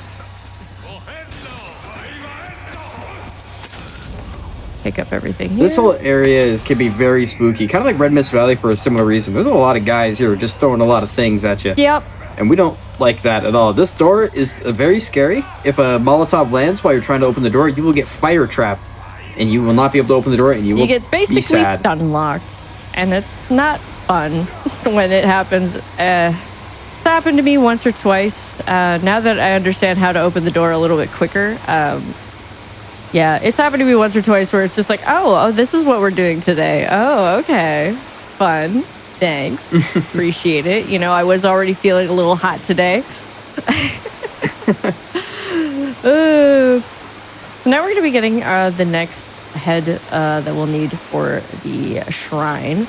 Pick up everything here. This whole area can be very spooky, kind of like Red Mist Valley for a similar reason. There's a lot of guys here just throwing a lot of things at you. Yep. And we don't like that at all. This door is very scary. If a Molotov lands while you're trying to open the door, you will get fire trapped. And you will not be able to open the door, and you will get basically be sad. stun locked. And it's not fun when it happens. It's happened to me once or twice. Now that I understand how to open the door a little bit quicker, yeah, it's happened to me once or twice where it's just like, oh, this is what we're doing today. Oh, okay. Fun. Thanks. Appreciate it. You know, I was already feeling a little hot today. Now we're going to be getting the next head that we'll need for the shrine.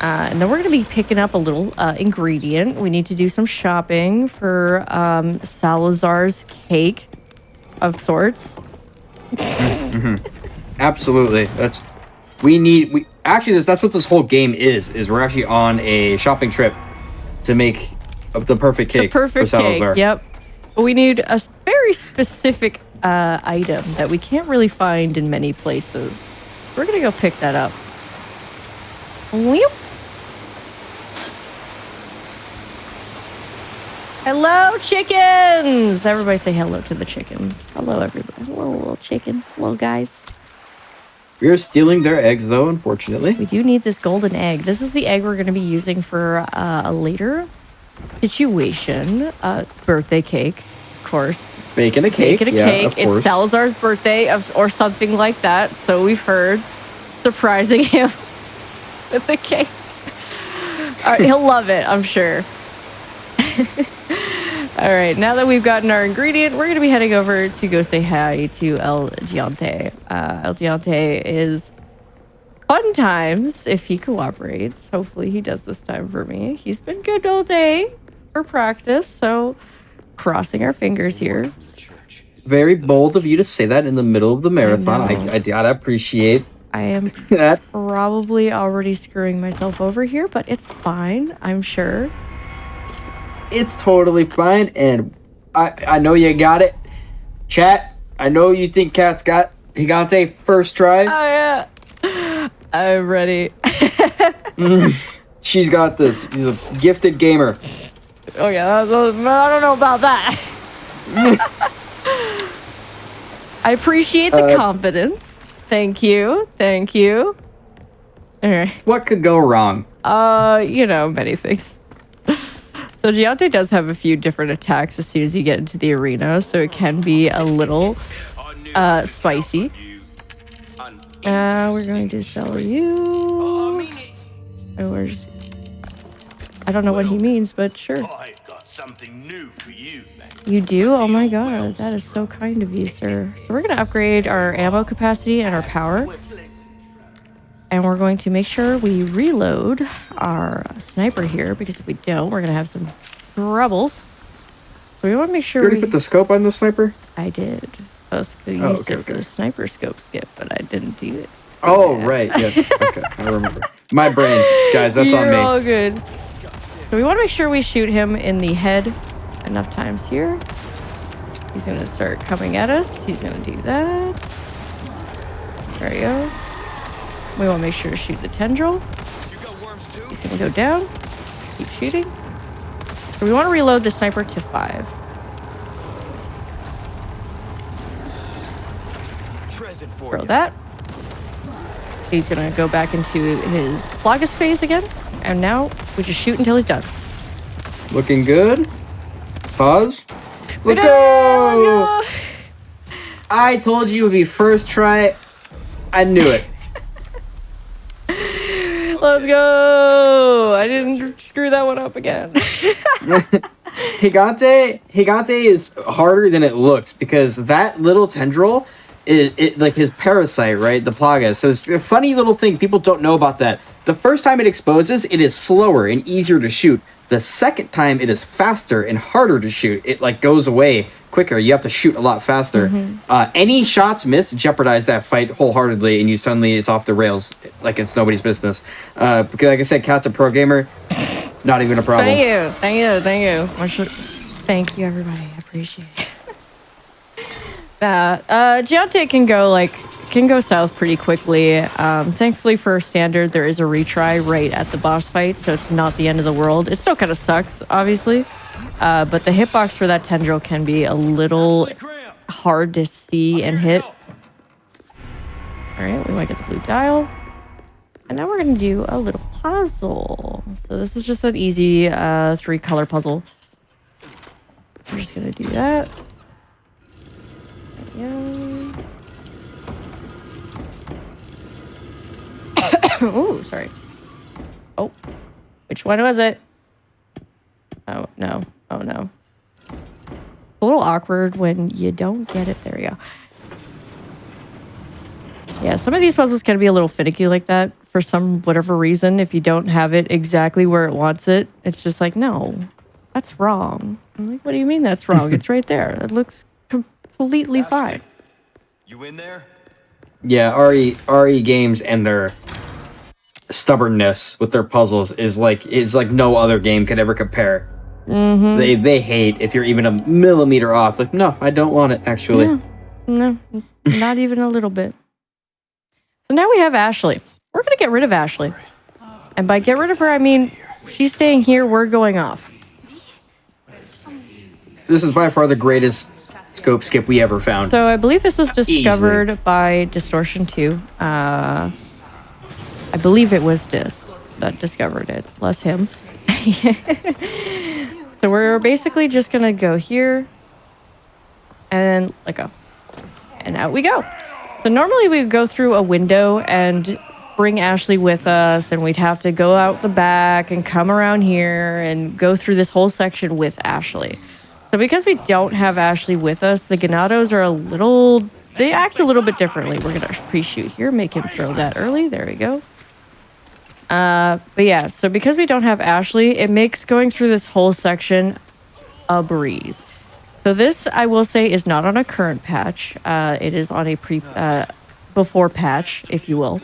And then we're going to be picking up a little ingredient. We need to do some shopping for Salazar's cake of sorts. Absolutely. That's what this whole game is we're actually on a shopping trip to make the perfect cake The perfect for Salazar. cake, yep. But we need a very specific item that we can't really find in many places. We're gonna go pick that up. Whoop. Hello, chickens! Everybody say hello to the chickens. Hello, everybody. Hello, little chickens. Hello, guys. We are stealing their eggs, though, unfortunately. We do need this golden egg. This is the egg we're going to be using for a later situation. Birthday cake, of course. Baking a cake. Baking a cake. It's Salazar's birthday or something like that. So we've heard. Surprising him with the cake. All right, he'll love it, I'm sure. All right, now that we've gotten our ingredient, we're going to be heading over to go say hi to El Giante. El Giante is fun times if he cooperates. Hopefully he does this time for me. He's been good all day for practice, so crossing our fingers here. Very bold of you to say that in the middle of the marathon. I gotta appreciate I am that. probably already screwing myself over here, but it's fine, I'm sure. It's totally fine, and I know you got it. Chat, I know you think Kat's got Higante first try. Oh, yeah. I'm ready. She's got this. She's a gifted gamer. Oh, yeah. I don't know about that. I appreciate the confidence. Thank you. Thank you. All right. What could go wrong? Many things. So Giante does have a few different attacks as soon as you get into the arena, so it can be a little spicy. We're going to sell you. Oh, I don't know what he means, but sure. I've got something new for you, man. You do? Oh my god, that is so kind of you, sir. So we're going to upgrade our ammo capacity and our power. And we're going to make sure we reload our sniper here, because if we don't, we're going to have some troubles. So we want to make sure You already put the scope on the sniper? I did. I was going to use it for the sniper scope skip, but I didn't do it. Oh, right. Yeah. Okay. I remember. My brain. Guys, that's on me. You're all good. So we want to make sure we shoot him in the head enough times here. He's going to start coming at us. He's going to do that. There we go. We want to make sure to shoot the tendril. He's going to go down. Keep shooting. So we want to reload the sniper to 5. Throw that. He's going to go back into his Plagas phase again. And now we just shoot until he's done. Looking good. Pause. Let's go! I told you it would be first try. I knew it. Let's go! I didn't screw that one up again. Higante is harder than it looks, because that little tendril is like his parasite, right? The plaga. So it's a funny little thing. People don't know about that. The first time it exposes, it is slower and easier to shoot. The second time, it is faster and harder to shoot. It like goes away quicker. You have to shoot a lot faster. Any shots missed jeopardize that fight wholeheartedly, and it's off the rails like it's nobody's business. Because like I said, Kat's a pro gamer. Not even a problem. Thank you. Thank you, everybody. I appreciate it. Giante can go south pretty quickly. Thankfully for standard, there is a retry right at the boss fight, so it's not the end of the world. It still kind of sucks, obviously. But the hitbox for that tendril can be a little hard to see and hit. Alright, we might get the blue dial. And now we're going to do a little puzzle. So this is just an easy 3-color puzzle. We're just going to do that. Yeah. Oh, sorry. Oh, which one was it? Oh, no. Oh, no. A little awkward when you don't get it. There we go. Yeah, some of these puzzles can be a little finicky like that for whatever reason. If you don't have it exactly where it wants it, it's just like, no, that's wrong. I'm like, what do you mean that's wrong? It's right there. It looks completely fine. You in there? Yeah, RE games and their stubbornness with their puzzles is like no other game could ever compare. They hate if you're even a millimeter off. Like, no, I don't want it, actually. No, not even a little bit. So now we have Ashley. We're gonna get rid of Ashley. And by get rid of her, I mean she's staying here, we're going off. This is by far the greatest scope skip we ever found. So I believe this was discovered by Distortion 2. I believe it was Dist that discovered it, plus him. So we're basically just gonna go here and let go. And out we go. So normally we would go through a window and bring Ashley with us, and we'd have to go out the back and come around here and go through this whole section with Ashley. So because we don't have Ashley with us, the Ganados are they act a little bit differently. We're going to pre-shoot here, make him throw that early. There we go. But yeah, so because we don't have Ashley, it makes going through this whole section a breeze. So this, I will say, is not on a current patch. It is on a before patch, if you will.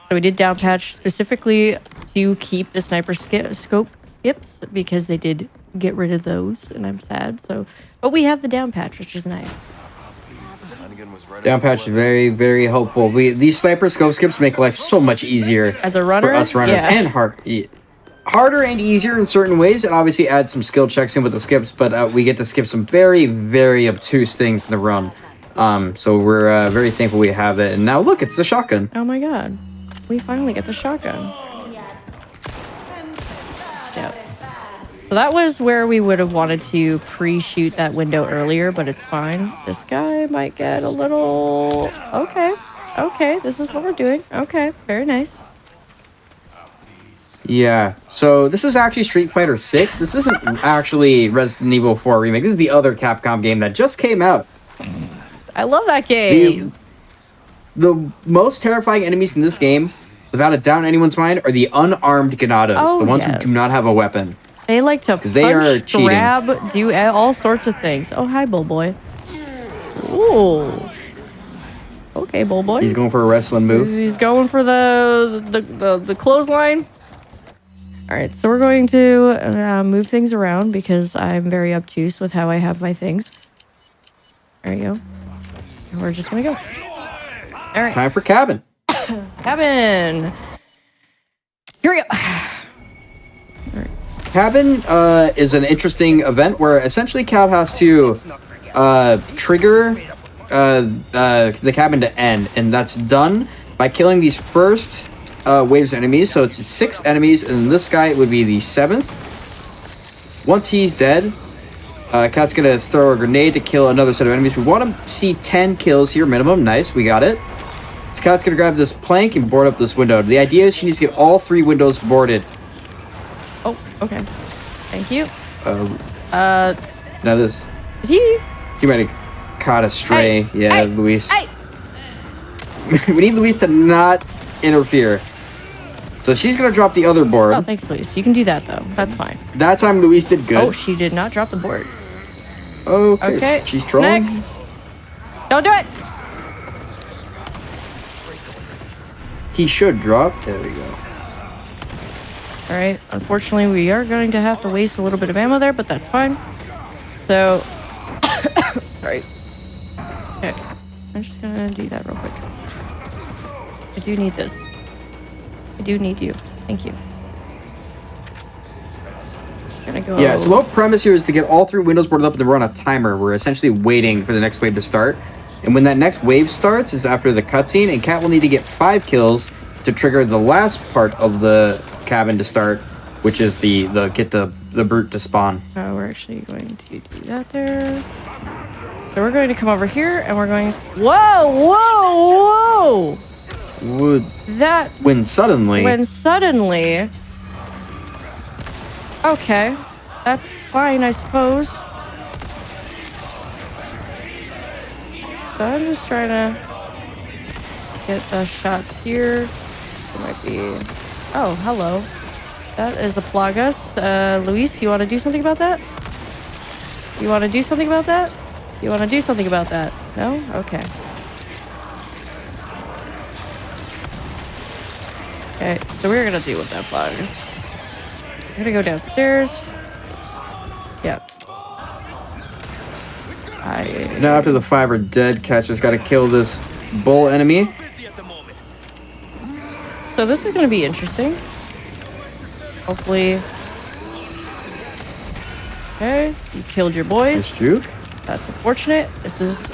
So we did down patch specifically to keep the sniper scope skips because they did get rid of those, and I'm sad. So, but we have the down patch, which is nice. Down patch is very, very helpful. These sniper scope skips make life so much easier As a runner, for us runners, yeah. and harder and easier in certain ways. It obviously adds some skill checks in with the skips, but we get to skip some very, very obtuse things in the run. So we're very thankful we have it. And now look, it's the shotgun. Oh my god, we finally get the shotgun. Yep. So that was where we would have wanted to pre-shoot that window earlier, but it's fine. This guy might get a little... Okay, this is what we're doing. Okay, very nice. Yeah, so this is actually Street Fighter 6. This isn't actually Resident Evil 4 Remake. This is the other Capcom game that just came out. I love that game. The most terrifying enemies in this game, without a doubt in anyone's mind, are the unarmed Ganados. Oh, the ones yes. who do not have a weapon. They like to punch, they are cheating. grab, do all sorts of things. Oh, hi, Bull Boy. Ooh. Okay, Bull Boy. He's going for a wrestling move. He's going for the clothesline. All right, so we're going to move things around because I'm very obtuse with how I have my things. There you go. And we're just gonna go. All right. Time for cabin. Cabin. Here we go. Cabin is an interesting event where essentially Cal has to trigger the cabin to end, and that's done by killing these first waves of enemies. So it's 6 enemies, and this guy would be the 7th. Once he's dead, Cat's gonna throw a grenade to kill another set of enemies. We want to see 10 kills here minimum. Nice, we got it. So Cat's gonna grab this plank and board up this window. The idea is she needs to get all 3 windows boarded. Oh, okay. Thank you. Now this. He. She might have caught a stray. Hey, Yeah, hey, Luis. Hey. We need Luis to not interfere. So she's gonna drop the other board. Oh, thanks, Luis. You can do that though. That's fine. That time Luis did good. Oh, she did not drop the board. Okay. Okay. She's trolling. Next. Don't do it. He should drop. There we go. All right. Unfortunately, we are going to have to waste a little bit of ammo there, but that's fine. So, sorry. Okay. I'm just gonna do that real quick. I do need this. I do need you. Thank you. Gonna go. Yeah, so the whole premise here is to get all 3 windows boarded up and then we're on a timer. We're essentially waiting for the next wave to start. And when that next wave starts is after the cutscene, and Cat will need to get 5 kills to trigger the last part of the cabin to start, which is the get the brute to spawn. We're actually going to do that there. So we're going to come over here and we're going. Whoa! Would That when suddenly Okay, that's fine, I suppose. So I'm just trying to get the shots here. It might be. Oh, hello. That is a Plagas. Luis, you want to do something about that? You want to do something about that? You want to do something about that? No? Okay. Okay, so we're gonna deal with that Plagas. We're gonna go downstairs. Yep. I I Now after the 5 are dead, Cat's just gotta kill this bull enemy. So this is going to be interesting. Hopefully. Okay, you killed your boys. Nice juke. That's unfortunate. This is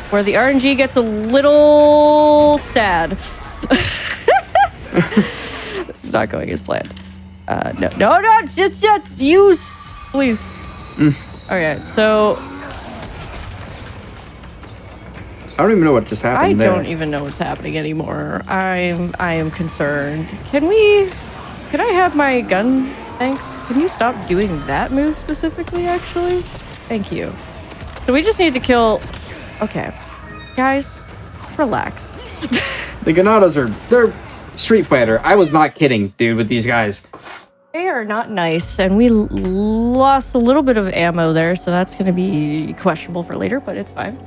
where the RNG gets a little sad. This is not going as planned. No, just use, please. Okay, so I don't even know what just happened I there. don't even know what's happening anymore. I am concerned. Can I have my gun? Thanks. Can you stop doing that move specifically, actually? Thank you. So we just need to kill... Okay. Guys, relax. The Ganados they're Street Fighter. I was not kidding, dude, with these guys. They are not nice, and we lost a little bit of ammo there, so that's going to be questionable for later, but it's fine.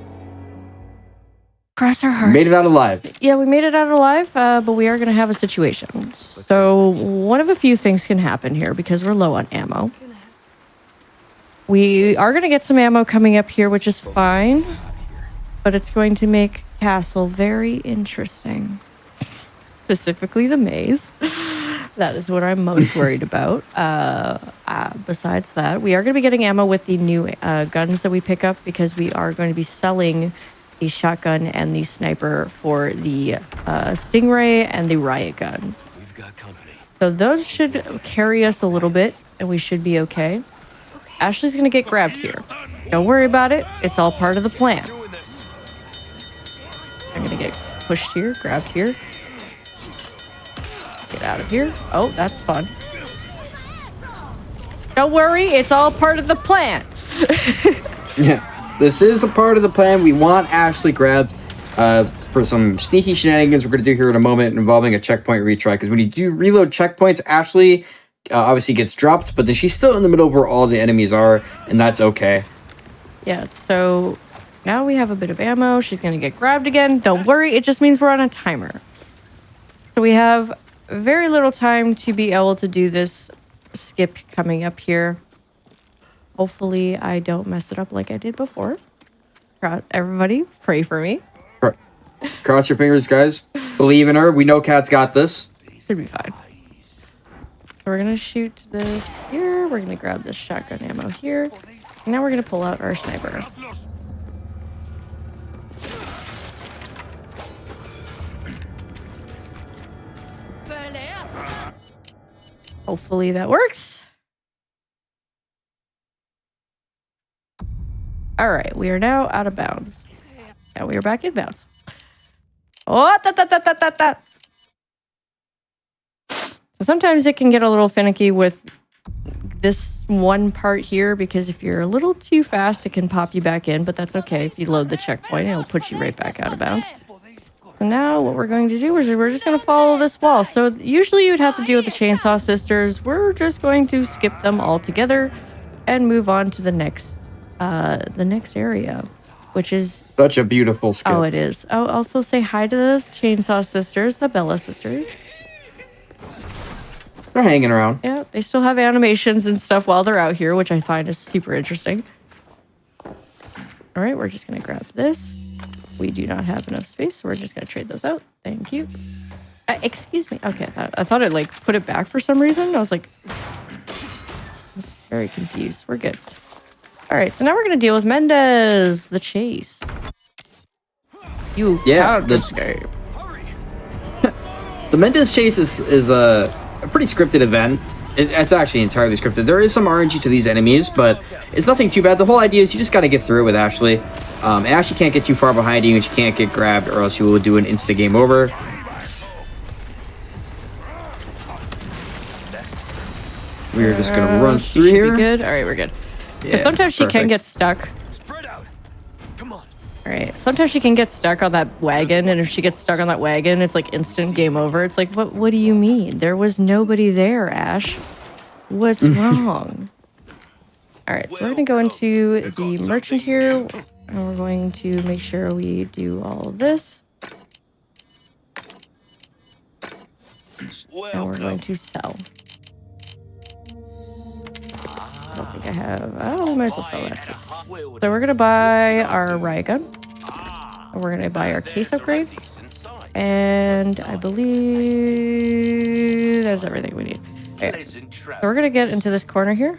Cross our hearts. Made it out alive. Yeah, we made it out alive, but we are going to have a situation. So one of a few things can happen here because we're low on ammo. We are going to get some ammo coming up here, which is fine, but it's going to make Castle very interesting. Specifically the maze. That is what I'm most worried about. Besides that, we are going to be getting ammo with the new guns that we pick up because we are going to be selling the shotgun and the sniper for the Stingray and the riot gun. We've got company. So those should carry us a little bit and we should be okay. Ashley's going to get grabbed here. Don't worry about it. It's all part of the plan. I'm going to get pushed here, grabbed here. Get out of here. Oh, that's fun. Don't worry, it's all part of the plan. Yeah. This is a part of the plan. We want Ashley grabbed for some sneaky shenanigans we're going to do here in a moment involving a checkpoint retry. Because when you do reload checkpoints, Ashley obviously gets dropped, but then she's still in the middle where all the enemies are, and that's okay. Yeah, so now we have a bit of ammo. She's going to get grabbed again. Don't worry, it just means we're on a timer. So we have very little time to be able to do this skip coming up here. Hopefully I don't mess it up like I did before. Everybody, pray for me. Cross your fingers, guys. Believe in her. We know Kat's got this. Should be fine. So we're going to shoot this here. We're going to grab this shotgun ammo here. And now we're going to pull out our sniper. Hopefully that works. All right, we are now out of bounds. And we are back in bounds. Oh, So sometimes it can get a little finicky with this one part here because if you're a little too fast, it can pop you back in, but that's okay. If you load the checkpoint, it'll put you right back out of bounds. So now what we're going to do is we're just going to follow this wall. So usually you'd have to deal with the Chainsaw Sisters. We're just going to skip them all together and move on to the next area, which is Such a beautiful skip. Oh, it is. Oh, also say hi to the Chainsaw Sisters, the Bella Sisters. They're hanging around. Yeah, they still have animations and stuff while they're out here, which I find is super interesting. All right, we're just going to grab this. We do not have enough space, so we're just going to trade those out. Thank you. Excuse me. Okay, I thought it like put it back for some reason. I was like, very confused. We're good. All right, so now we're going to deal with Mendez, the chase. You can't escape. The Mendez chase is a pretty scripted event. It's actually entirely scripted. There is some RNG to these enemies, but it's nothing too bad. The whole idea is you just got to get through it with Ashley. And Ashley can't get too far behind you, and she can't get grabbed, or else you will do an insta game over. We're just going to run through here. Be good. All right, we're good. Yeah, sometimes she can get stuck. Spread out. Come on. All right. Sometimes she can get stuck on that wagon, and if she gets stuck on that wagon, it's like instant game over. It's like, what do you mean? There was nobody there, Ash. What's wrong? All right, so we're going to go into the merchant here, and we're going to make sure we do all of this. And we're going to sell. I don't think I have... Oh, we might as well sell that. So we're gonna buy our riot gun. And we're gonna buy our case upgrade. And I believe there's everything we need. Okay. So we're gonna get into this corner here.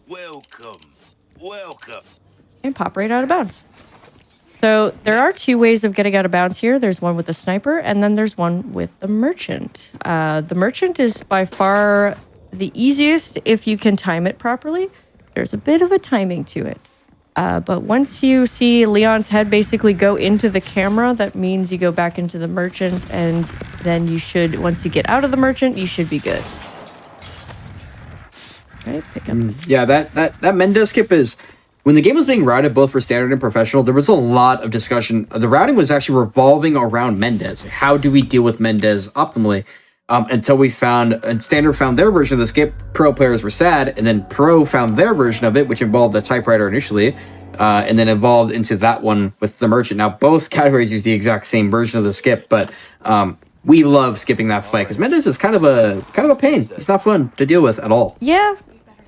Welcome. And pop right out of bounds. So there are two ways of getting out of bounds here. There's one with the sniper, and then there's one with the merchant. The merchant is by far the easiest if you can time it properly. There's a bit of a timing to it. But once you see Leon's head basically go into the camera, that means you go back into the merchant, and then you should, once you get out of the merchant, you should be good. Okay, pick up. Yeah, that Mendez skip is... When the game was being routed both for standard and professional, there was a lot of discussion. The routing was actually revolving around Mendez. How do we deal with Mendez optimally? Until we found, and standard found their version of the skip, pro players were sad, and then pro found their version of it, which involved the typewriter initially, and then evolved into that one with the merchant. Now, both categories use the exact same version of the skip, but we love skipping that fight because Mendez is kind of a pain. He's not fun to deal with at all. Yeah.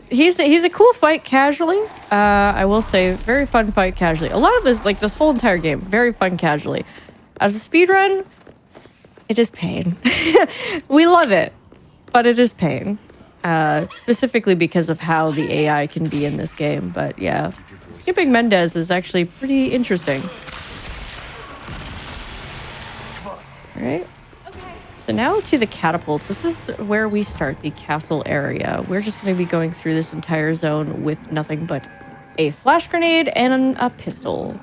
He's a cool fight casually. I will say, very fun fight casually. A lot of this, like this whole entire game, very fun casually. As a speedrun, it is pain. We love it, but it is pain. Specifically because of how the AI can be in this game. But yeah, skipping Mendez is actually pretty interesting. All right. So now to the catapults. This is where we start the castle area. We're just going to be going through this entire zone with nothing but a flash grenade and a pistol.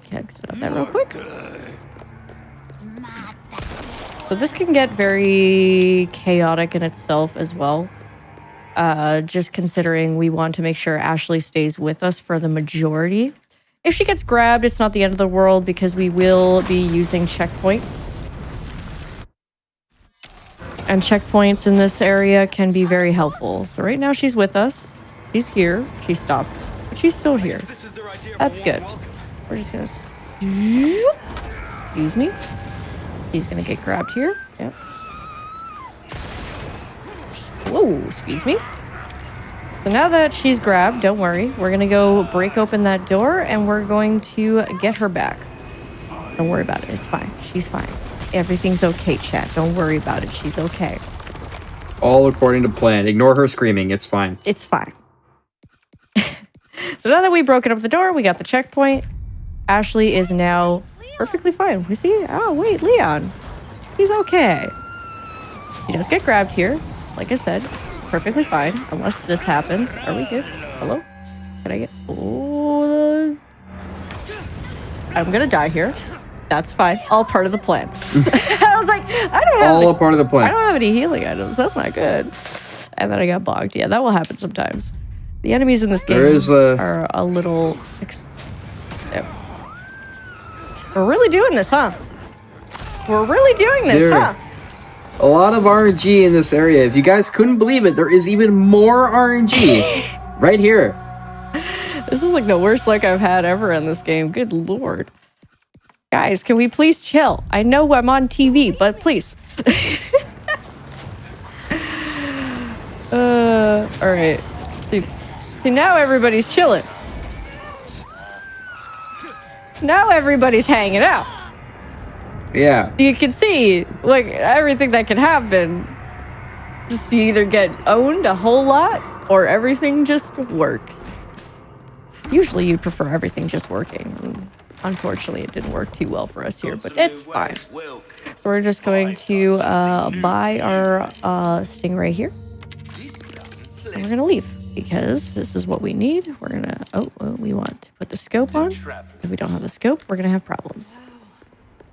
Okay, exit out that real quick. So this can get very chaotic in itself as well. Just considering we want to make sure Ashley stays with us for the majority. If she gets grabbed, it's not the end of the world because we will be using checkpoints. And checkpoints in this area can be very helpful. So right now she's with us. She's here. She stopped. But she's still here. That's good. We're just gonna... Excuse me. He's gonna get grabbed here. Yep. Whoa, excuse me. So now that she's grabbed, don't worry. We're gonna go break open that door and we're going to get her back. Don't worry about it. It's fine. She's fine. Everything's okay, chat. Don't worry about it. She's okay. All according to plan. Ignore her screaming. It's fine. It's fine. So now that we've broken up the door, we got the checkpoint. Ashley is now perfectly fine. We see... Oh, wait, Leon. He's okay. He does get grabbed here. Like I said, perfectly fine. Unless this happens. Are we good? Hello? Can I get... Oh, I'm gonna die here. That's fine. All part of the plan. I was like, I don't have... All a part of the plan. I don't have any healing items. That's not good. And then I got bogged. Yeah, that will happen sometimes. The enemies in this game are a little... Yep. We're really doing this, huh? We're really doing this, huh? A lot of RNG in this area. If you guys couldn't believe it, there is even more RNG right here. This is like the worst luck I've had ever in this game. Good lord. Guys, can we please chill? I know I'm on TV, but please. All right. See, now everybody's chilling. Now everybody's hanging out. Yeah. You can see, like, everything that can happen. Just you either get owned a whole lot, or everything just works. Usually you prefer everything just working. Unfortunately, it didn't work too well for us here, but it's fine. So we're just going to buy our Stingray here. And we're going to leave because this is what we need. We're going to... Oh, we want to put the scope on. If we don't have the scope, we're going to have problems.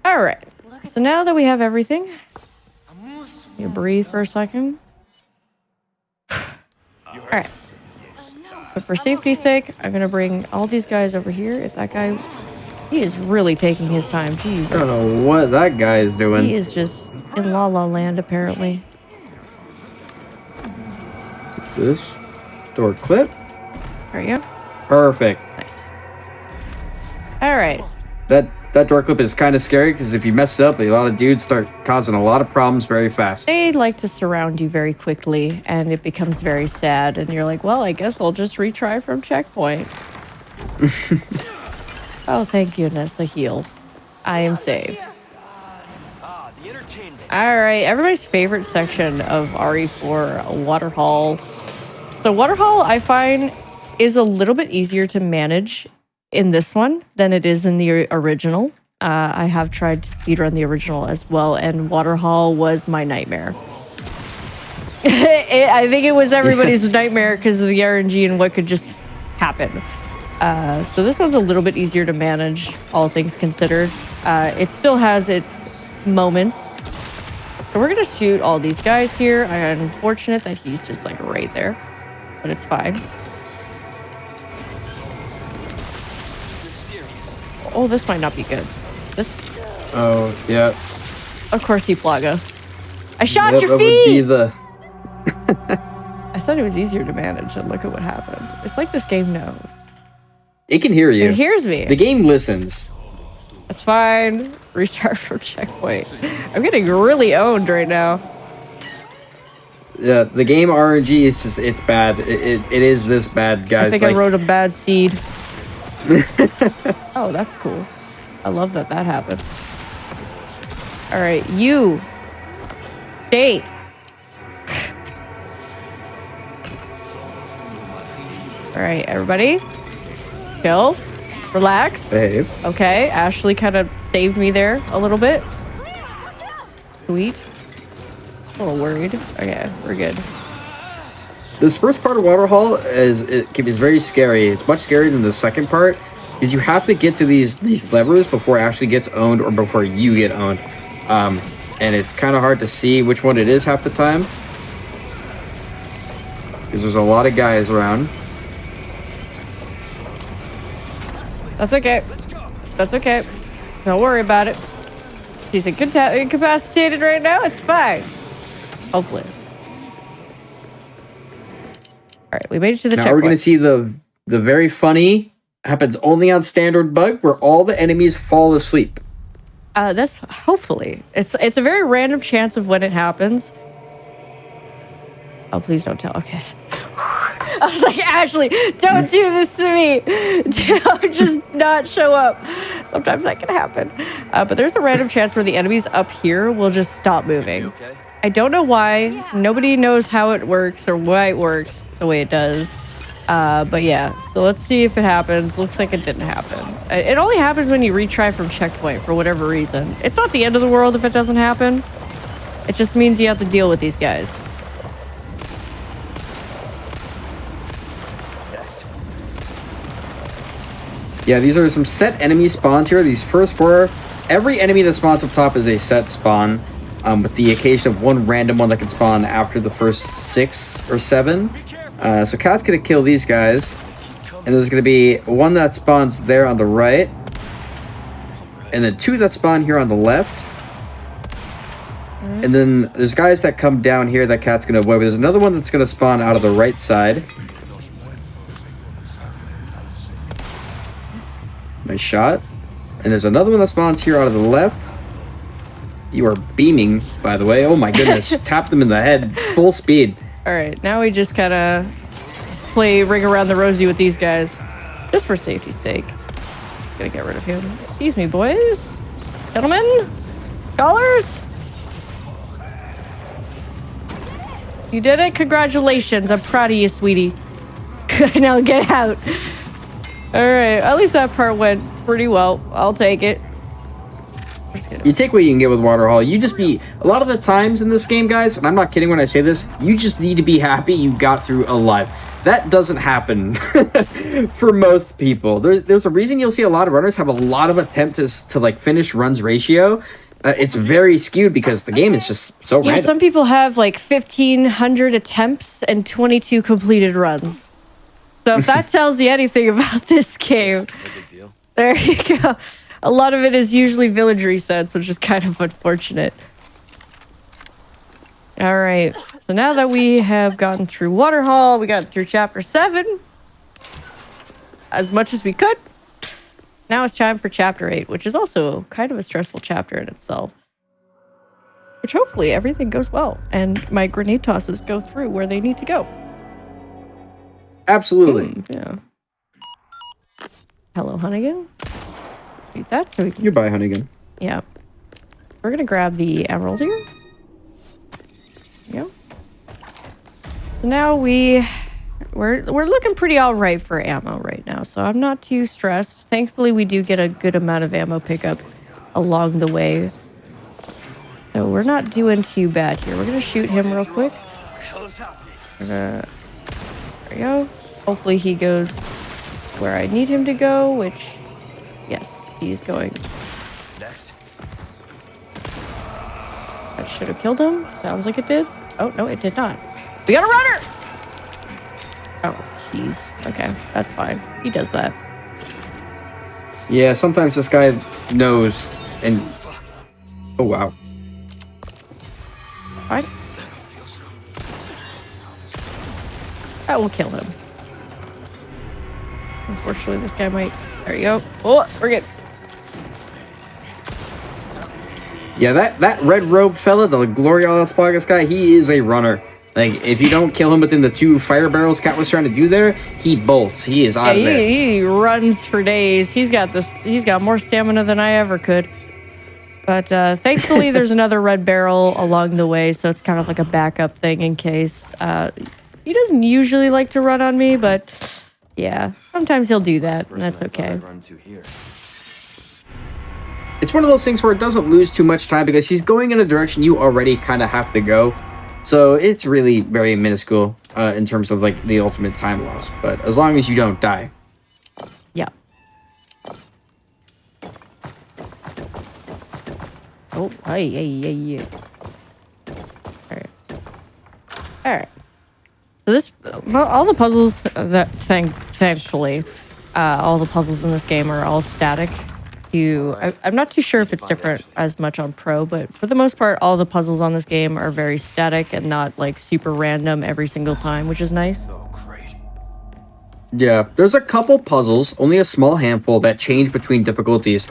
All right. So now that we have everything, you breathe for a second. All right. But for safety's sake, I'm going to bring all these guys over here. If that guy... He is really taking his time. Jeez. I don't know what that guy is doing. He is just in La La Land, apparently. This door clip. There you go. Perfect. Nice. All right. That that door clip is kind of scary because if you mess it up, a lot of dudes start causing a lot of problems very fast. They like to surround you very quickly, and it becomes very sad, and you're like, well, I guess I'll just retry from checkpoint. Oh, thank goodness, a heal. I am saved. Alright, everybody's favorite section of RE4, Waterhall. So Waterhall, I find, is a little bit easier to manage in this one than it is in the original. I have tried to speedrun the original as well, and Waterhall was my nightmare. I think it was everybody's nightmare because of the RNG and what could just happen. So this one's a little bit easier to manage, all things considered. It still has its moments. So we're gonna shoot all these guys here. I'm unfortunate that he's just like right there, but it's fine. Oh, this might not be good. This. Oh yeah. Of course he plug us. I shot Yep, your that feet. would be the. I said it was easier to manage, and look at what happened. It's like this game knows. It can hear you. It hears me. The game listens. That's fine. Restart from checkpoint. I'm getting really owned right now. Yeah, the game RNG is just, it's bad. It is this bad, guys. I think I wrote a bad seed. Oh, that's cool. I love that that happened. All right, you. Stay. All right, everybody. Chill. Relax. Save. Okay, Ashley kind of saved me there a little bit. Sweet. A little worried. Okay, we're good. This first part of Waterhall is very scary. It's much scarier than the second part, is you have to get to these levers before Ashley gets owned or before you get owned. And it's kind of hard to see which one it is half the time, because there's a lot of guys around. That's okay. That's okay. Don't worry about it. She's incapacitated right now. It's fine. Hopefully. All right, we made it to the Now checkpoint. we're gonna see the very funny happens only on standard bug where all the enemies fall asleep. That's hopefully. It's a very random chance of when it happens. Oh, please don't tell. Okay. I was like, Ashley, don't do this to me. Don't just not show up. Sometimes that can happen. But there's a random chance where the enemies up here will just stop moving. I don't know why. Nobody knows how it works or why it works the way it does. But yeah, so let's see if it happens. Looks like it didn't happen. It only happens when you retry from checkpoint for whatever reason. It's not the end of the world if it doesn't happen. It just means you have to deal with these guys. Yeah, these are some set enemy spawns here. These first four, every enemy that spawns up top is a set spawn, with the occasion of one random one that can spawn after the first 6 or 7. So Cat's gonna kill these guys, and there's gonna be one that spawns there on the right, and then 2 that spawn here on the left. And then there's guys that come down here that Cat's gonna avoid. There's another one that's gonna spawn out of the right side. Nice shot. And there's another one that spawns here out of the left. You are beaming, by the way. Oh my goodness. Tap them in the head. Full speed. All right, now we just gotta play ring around the rosy with these guys. Just for safety's sake. Just gonna get rid of him. Excuse me, boys. Gentlemen. Scholars. You did it. Congratulations. I'm proud of you, sweetie. Now get out. All right, at least that part went pretty well. I'll take it. You take what you can get with Waterhall. You just be, a lot of the times in this game, guys, and I'm not kidding when I say this, you just need to be happy you got through alive. That doesn't happen for most people. There's a reason you'll see a lot of runners have a lot of attempts to like finish runs ratio. It's very skewed because the game is just so random. Some people have like 1,500 attempts and 22 completed runs. So if that tells you anything about this game, there you go. A lot of it is usually village resets, which is kind of unfortunate. All right. So now that we have gotten through Waterhall, we got through Chapter 7. As much as we could. now it's time for chapter 8, which is also kind of a stressful chapter in itself. Which hopefully everything goes well and my grenade tosses go through where they need to go. Absolutely. Yeah. Hello, Hunnigan. Beat that so we can. Goodbye, Hunnigan. Yeah. We're gonna grab the emerald here. Yeah. So now we're looking pretty all right for ammo right now, so I'm not too stressed. Thankfully, we do get a good amount of ammo pickups along the way. So we're not doing too bad here. We're gonna shoot him real quick. There we go. Hopefully he goes where I need him to go, which, yes, he's going. Next. That should have killed him. Sounds like it did. Oh, no, it did not. We got a runner! Oh, jeez. Okay, that's fine. He does that. Yeah, sometimes this guy knows and... Oh, wow. Fine. That will kill him. Unfortunately, this guy might... There you go. Oh, we're good. Yeah, that red robe fella, the Glorialis Plagas guy, he is a runner. Like, if you don't kill him within the 2 fire barrels Cat was trying to do there, he bolts. He is out of there. He runs for days. He's got more stamina than I ever could. But thankfully, there's another red barrel along the way, so it's kind of like a backup thing in case. He doesn't usually like to run on me, but yeah, sometimes he'll do that, and that's okay. It's one of those things where it doesn't lose too much time because he's going in a direction you already kind of have to go. So it's really very minuscule in terms of like the ultimate time loss. But as long as you don't die. Yeah. Oh, hey. Alright. Alright. So this, well, all the puzzles that, thankfully, all the puzzles in this game are all static. I'm not too sure if it's different as much on Pro, but for the most part, all the puzzles on this game are very static and not like super random every single time, which is nice. Yeah, there's a couple puzzles, only a small handful, that change between difficulties.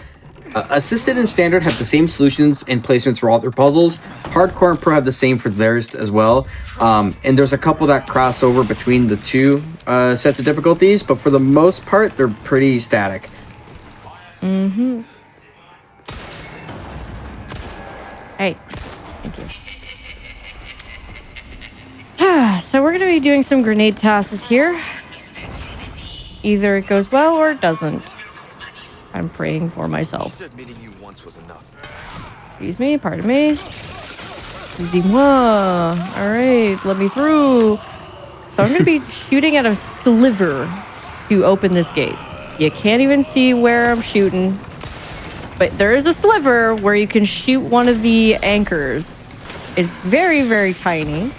Assisted and Standard have the same solutions and placements for all their puzzles. Hardcore and Pro have the same for theirs as well. And there's a couple that cross over between the 2 sets of difficulties, but for the most part, they're pretty static. Mm-hmm. Hey, thank you. So we're going to be doing some grenade tosses here. Either it goes well or it doesn't. I'm praying for myself. Excuse me, pardon me. Excusez-moi. Alright, let me through. So I'm going to be shooting at a sliver to open this gate. You can't even see where I'm shooting. But there is a sliver where you can shoot one of the anchors. It's very, very tiny.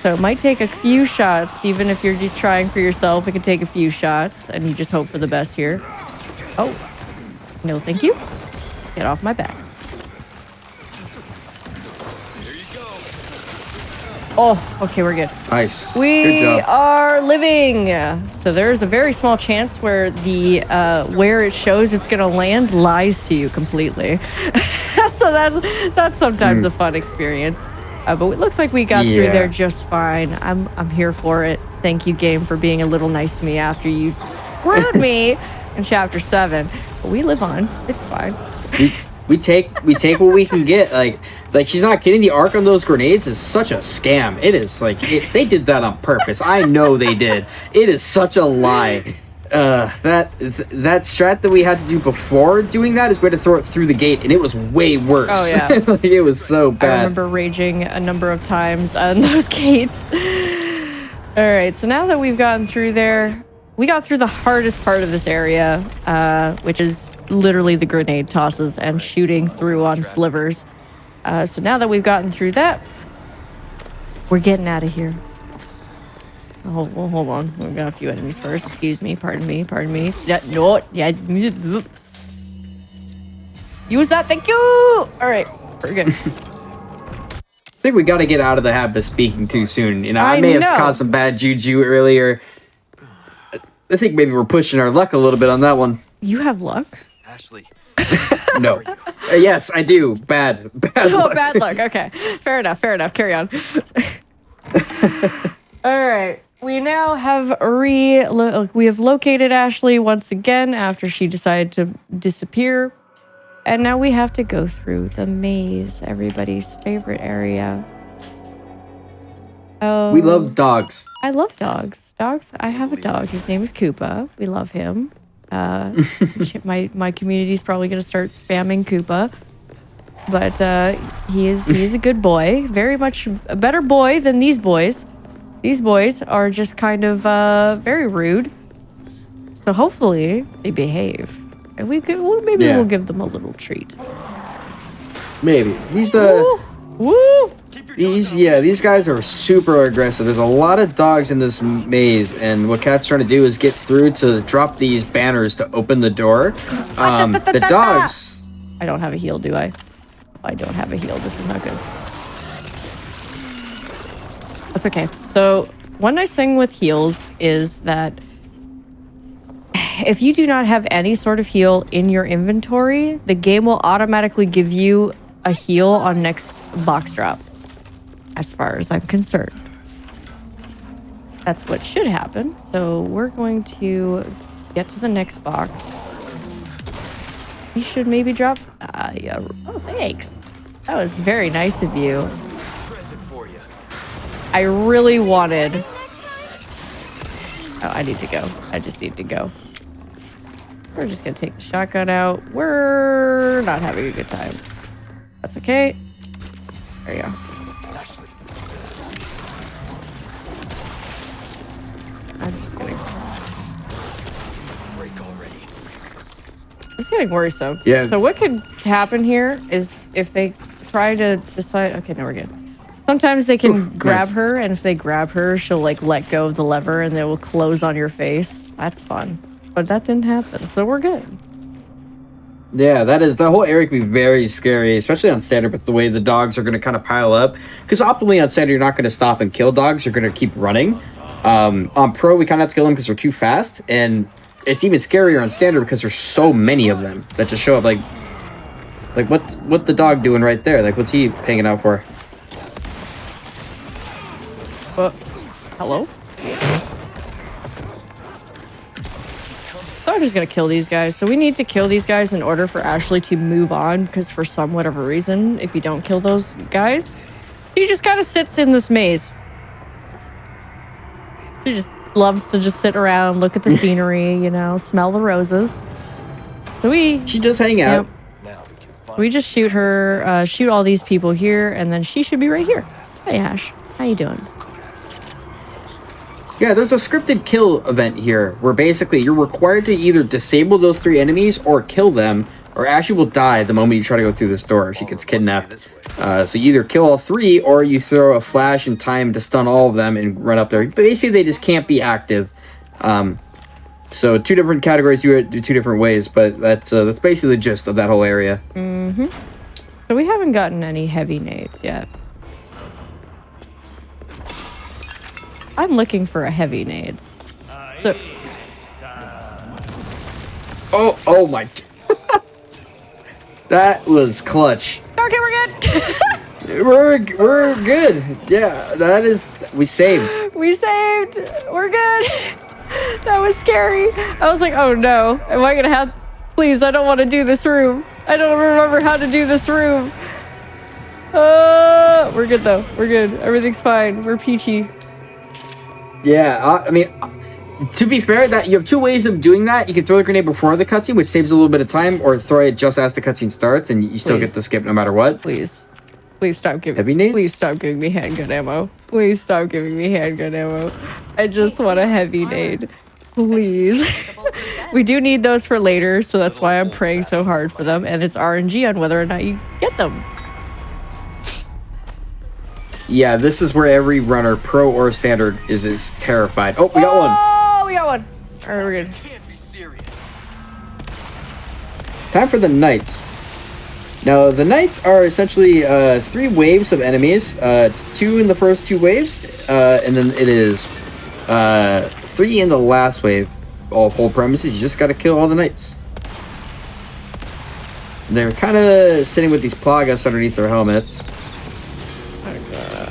So it might take a few shots. Even if you're just trying for yourself, it can take a few shots. And you just hope for the best here. Oh. No, thank you. Get off my back. Oh, okay, we're good. Nice. We are living. So there's a very small chance where the where it shows it's gonna land lies to you completely. So that's sometimes a fun experience. But it looks like we got through there just fine. I'm here for it. Thank you, game, for being a little nice to me after you screwed me in chapter 7. But we live on. It's fine. We take what we can get. Like she's not kidding. The arc on those grenades is such a scam. It is like they did that on purpose. I know they did. It is such a lie. That strat that we had to do before doing that is we had to throw it through the gate, and it was way worse. Oh yeah, like, it was so bad. I remember raging a number of times on those gates. All right, so now that we've gotten through there, we got through the hardest part of this area, which is literally the grenade tosses and shooting through on slivers. So now that we've gotten through that, we're getting out of here. Oh, well, hold on. We've got a few enemies first. Excuse me. Pardon me. Yeah, no. Yeah. Use that. Thank you. All right. We're good. I think we got to get out of the habit of speaking too soon. You know, I may have caused some bad juju earlier. I think maybe we're pushing our luck a little bit on that one. You have luck? Ashley. No. Yes, I do. Bad Oh, luck. bad luck. Okay. Fair enough. Carry on. All right. We now have we have located Ashley once again after she decided to disappear. And now we have to go through the maze, everybody's favorite area. Oh, We love dogs. I love dogs. I have a dog. His name is Koopa. We love him. My community's probably gonna start spamming Koopa, but he is a good boy. Very much a better boy than these boys. These boys are just kind of very rude. So hopefully they behave, and we'll give them a little treat. Maybe. Woo! These guys are super aggressive. There's a lot of dogs in this maze, and what Cat's trying to do is get through to drop these banners to open the door. The dogs. I don't have a heal, do I? I don't have a heal. This is not good. That's okay. So one nice thing with heals is that if you do not have any sort of heal in your inventory, the game will automatically give you a heal on next box drop, as far as I'm concerned. That's what should happen. So we're going to get to the next box. You should maybe drop... yeah. Oh, thanks. That was very nice of you. Present for you. I really wanted... Oh, I need to go. I just need to go. We're just going to take the shotgun out. We're not having a good time. That's okay. There you go. Ashley. I'm just kidding. Break already. It's getting worrisome. Yeah. So what could happen here is if they try to decide... Okay, now we're good. Sometimes they can grab nice. her, and if they grab her, she'll like let go of the lever and it will close on your face. That's fun. But that didn't happen, so we're good. Yeah, the whole area can be very scary, especially on standard, but the way the dogs are going to kind of pile up. Because optimally on standard, you're not going to stop and kill dogs. You're going to keep running. On pro, we kind of have to kill them because they're too fast. And it's even scarier on standard because there's so many of them that just show up. Like what's the dog doing right there? Like, what's he hanging out for? Hello? So I'm just gonna kill these guys. So we need to kill these guys in order for Ashley to move on, because for some whatever reason, if you don't kill those guys, she just kind of sits in this maze. She just loves to just sit around, look at the scenery, you know, smell the roses. So She just hang out. Yep. Now we can find We just shoot her, shoot all these people here, and then she should be right here. Hey Ash, how you doing? Yeah, there's a scripted kill event here where basically you're required to either disable those 3 enemies or kill them, or Ashley will die the moment you try to go through this door. She gets kidnapped. So you either kill all 3 or you throw a flash in time to stun all of them and run up there. But basically, they just can't be active. So 2 different categories do it 2 different ways, but that's basically the gist of that whole area. Mm-hmm. So we haven't gotten any heavy nades yet. I'm looking for a heavy nades. So, Oh my. That was clutch. okay, we're good. We're good. Yeah, we saved. We saved. We're good. That was scary. I was like, oh no. Am I gonna have... Please, I don't want to do this room. I don't remember how to do this room. We're good though. We're good. Everything's fine. We're peachy. Yeah, I mean, to be fair, that you have 2 ways of doing that. You can throw the grenade before the cutscene, which saves a little bit of time, or throw it just as the cutscene starts, and you still Please. get the skip no matter what. Please. Please stop giving... Heavy nades? Please stop giving me handgun ammo. Please stop giving me handgun ammo. I just want a heavy nade. Please. We do need those for later, so that's why I'm praying so hard for them, and it's RNG on whether or not you get them. Yeah, this is where every runner, pro or standard, is terrified. Oh, we got one. Oh, we got one. All right, we're good. Can't be serious. Time for the knights. Now, the knights are essentially 3 waves of enemies. It's 2 in the first 2 waves, and then it is 3 in the last wave. All whole premises, you just gotta kill all the knights. They're kind of sitting with these plagas underneath their helmets.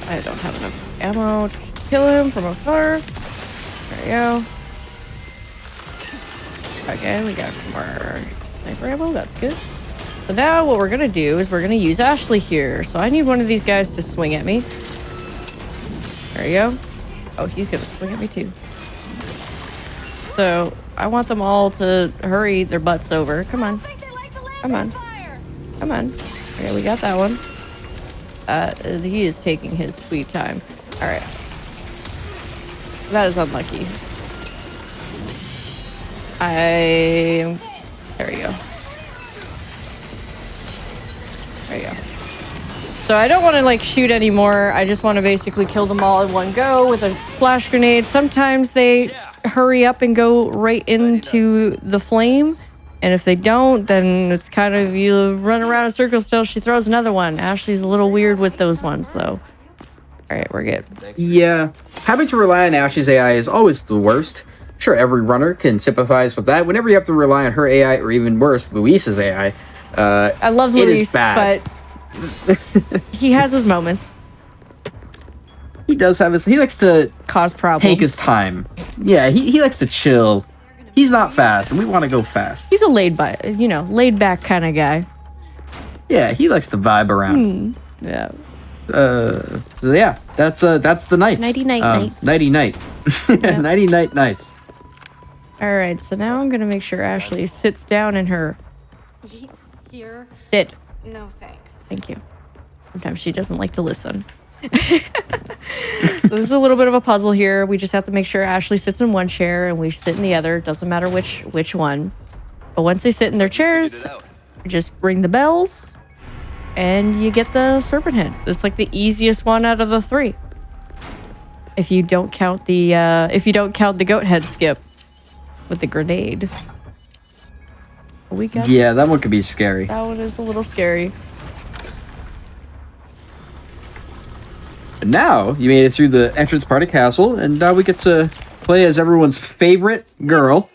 I don't have enough ammo to kill him from afar. There we go. Okay, we got more sniper ammo. That's good. So now what we're gonna do is we're gonna use Ashley here. So I need one of these guys to swing at me. There you go. Oh, he's gonna swing at me too. So I want them all to hurry their butts over. Come on. Come on. Come on. Okay, we got that one. He is taking his sweet time. All right. That is unlucky. There we go. There you go. So I don't want to like shoot anymore. I just want to basically kill them all in one go with a flash grenade. Sometimes they hurry up and go right into the flame. And if they don't, then it's kind of you run around in circles till she throws another one. Ashley's a little weird with those ones, though. All right, we're good. Yeah, having to rely on Ashley's AI is always the worst. Sure, every runner can sympathize with that. Whenever you have to rely on her AI, or even worse, Luis's AI, I love it Luis, is bad. but he has his moments. He does have his. He likes to Cause problems. take his time. Yeah, he likes to chill. He's not fast, and we want to go fast. He's a laid back kind of guy. Yeah, he likes to vibe around. Yeah. So yeah, that's the nights. Nighty night nights. Nighty night. Nighty night nights. All right, so now I'm gonna make sure Ashley sits down in her Eat here? sit. No thanks. Thank you. Sometimes she doesn't like to listen. So this is a little bit of a puzzle here. We just have to make sure Ashley sits in one chair and we sit in the other. Doesn't matter which one. But once they sit in their chairs, you just ring the bells and you get the serpent head. It's like the easiest one out of the three. If you don't count the goat head skip with the grenade. We got Yeah, that one could be scary. that one is a little scary. But now you made it through the entrance part of castle, and now we get to play as everyone's favorite girl.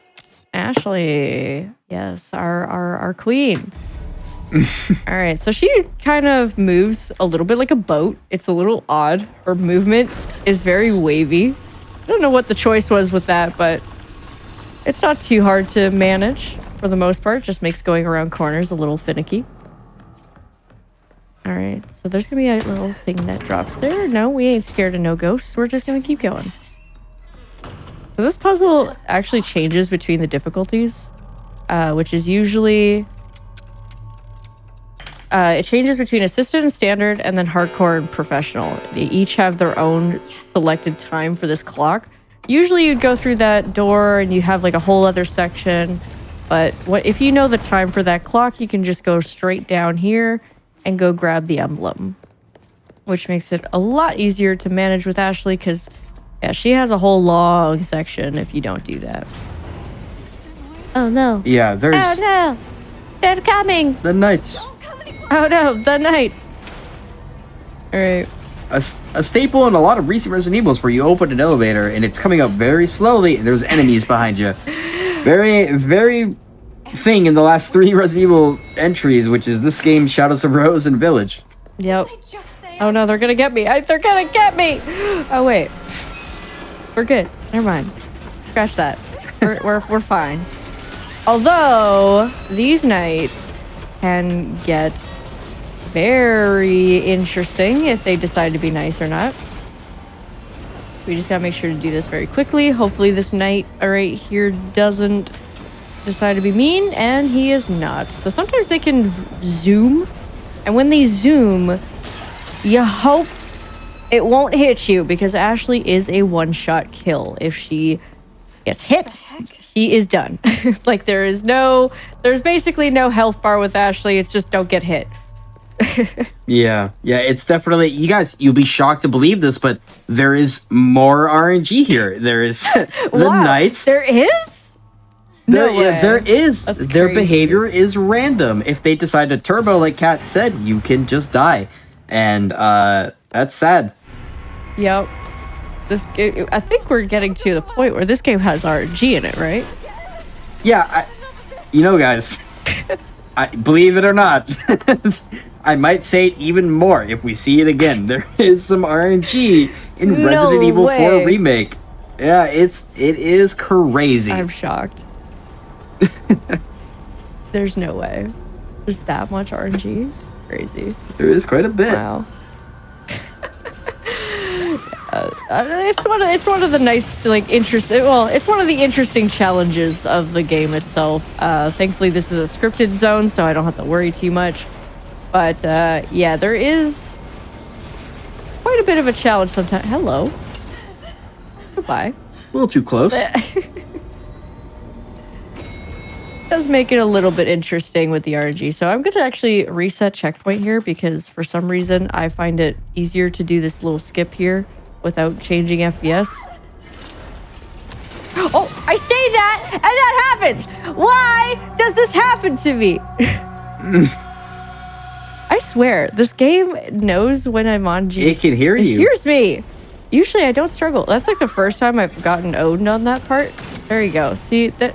Ashley, yes, our queen. All right, so she kind of moves a little bit like a boat. It's a little odd. Her movement is very wavy. I don't know what the choice was with that, but it's not too hard to manage for the most part. Just makes going around corners a little finicky. All right, so there's gonna be a little thing that drops there. No, we ain't scared of no ghosts. We're just gonna keep going. So this puzzle actually changes between the difficulties, which is usually... it changes between assisted and standard, and then hardcore and professional. They each have their own selected time for this clock. Usually you'd go through that door and you have like a whole other section, but if you know the time for that clock, you can just go straight down here and go grab the emblem, which makes it a lot easier to manage with Ashley because, yeah, she has a whole long section if you don't do that. Oh no. Yeah, there's Oh no. They're coming. the knights. Oh no, the knights. All right. A staple in a lot of recent Resident Evils where you open an elevator and it's coming up very slowly and there's enemies behind you. Very, very thing in the last 3 Resident Evil entries, which is this game, Shadows of Rose, and Village. Yep. I just say Oh no, they're gonna get me. They're gonna get me. Oh wait. We're good. Never mind. Scratch that. We're fine. Although these knights can get very interesting if they decide to be nice or not. We just gotta make sure to do this very quickly. Hopefully this knight right here doesn't decide to be mean, and he is not. So sometimes they can zoom, and when they zoom, you hope it won't hit you, because Ashley is a one-shot kill. If she gets hit, she is done. Like there's basically no health bar with Ashley. It's just don't get hit. Yeah, it's definitely, you guys, you'll be shocked to believe this, but there is more RNG here. There is the Wow, knights. There is? No way. There is. That's Their crazy. behavior is random. If they decide to turbo, like Kat said, you can just die. And that's sad. Yep. I think we're getting to the point where this game has RNG in it, right? Yeah, guys, I believe it or not, I might say it even more if we see it again. There is some RNG in No Resident Evil 4 way. Remake. Yeah, it is crazy. I'm shocked. There's no way. There's that much RNG? Crazy. There is quite a bit. Wow. It's one of the nice, like, interesting. Well, it's one of the interesting challenges of the game itself. Thankfully, this is a scripted zone, so I don't have to worry too much. But yeah, there is quite a bit of a challenge sometimes. Hello. Goodbye. A little too close. Does make it a little bit interesting with the RNG. So I'm going to actually reset checkpoint here because for some reason I find it easier to do this little skip here without changing FPS. Oh, I say that and that happens. Why does this happen to me? I swear, this game knows when I'm on G. It can hear you. It hears me. Usually I don't struggle. That's like the first time I've gotten owned on that part. There you go. See that.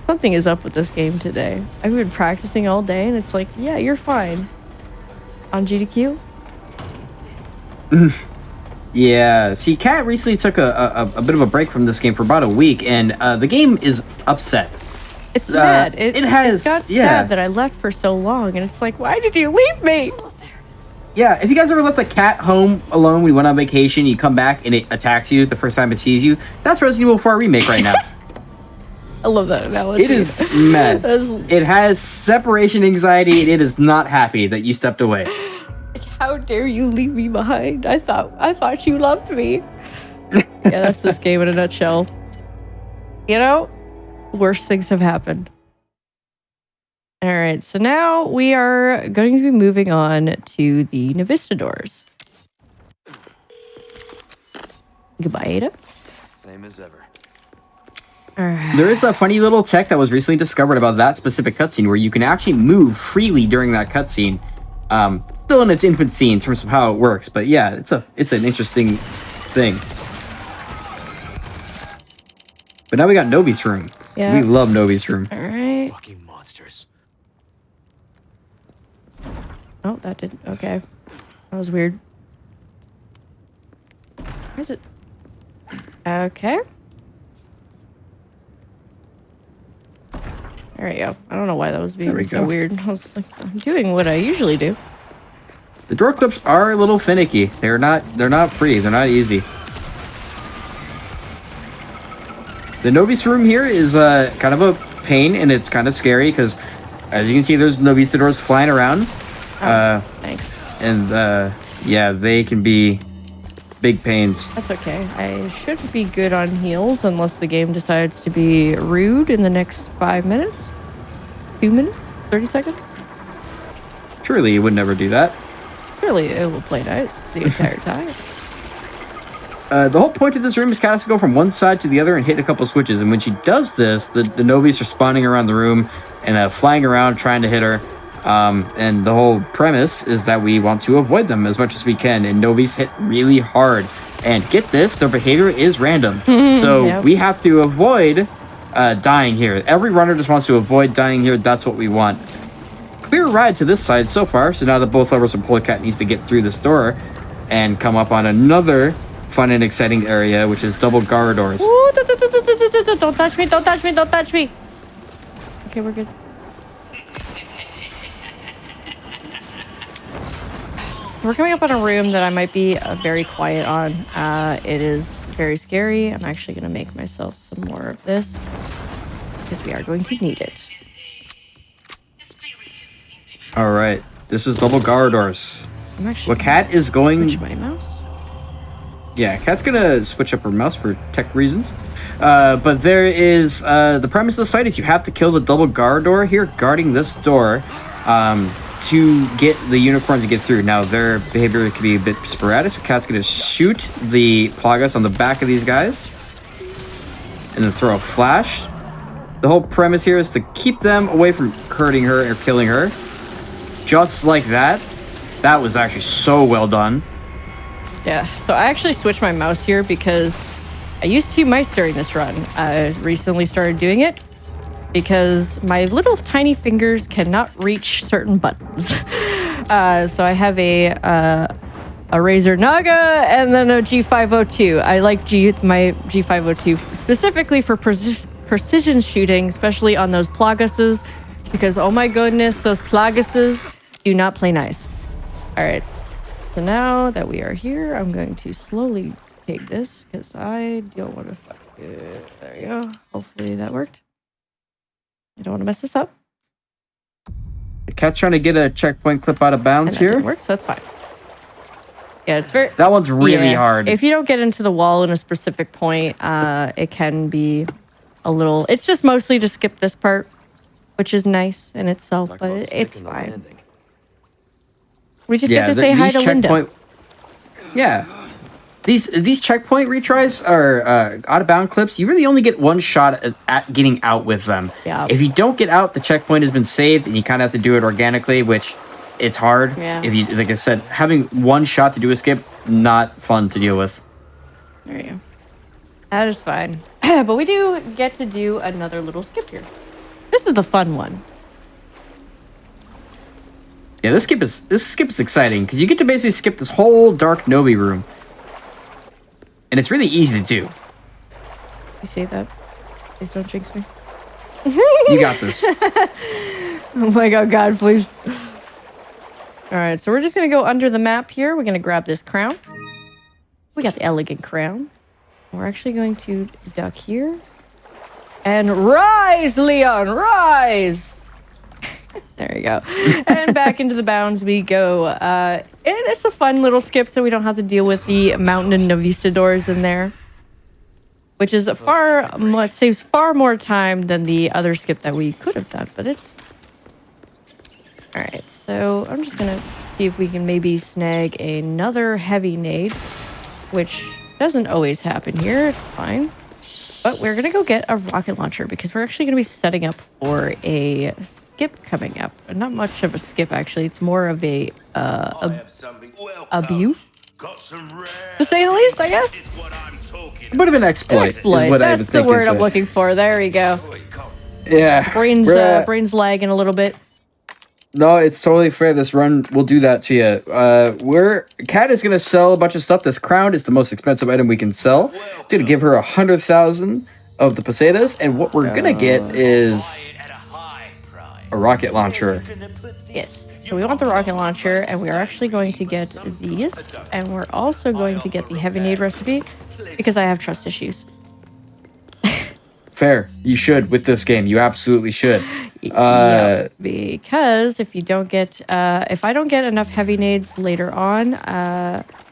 Something is up with this game today. I've been practicing all day and it's like, yeah, you're fine. On GDQ? Yeah. See, Kat recently took a bit of a break from this game for about a week, and the game is upset. It's sad. It has. It got yeah. sad that I left for so long and it's like, why did you leave me? Yeah, if you guys ever left a cat home alone when you went on vacation, you come back and it attacks you the first time it sees you, that's Resident Evil 4 Remake right now. I love that analogy. It is mad. That's- It has separation anxiety, and it is not happy that you stepped away. Like, how dare you leave me behind? I thought you loved me. Yeah, that's this game in a nutshell. You know, worse things have happened. All right, so now we are going to be moving on to the Navista doors. Goodbye, Ada. Same as ever. All right. There is a funny little tech that was recently discovered about that specific cutscene where you can actually move freely during that cutscene. Still in its infancy in terms of how it works, but yeah, it's an interesting thing. But now we got Nobi's room. Yeah. We love Nobi's room. All right. Fucking monsters. Oh, that didn't. Okay. That was weird. Where is it? Okay. There we go. I don't know why that was There we being so go. weird. I was like, I'm doing what I usually do. The door clips are a little finicky. They're not free. They're not easy. The Nobi's room here is kind of a pain, and it's kind of scary because, as you can see, there's Novista doors flying around. Thanks. And yeah, they can be big pains. That's okay. I should be good on heals unless the game decides to be rude in the next 5 minutes. 2 minutes? 30 seconds? Surely you would never do that. Surely it will play nice the entire time. The whole point of this room is kind of to go from one side to the other and hit a couple switches. And when she does this, the Nobis are spawning around the room and flying around trying to hit her. And the whole premise is that we want to avoid them as much as we can. And Nobis hit really hard. And get this, their behavior is random. So Yep. we have to avoid dying here. Every runner just wants to avoid dying here. That's what we want. Clear ride to this side so far. So now that both lovers of Polecat needs to get through this door and come up on another fun and exciting area, which is double guard doors. Ooh, don't touch me, don't touch me, don't touch me. Okay, we're good. We're coming up on a room that I might be very quiet on. It is very scary. I'm actually going to make myself some more of this because we are going to need it. All right, this is double guard doors. I'm actually What Kat is going... switch my mouse. Yeah, Kat's gonna switch up her mouse for tech reasons. But there is the premise of this fight is you have to kill the double guard door here, guarding this door, to get the unicorns to get through. Now their behavior can be a bit sporadic, so Kat's gonna shoot the Plagas on the back of these guys, and then throw a flash. The whole premise here is to keep them away from hurting her or killing her. Just like that. That was actually so well done. Yeah, so I actually switched my mouse here because I used 2 mice during this run. I recently started doing it. because my little tiny fingers cannot reach certain buttons. So I have a Razer Naga and then a G502. I like my G502 specifically for precision shooting, especially on those Plaguses, because oh my goodness, those Plaguses do not play nice. All right, so now that we are here, I'm going to slowly take this because I don't want to fuck it. There you go. Hopefully that worked. I don't want to mess this up. The cat's trying to get a checkpoint clip out of bounds And that here. didn't work, so that's fine. Yeah, it's very... That one's really hard. If you don't get into the wall in a specific point, it can be a little... It's just mostly to skip this part, which is nice in itself, Talk but about it's sticking the fine. landing. We just get to say hi to Linda. Yeah. These checkpoint retries are out of bound clips. You really only get one shot at getting out with them. Yeah. If you don't get out, the checkpoint has been saved, and you kind of have to do it organically, which it's hard. Yeah. If you, like I said, having one shot to do a skip, not fun to deal with. There you go. That is fine. But we do get to do another little skip here. This is the fun one. Yeah, this skip is exciting because you get to basically skip this whole dark Nobi room, and it's really easy to do. You say that? Please don't jinx me. You got this. Oh my god, please. All right, so we're just gonna go under the map here. We're gonna grab this crown. We got the elegant crown. We're actually going to duck here. And rise, Leon, rise! There you go. And back into the bounds we go. It's a fun little skip, so we don't have to deal with the mountain and Novistadors in there. Which is saves far more time than the other skip that we could have done, but it's... Alright, so I'm just gonna see if we can maybe snag another heavy nade, which doesn't always happen here, it's fine. But we're gonna go get a rocket launcher because we're actually gonna be setting up for a skip coming up. Not much of a skip, actually. It's more of a abuse, to say the least, I guess. A bit of an exploit. Is what I would That's the think word is I'm looking for. There we go. Yeah. Brain's lagging a little bit. No, it's totally fair. This run will do that to you. Kat is gonna sell a bunch of stuff. This crown is the most expensive item we can sell. It's gonna give her 100,000 of the pesetas, and what we're gonna get is a rocket launcher. Yes. So we want the rocket launcher, and we are actually going to get these, and we're also going to get the heavy nade recipe because I have trust issues. Fair. You should with this game. You absolutely should. Yeah, because if you don't get, if I don't get enough heavy nades later on,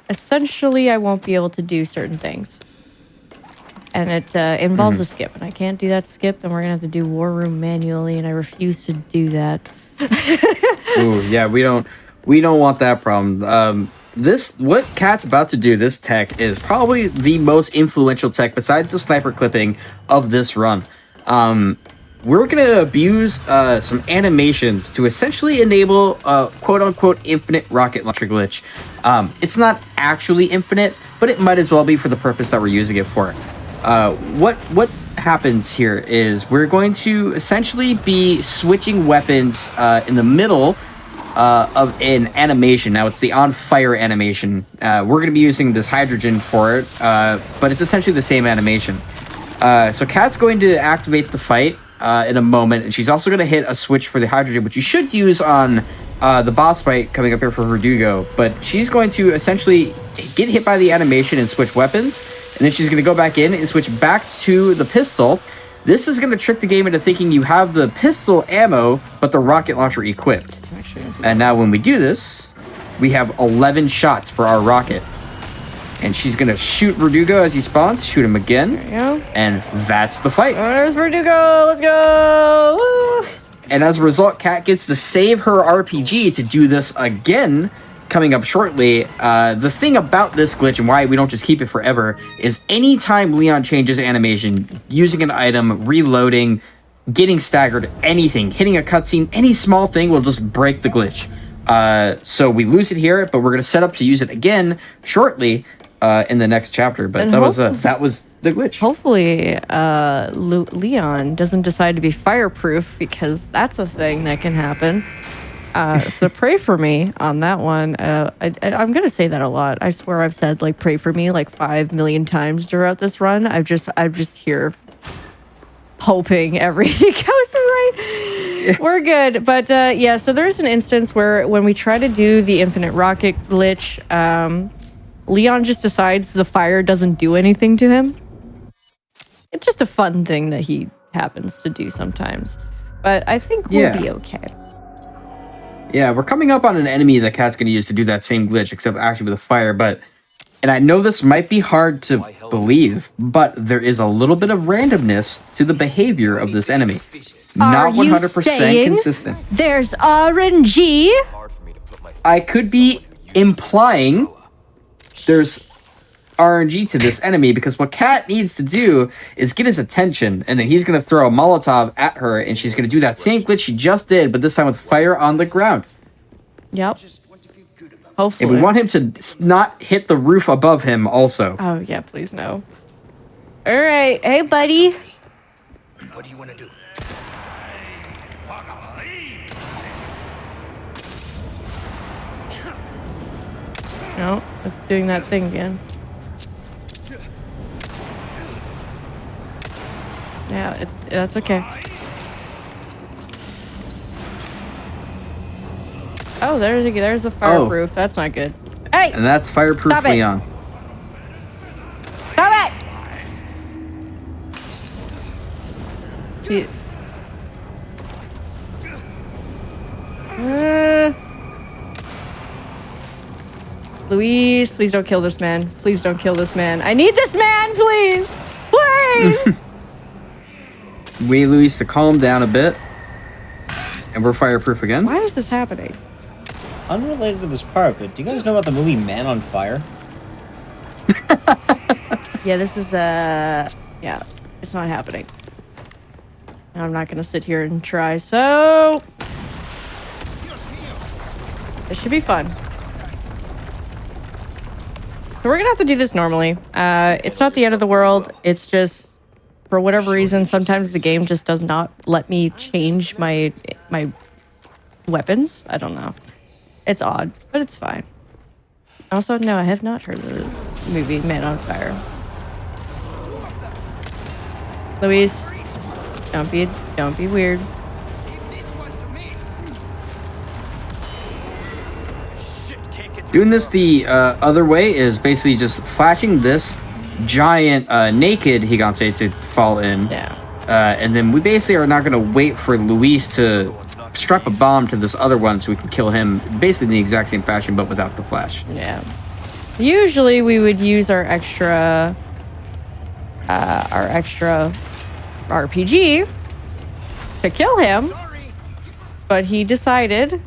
essentially I won't be able to do certain things. And it involves a skip, and I can't do that skip, and we're gonna have to do War Room manually, and I refuse to do that. Ooh, yeah, we don't want that problem. What Kat's about to do, this tech, is probably the most influential tech besides the sniper clipping of this run. We're going to abuse some animations to essentially enable a quote-unquote infinite rocket launcher glitch. It's not actually infinite, but it might as well be for the purpose that we're using it for. What happens here is we're going to essentially be switching weapons in the middle of an animation. Now it's the on fire animation. We're going to be using this hydrogen for it, but it's essentially the same animation. So Kat's going to activate the fight in a moment, and she's also going to hit a switch for the hydrogen, which you should use on the boss fight coming up here for Verdugo. But she's going to essentially get hit by the animation and switch weapons, and then she's going to go back in and switch back to the pistol. This is going to trick the game into thinking you have the pistol ammo, but the rocket launcher equipped. And now when we do this, we have 11 shots for our rocket. And she's going to shoot Verdugo as he spawns, shoot him again, and that's the fight. There's Verdugo, let's go! Woo! And as a result, Kat gets to save her RPG to do this again, coming up shortly. The thing about this glitch and why we don't just keep it forever is anytime Leon changes animation, using an item, reloading, getting staggered, anything, hitting a cutscene, any small thing will just break the glitch. So we lose it here, but we're going to set up to use it again shortly. in the next chapter. But And that was the glitch. Hopefully, Leon doesn't decide to be fireproof, because that's a thing that can happen. So pray for me on that one. I'm gonna say that a lot. I swear I've said like pray for me like 5 million times throughout this run. I'm just here hoping everything goes right. We're good. But yeah, so there's an instance where when we try to do the infinite rocket glitch, Leon just decides the fire doesn't do anything to him. It's just a fun thing that he happens to do sometimes. But I think we'll be okay. Yeah, we're coming up on an enemy that Cat's going to use to do that same glitch, except actually with a fire. And I know this might be hard to believe, but there is a little bit of randomness to the behavior of this enemy. Not 100% consistent. There's RNG. I could be implying there's RNG to this enemy, because what Cat needs to do is get his attention, and then he's going to throw a Molotov at her, and she's going to do that same glitch she just did, but this time with fire on the ground. Yep. Hopefully. And we want him to not hit the roof above him also. Oh, yeah, please no. All right. Hey, buddy. What do you want to do? No, it's doing that thing again. Yeah, that's okay. Oh, there's a fireproof. That's not good. Hey! And that's fireproof Stop it. Leon. Stop it! Louise, please don't kill this man. Please don't kill this man. I need this man, please! Please! We need Luis to calm down a bit. And we're fireproof again. Why is this happening? Unrelated to this part, but do you guys know about the movie Man on Fire? Yeah, this is, yeah, it's not happening. I'm not gonna sit here and try, so... This should be fun. So we're gonna have to do this normally. It's not the end of the world, it's just... For whatever reason, sometimes the game just does not let me change my weapons. I don't know. It's odd, but it's fine. Also, no, I have not heard of the movie Man on Fire. Louise, don't be weird. Doing this the other way is basically just flashing this giant naked Higante to fall in. Yeah. And then we basically are not going to wait for Luis to strap a bomb to this other one so we can kill him basically in the exact same fashion, but without the flash. Yeah. Usually we would use our extra RPG to kill him, but he decided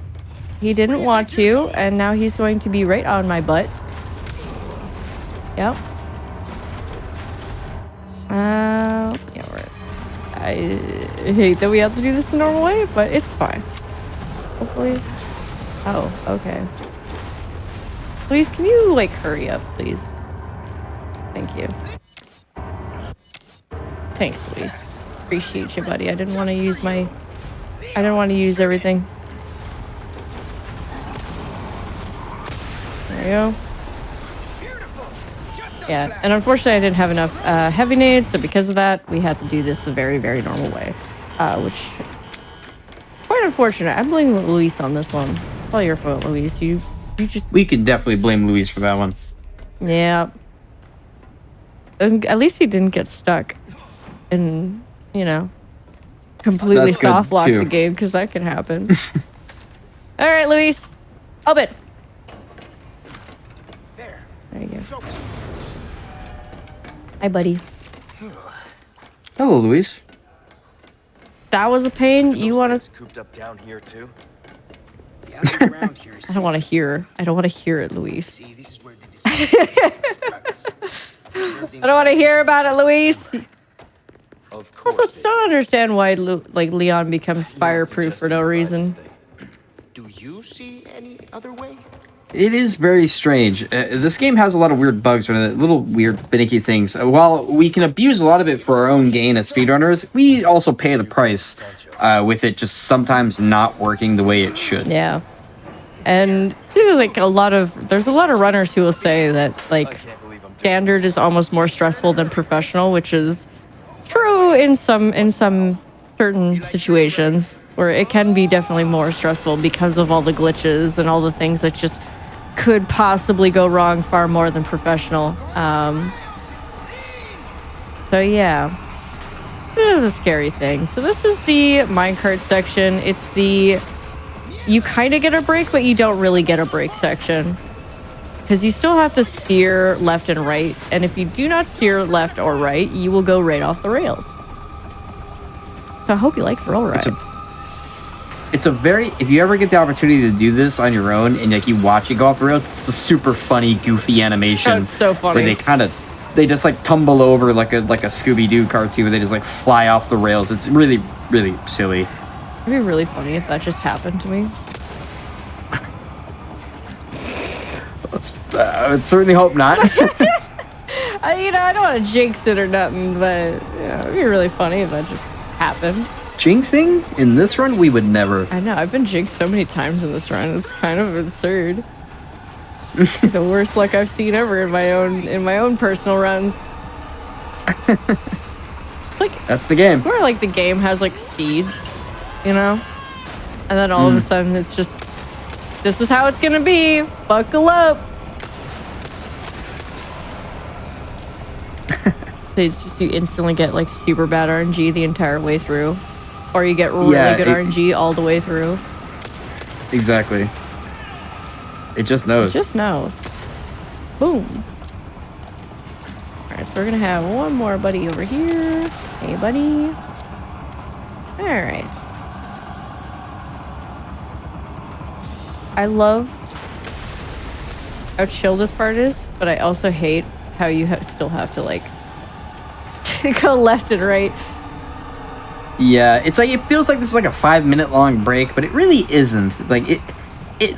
he didn't want to, and now he's going to be right on my butt. Yep. Yeah, I hate that we have to do this the normal way, but it's fine. Hopefully. Oh, okay. Please, can you, like, hurry up, please? Thank you. Thanks, Luis. Appreciate you, buddy. I didn't want to use everything. There you go. Yeah, and unfortunately I didn't have enough heavy nades, so because of that, we had to do this the very, very normal way. Which, quite unfortunate. I'm blaming Luis on this one. It's all your fault, Luis. You just... We can definitely blame Luis for that one. Yeah. And at least he didn't get stuck and, you know, completely soft lock the game, because that can happen. All right, Luis. Open. There you go. Hi, buddy. Hello, Luis. That was a pain. You want to... Cooped up down here too? I don't want to hear. I don't want to hear it, Luis. See, this is where the I don't want to hear about it, Luis. Of course. Also, still don't understand why Leon becomes fireproof for no reason. Do you see any other way? It is very strange. This game has a lot of weird bugs, little weird finicky things. While we can abuse a lot of it for our own gain as speedrunners, we also pay the price with it just sometimes not working the way it should. Yeah. And too, like there's a lot of runners who will say that like standard is almost more stressful than professional, which is true in some certain situations where it can be definitely more stressful because of all the glitches and all the things that just could possibly go wrong far more than professional. So yeah, this is a scary thing. So this is the minecart section. It's the you kind of get a break, but you don't really get a break section because you still have to steer left and right. And if you do not steer left or right, you will go right off the rails. So I hope you like thrill rides. It's a very, if you ever get the opportunity to do this on your own and like you watch it go off the rails, it's a super funny, goofy animation. Oh, it's so funny. Where they just like tumble over like a Scooby-Doo cartoon where they just like fly off the rails. It's really, really silly. It'd be really funny if that just happened to me. I would certainly hope not. I don't want to jinx it or nothing, but it'd be really funny if that just happened. Jinxing? In this run, we would never. I know, I've been jinxed so many times in this run. It's kind of absurd. The worst luck I've seen ever in my own personal runs. Like That's the game. where like the game has like seeds, and then all of a sudden it's just this is how it's gonna be. Buckle up. So it's just you instantly get like super bad RNG the entire way through, or you get really good RNG all the way through. Exactly. It just knows. It just knows. Boom. Alright, so we're gonna have one more buddy over here. Hey, buddy. Alright. I love how chill this part is, but I also hate how you still have to, like, go left and right. Yeah, it's like, it feels like this is like a 5-minute long break, but it really isn't. Like, it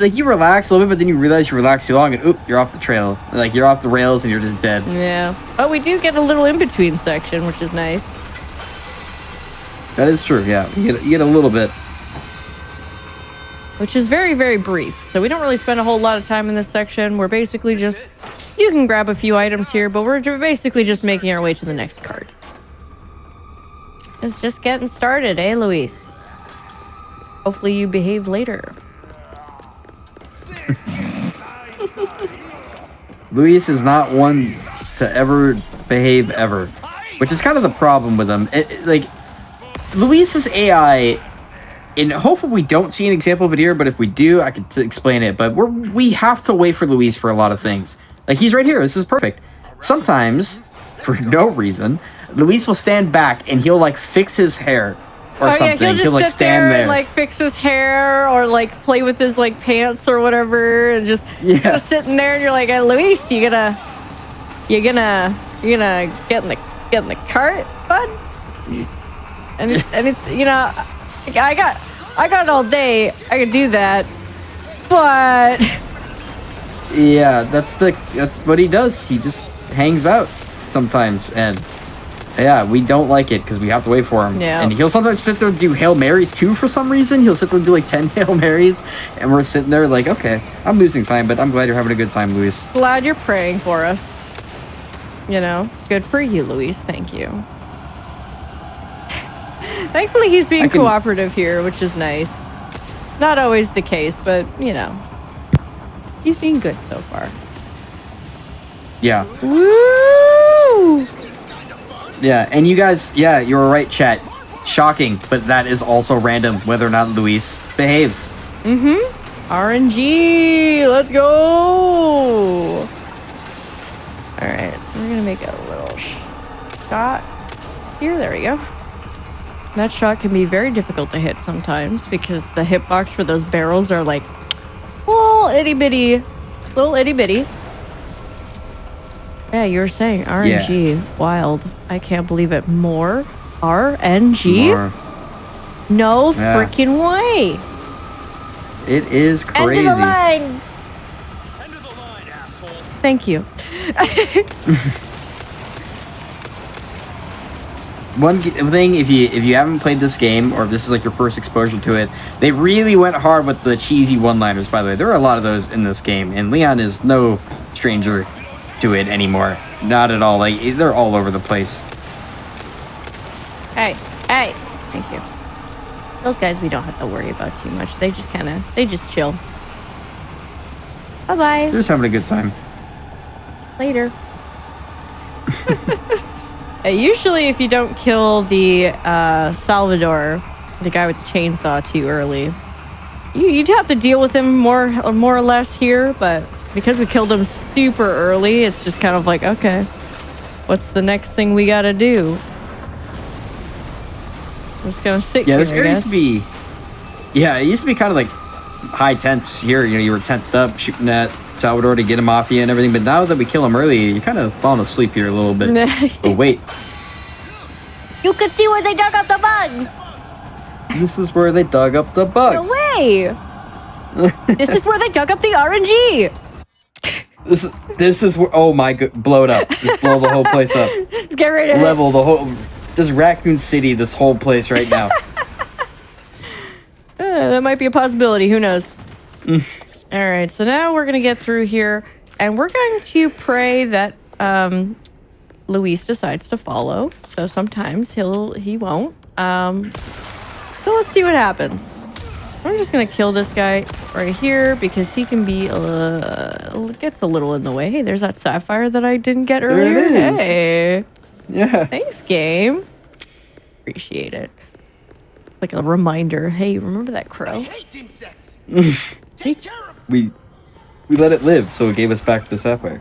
like you relax a little bit, but then you realize you relax too long and oop, you're off the trail. Like, you're off the rails and you're just dead. Yeah. But we do get a little in-between section, which is nice. That is true, yeah. You get a little bit. Which is very, very brief. So we don't really spend a whole lot of time in this section. We're basically just... You can grab a few items here, but we're basically just making our way to the next cart. It's just getting started, eh, Luis? Hopefully you behave later. Luis is not one to ever behave ever, which is kind of the problem with him. Like, Luis's AI, and hopefully we don't see an example of it here, but if we do, I can explain it. But we have to wait for Luis for a lot of things. Like, he's right here. This is perfect. Sometimes, for no reason, Luis will stand back and he'll like fix his hair or something. Yeah, he'll like sit stand there and like fix his hair or like play with his like pants or whatever, and just sitting there, and you're like, hey, Luis, you gonna get in the cart, bud? And it, I got all day. I could do that, but yeah, that's what he does. He just hangs out sometimes, and yeah, we don't like it because we have to wait for him. Yeah. And he'll sometimes sit there and do Hail Marys too for some reason. He'll sit there and do like 10 Hail Marys, and we're sitting there like, okay, I'm losing time, but I'm glad you're having a good time, Luis. Glad you're praying for us. Good for you, Luis. Thank you. Thankfully, he's being cooperative here, which is nice. Not always the case, but, he's being good so far. Yeah. Woo! Yeah, and you guys, yeah, you were right, chat. Shocking, but that is also random, whether or not Luis behaves. RNG! Let's go! Alright, so we're gonna make a little shot here. There we go. That shot can be very difficult to hit sometimes because the hitbox for those barrels are like little itty bitty. Yeah, you were saying RNG. Yeah. Wild. I can't believe it. More RNG? More. No freaking way. It is crazy. End of the line. Thank you. One thing, if you haven't played this game, or if this is like your first exposure to it, they really went hard with the cheesy one-liners, by the way. There are a lot of those in this game, and Leon is no stranger to it anymore. Not at all. Like, they're all over the place. Hey. Thank you. Those guys we don't have to worry about too much. They just chill. Bye-bye. They're just having a good time. Later. Usually if you don't kill the Salvador, the guy with the chainsaw, too early, you'd have to deal with him more or less here, but because we killed him super early, it's just kind of like, okay, what's the next thing we gotta do? I'm just gonna sit here, this area used to be... Yeah, it used to be kind of like high tense here. You know, you were tensed up, shooting at Salvador to get him off you and everything, but now that we kill him early, you're kind of falling asleep here a little bit. But wait. You could see where they dug up the bugs! This is where they dug up the bugs. No way! This is where they dug up the RNG! This is where... Oh my god. Blow it up. Just blow the whole place up. Let's get rid of Level the whole... Just Raccoon City, this whole place right now. That might be a possibility. Who knows? Alright, so now we're going to get through here, and we're going to pray that Luis decides to follow. So sometimes he won't. So let's see what happens. I'm just going to kill this guy right here because he can be... gets a little in the way. Hey, there's that sapphire that I didn't get earlier. There it is. Hey. Yeah. Thanks, game. Appreciate it. Like a reminder. Hey, remember that crow? hate insects. Take care of We let it live, so it gave us back the sapphire.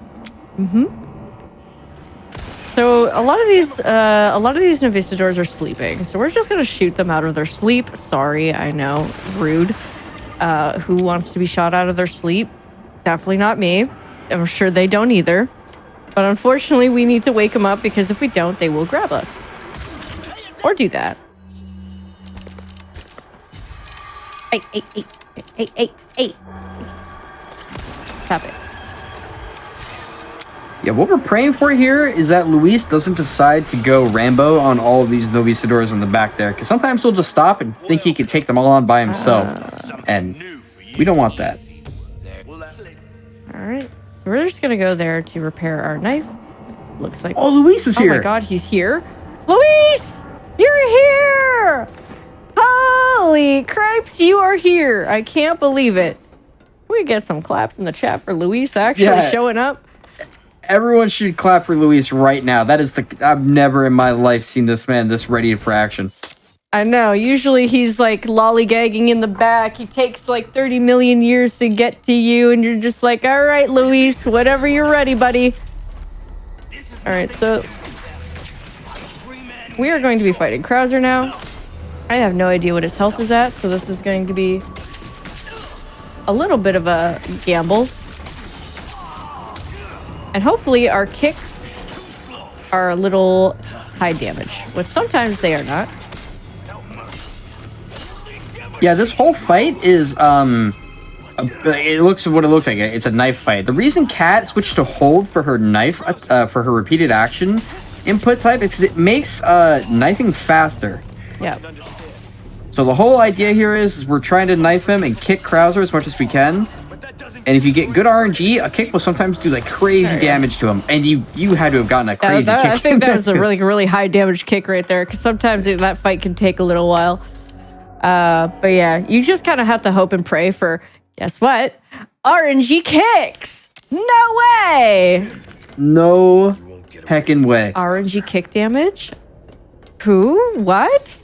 So a lot of these Novistadors are sleeping. So we're just gonna shoot them out of their sleep. Sorry, I know, rude. Who wants to be shot out of their sleep? Definitely not me. I'm sure they don't either. But unfortunately, we need to wake them up because if we don't, they will grab us. Or do that. Hey. Stop it. Yeah, what we're praying for here is that Luis doesn't decide to go Rambo on all of these Novistadors in the back there. Because sometimes he'll just stop and think he can take them all on by himself. And we don't want that. Alright. So we're just gonna go there to repair our knife. Looks like... Oh, Luis is here! Oh my god, he's here. Luis! You're here! Holy cripes, you are here! I can't believe it. We get some claps in the chat for Luis actually showing up. Everyone should clap for Luis right now. That is I've never in my life seen this man this ready for action. I know. Usually he's like lollygagging in the back. He takes like 30 million years to get to you, and you're just like, all right, Luis, whatever you're ready, buddy. All right, so we are going to be fighting Krauser now. I have no idea what his health is at, so this is going to be a little bit of a gamble. And hopefully our kicks are a little high damage, which sometimes they are not. Yeah, this whole fight is, it looks what it looks like. It's a knife fight. The reason Kat switched to hold for her knife, for her repeated action input type, is 'cause it makes knifing faster. Yeah. So the whole idea here is we're trying to knife him and kick Krauser as much as we can. And if you get good RNG, a kick will sometimes do like crazy damage to him. And you had to have gotten a crazy kick. I think that was a really high damage kick right there, because sometimes that fight can take a little while. But yeah, you just kind of have to hope and pray for, guess what? RNG kicks! No way! No heckin' way. RNG kick damage? Who? What?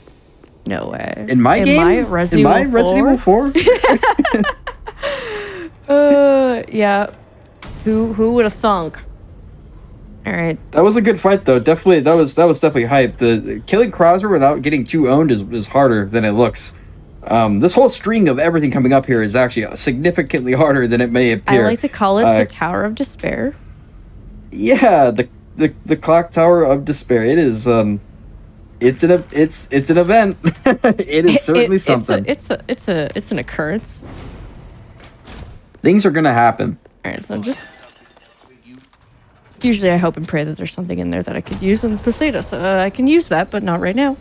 No way. In my game? Resident Evil 4? Yeah. Who would have thunk? All right. That was a good fight, though. Definitely, that was definitely hype. The killing Krauser without getting too owned is harder than it looks. This whole string of everything coming up here is actually significantly harder than it may appear. I like to call it the Tower of Despair. Yeah, the clock tower of despair. It is it's an event. It is certainly something. It's an occurrence. Things are gonna happen. All right, so just Usually I hope and pray that there's something in there that I could use in Poseidon. So I can use that, but not right now.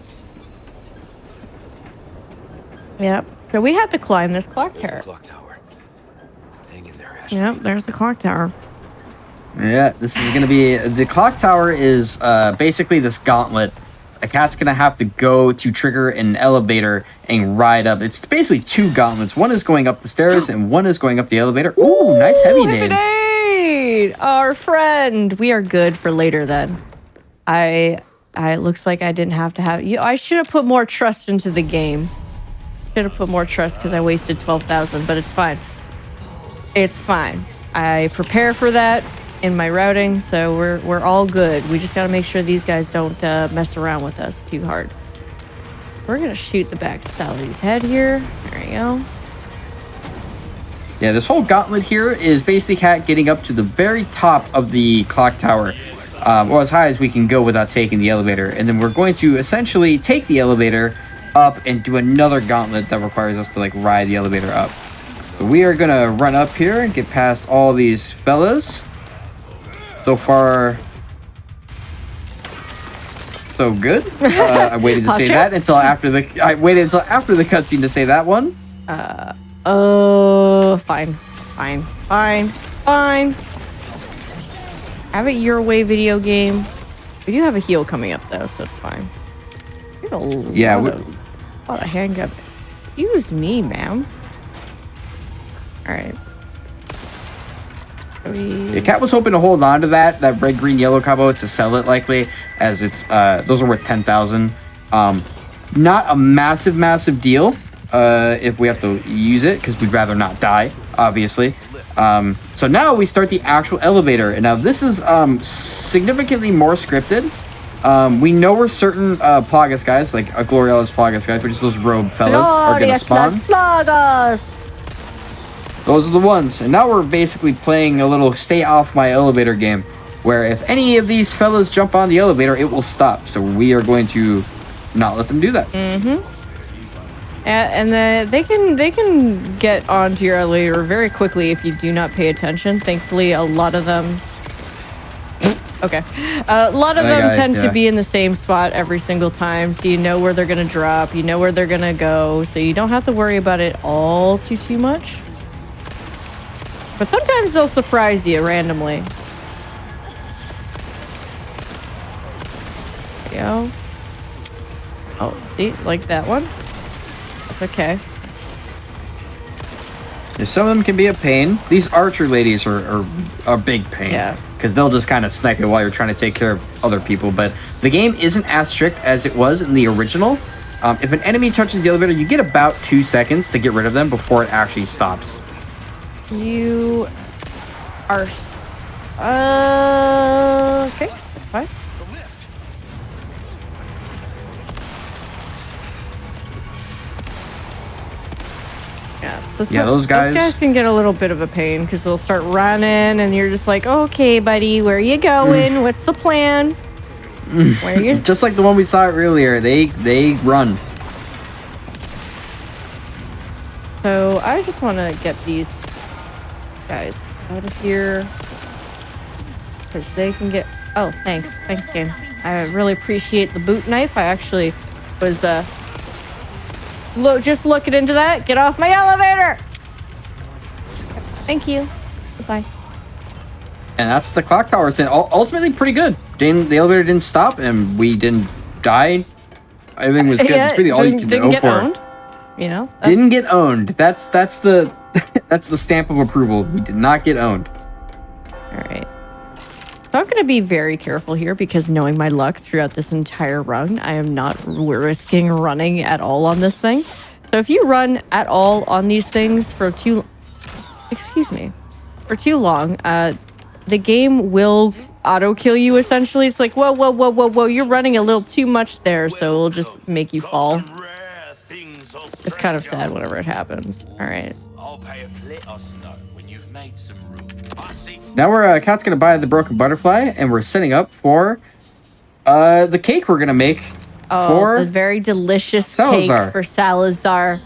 Yep. So we had to climb this clock There's the tower. clock tower. Hang in there, Ash. Yep, there's the clock tower. Yeah, this is gonna be the clock tower is basically this gauntlet. A cat's gonna have to go to trigger an elevator and ride up. It's basically two gauntlets. One is going up the stairs and one is going up the elevator. Ooh, nice heavy name. Nade! Our friend. We are good for later then. I it looks like I didn't have to have you. I should have put more trust into the game. Should have put more trust because I wasted 12,000, but it's fine. It's fine. I prepare for that in my routing, so we're all good. We just got to make sure these guys don't mess around with us too hard. We're gonna shoot the back of Sally's head here. There you go. Yeah, this whole gauntlet here is basically Cat getting up to the very top of the clock tower, or as high as we can go without taking the elevator. And then we're going to essentially take the elevator up and do another gauntlet that requires us to like ride the elevator up. So we are gonna run up here and get past all these fellas. So far, so good. I waited to say that until after the. I waited until after the cutscene to say that one. Oh, fine. Have it your way, video game. We do have a heal coming up though, so it's fine. We have a lot of handgun. Excuse me, ma'am. All right. Yeah, Cat was hoping to hold on to that red, green, yellow combo to sell it likely, as it's those are worth 10,000. Not a massive deal if we have to use it because we'd rather not die, obviously. So now we start the actual elevator, and now this is significantly more scripted. We know we're certain Plagas guys, like Gloriella's Plagas guys, which is those rogue fellas, are gonna spawn. Plagas! Those are the ones. And now we're basically playing a little stay off my elevator game, where if any of these fellas jump on the elevator, it will stop. So we are going to not let them do that. And they can get onto your elevator very quickly if you do not pay attention. Thankfully, a lot of them. Okay, a lot of them tend to be in the same spot every single time, so you know where they're gonna drop, you know where they're gonna go, so you don't have to worry about it all too much. But sometimes they'll surprise you randomly. There you go. Oh, see, like that one. That's okay. Yeah, some of them can be a pain. These archer ladies are a big pain. Yeah. Because they'll just kind of snipe you while you're trying to take care of other people. But the game isn't as strict as it was in the original. If an enemy touches the elevator, you get about 2 seconds to get rid of them before it actually stops. You are... okay, that's fine. Yeah, those guys can get a little bit of a pain because they'll start running and you're just like, okay, buddy, where are you going? What's the plan? Where are you? Just like the one we saw earlier, they run. So I just want to get these guys out of here because they can get... Oh, thanks game. I really appreciate the boot knife. I actually was just looking into that. Get off my elevator. Thank you. Goodbye. And that's the clock tower. And ultimately pretty good. The elevator didn't stop and we didn't die. Everything was good. That's really all you can go for. Owned, you know? Didn't get owned. That's the that's the stamp of approval. We did not get owned. All right. So I'm going to be very careful here because knowing my luck throughout this entire run, I am not risking running at all on this thing. So if you run at all on these things for too long, the game will auto kill you essentially. It's like, whoa, you're running a little too much there, so it'll just make you fall. It's kind of sad whenever it happens. All right. Now we're Cat's gonna buy the broken butterfly, and we're setting up for the cake we're gonna make for the very delicious Salazar. Cake for Salazar.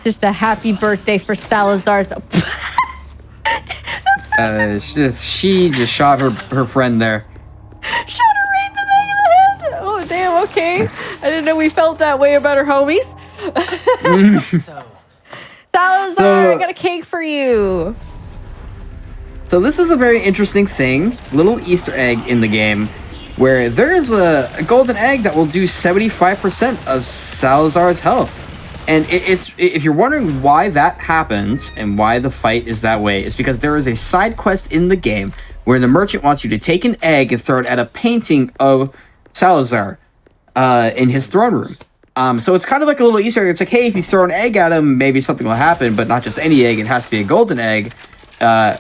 Just a happy birthday for Salazar. The She just shot her friend there. Shot her right in the back of the head. Oh, damn, okay. I didn't know we felt that way about our homies. Salazar, I got a cake for you. So this is a very interesting thing, little Easter egg in the game, where there is a golden egg that will do 75% of Salazar's health. And if you're wondering why that happens and why the fight is that way, it's because there is a side quest in the game where the merchant wants you to take an egg and throw it at a painting of Salazar in his throne room. So it's kind of like a little Easter egg. It's like, hey, if you throw an egg at him, maybe something will happen, but not just any egg. It has to be a golden egg.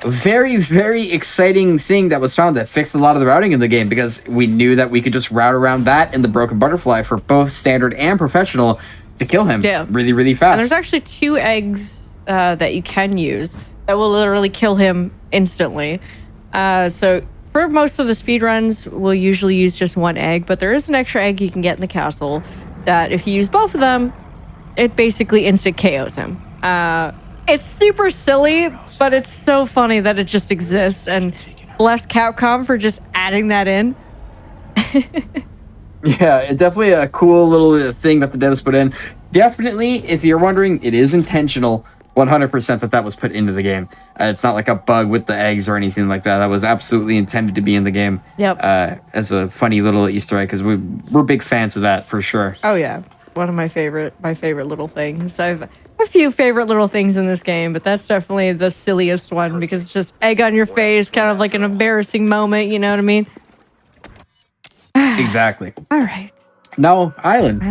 Very, very exciting thing that was found that fixed a lot of the routing in the game, because we knew that we could just route around that and the broken butterfly for both standard and professional to kill him really, really fast. And there's actually 2 eggs that you can use that will literally kill him instantly. So for most of the speedruns, we'll usually use just 1 egg, but there is an extra egg you can get in the castle that if you use both of them, it basically instant KOs him. It's super silly, but it's so funny that it just exists, and bless Capcom for just adding that in. Yeah, it's definitely a cool little thing that the devs put in. Definitely, if you're wondering, it is intentional, 100% that was put into the game. It's not like a bug with the eggs or anything like that. That was absolutely intended to be in the game. Yep. As a funny little Easter egg, because we're big fans of that for sure. Oh yeah, one of my favorite little things. I've a few favorite little things in this game, but that's definitely the silliest one because it's just egg on your face, kind of like an embarrassing moment. You know what I mean? Exactly. All right. Now, Island.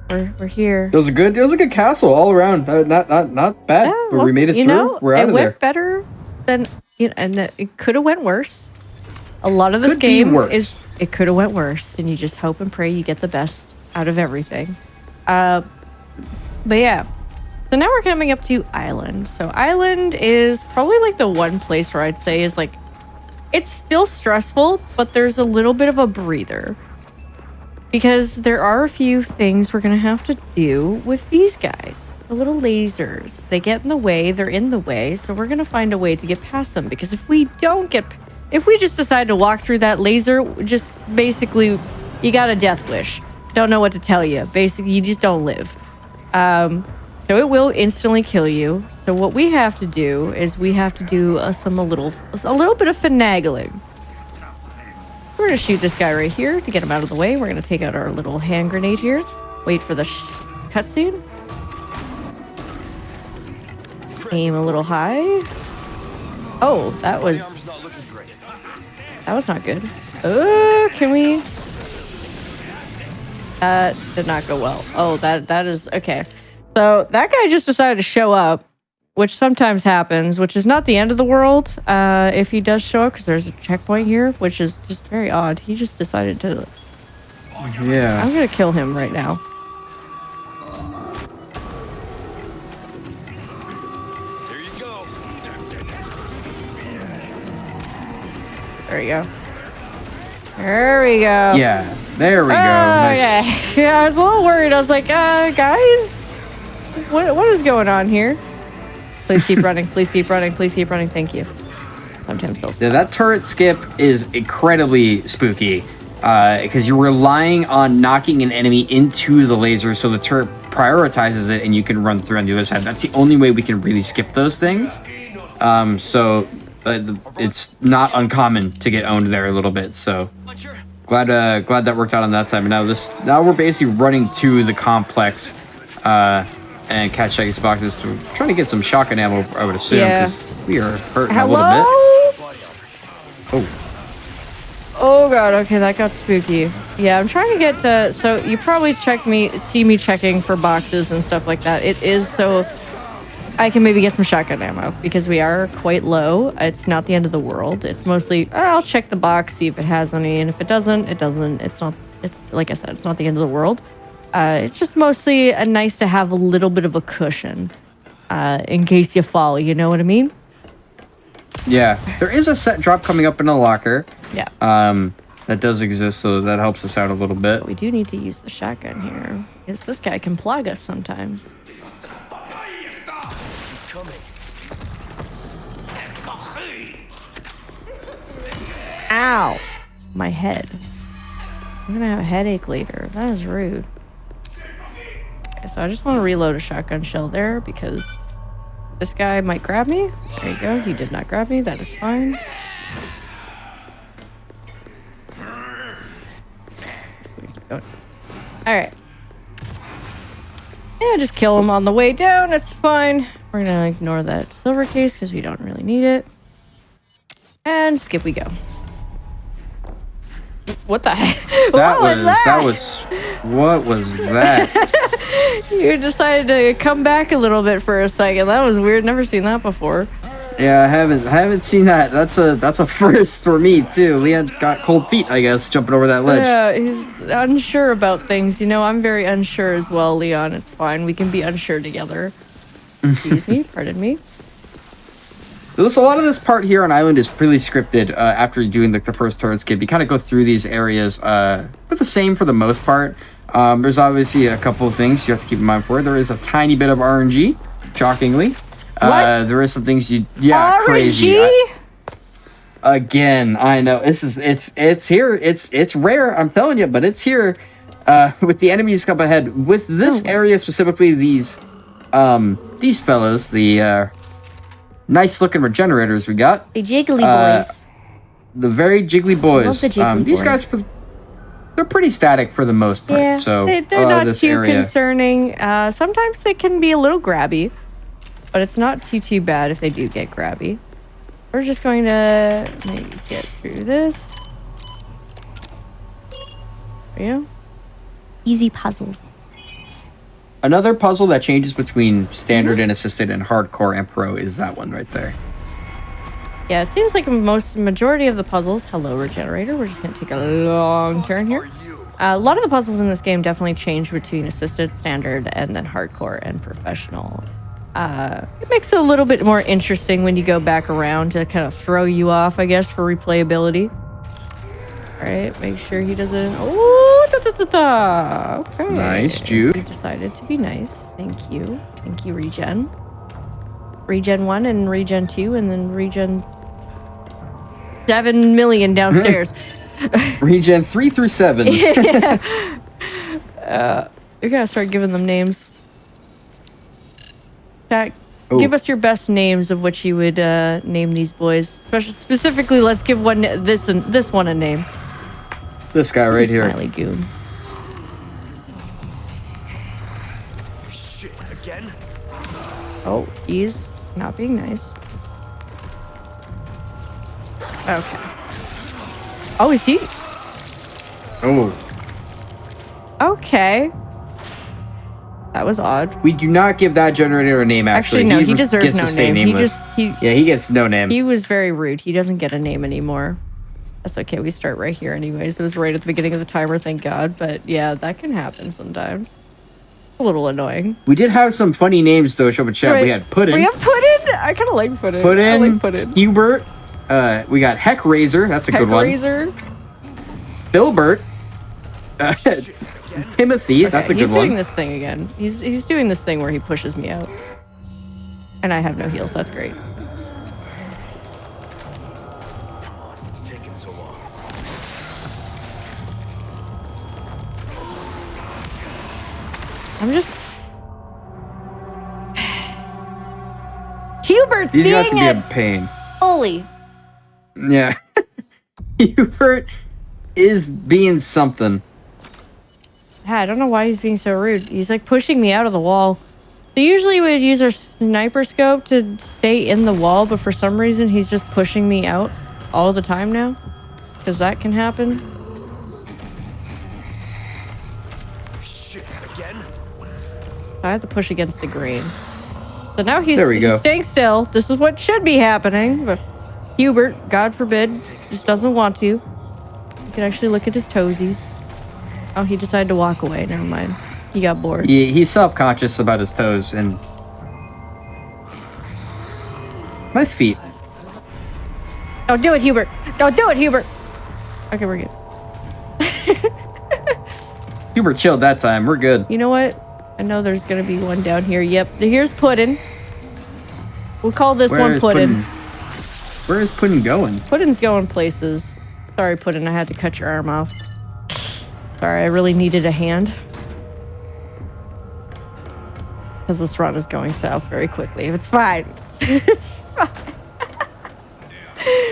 We're here. It was a good castle all around. Not bad. Yeah, But we made it through. We're out of there. It went better than and it could have went worse. A lot of this Could be game worse. it could have went worse, and you just hope and pray you get the best out of everything. But yeah. So now we're coming up to Island. So Island is probably like the one place where I'd say is like, it's still stressful, but there's a little bit of a breather. Because there are a few things we're going to have to do with these guys. The little lasers. They get in the way, they're in the way, so we're going to find a way to get past them. Because if we just decide to walk through that laser, just basically, you got a death wish. Don't know what to tell you. Basically, you just don't live. So it will instantly kill you. So what we have to do is we have to do a little bit of finagling. We're gonna shoot this guy right here to get him out of the way. We're gonna take out our little hand grenade here. Wait for the cutscene. Aim a little high. Oh, that was not good. Can we? Did not go well. Oh, that is okay. So that guy just decided to show up, which sometimes happens, which is not the end of the world if he does show up, because there's a checkpoint here, which is just very odd. He just decided to... Yeah. I'm going to kill him right now. There you go. There we go. There we go. Yeah, there we go. Nice. Okay. Yeah, I was a little worried. I was like, guys, what is going on here? Please keep running. Please keep running. Please keep running. Thank you. Sometimes so. Yeah, that turret skip is incredibly spooky because you're relying on knocking an enemy into the laser so the turret prioritizes it and you can run through on the other side. That's the only way we can really skip those things. So it's not uncommon to get owned there a little bit. So glad that worked out on that side. But now we're basically running to the complex and catch these boxes. Trying to get some shotgun ammo, I would assume, because we are hurting a little bit. Oh. Oh god, okay, that got spooky. Yeah, I'm trying to get to... So you probably see me checking for boxes and stuff like that. It is so I can maybe get some shotgun ammo, because we are quite low. It's not the end of the world. It's mostly, I'll check the box, see if it has any, and if it doesn't, it doesn't. It's like I said, it's not the end of the world. It's just mostly nice to have a little bit of a cushion in case you fall, you know what I mean? Yeah, there is a set drop coming up in a locker. Yeah. That does exist, so that helps us out a little bit. But we do need to use the shotgun here, because this guy can plug us sometimes. Ow! My head. I'm gonna have a headache later. That is rude. Okay, so I just want to reload a shotgun shell there because this guy might grab me. There you go. He did not grab me. That is fine. Alright. Yeah, just kill him on the way down. It's fine. We're gonna ignore that silver case because we don't really need it. And skip we go. What the heck? What was that? You decided to come back a little bit for a second. That was weird. Never seen that before. Yeah, I haven't seen that. That's a first for me too. Leon got cold feet, I guess, jumping over that ledge. Yeah, he's unsure about things. You know, I'm very unsure as well, Leon. It's fine. We can be unsure together. Excuse me. Pardon me. So a lot of this part here on Island is really scripted. After doing the first turret skip, you kind of go through these areas, but the same for the most part. There's obviously a couple of things you have to keep in mind for it. There is a tiny bit of RNG, shockingly. What? There is some things RNG? Crazy. Again, I know it's here. It's rare. I'm telling you, but it's here. With the enemies up ahead, with this area specifically, these fellas, the nice looking regenerators we got. The jiggly boys. The very jiggly boys. Love the jiggly these boys. guys, they're pretty static for the most part. Yeah, So they're not this too area. concerning. Sometimes they can be a little grabby, but it's not too bad if they do get grabby. We're just going to maybe get through this. There you go. Easy puzzles. Another puzzle that changes between standard and assisted and hardcore and pro is that one right there. Yeah, it seems like majority of the puzzles. Hello, regenerator. We're just gonna take a long turn here. A lot of the puzzles in this game definitely change between assisted, standard, and then hardcore and professional. It makes it a little bit more interesting when you go back around to kind of throw you off, I guess, for replayability. All right, make sure he doesn't. Oh, okay. Nice, Juke. He decided to be nice. Thank you, Regen. Regen 1 and Regen 2, and then Regen 7 million downstairs. Regen 3 through 7. Yeah. We gotta start giving them names. Jack, give us your best names of which you would name these boys. Specifically, let's give this one a name. This guy right here. Smiley goon. Shit, again? Oh, he's not being nice. Okay. Oh, is he? Oh. Okay. That was odd. We do not give that generator a name, actually. No, he deserves gets no to stay name. nameless. Yeah, he gets no name. He was very rude. He doesn't get a name anymore. That's okay. We start right here anyways. It was right at the beginning of the timer, thank God. But yeah, that can happen sometimes. A little annoying. We did have some funny names, though, show up chat. Right. We had Puddin. We have Puddin? I kind of like Puddin. Puddin. I like Puddin. Hubert. We got Heck Razor. That's a good one. Razor. Filbert. Timothy. Okay, That's a good he's doing one. this thing again. He's doing this thing where he pushes me out. And I have no heals. That's great. Come on, it's taking so long. I'm just... Hubert's These guys being can be a pain. bully. Yeah. Hubert is being something. Yeah, I don't know why he's being so rude. He's like pushing me out of the wall. So usually we would use our sniper scope to stay in the wall, but for some reason he's just pushing me out all the time now. Because that can happen. Shit, again? I have to push against the green. So now he's There we go. staying still. This is what should be happening, but Hubert, God forbid, just doesn't want to. You can actually look at his toesies. Oh, he decided to walk away. Never mind. He got bored. He's self-conscious about his toes and nice feet. Don't do it, Hubert. Don't do it, Hubert. Okay, we're good. Hubert chilled that time. We're good. You know what? I know there's gonna be one down here. Yep, here's Puddin. We'll call this Where one is Puddin. Where is Puddin going? Puddin's going places. Sorry, Puddin', I had to cut your arm off. Sorry, I really needed a hand. Because this run is going south very quickly. It's fine. It's fine.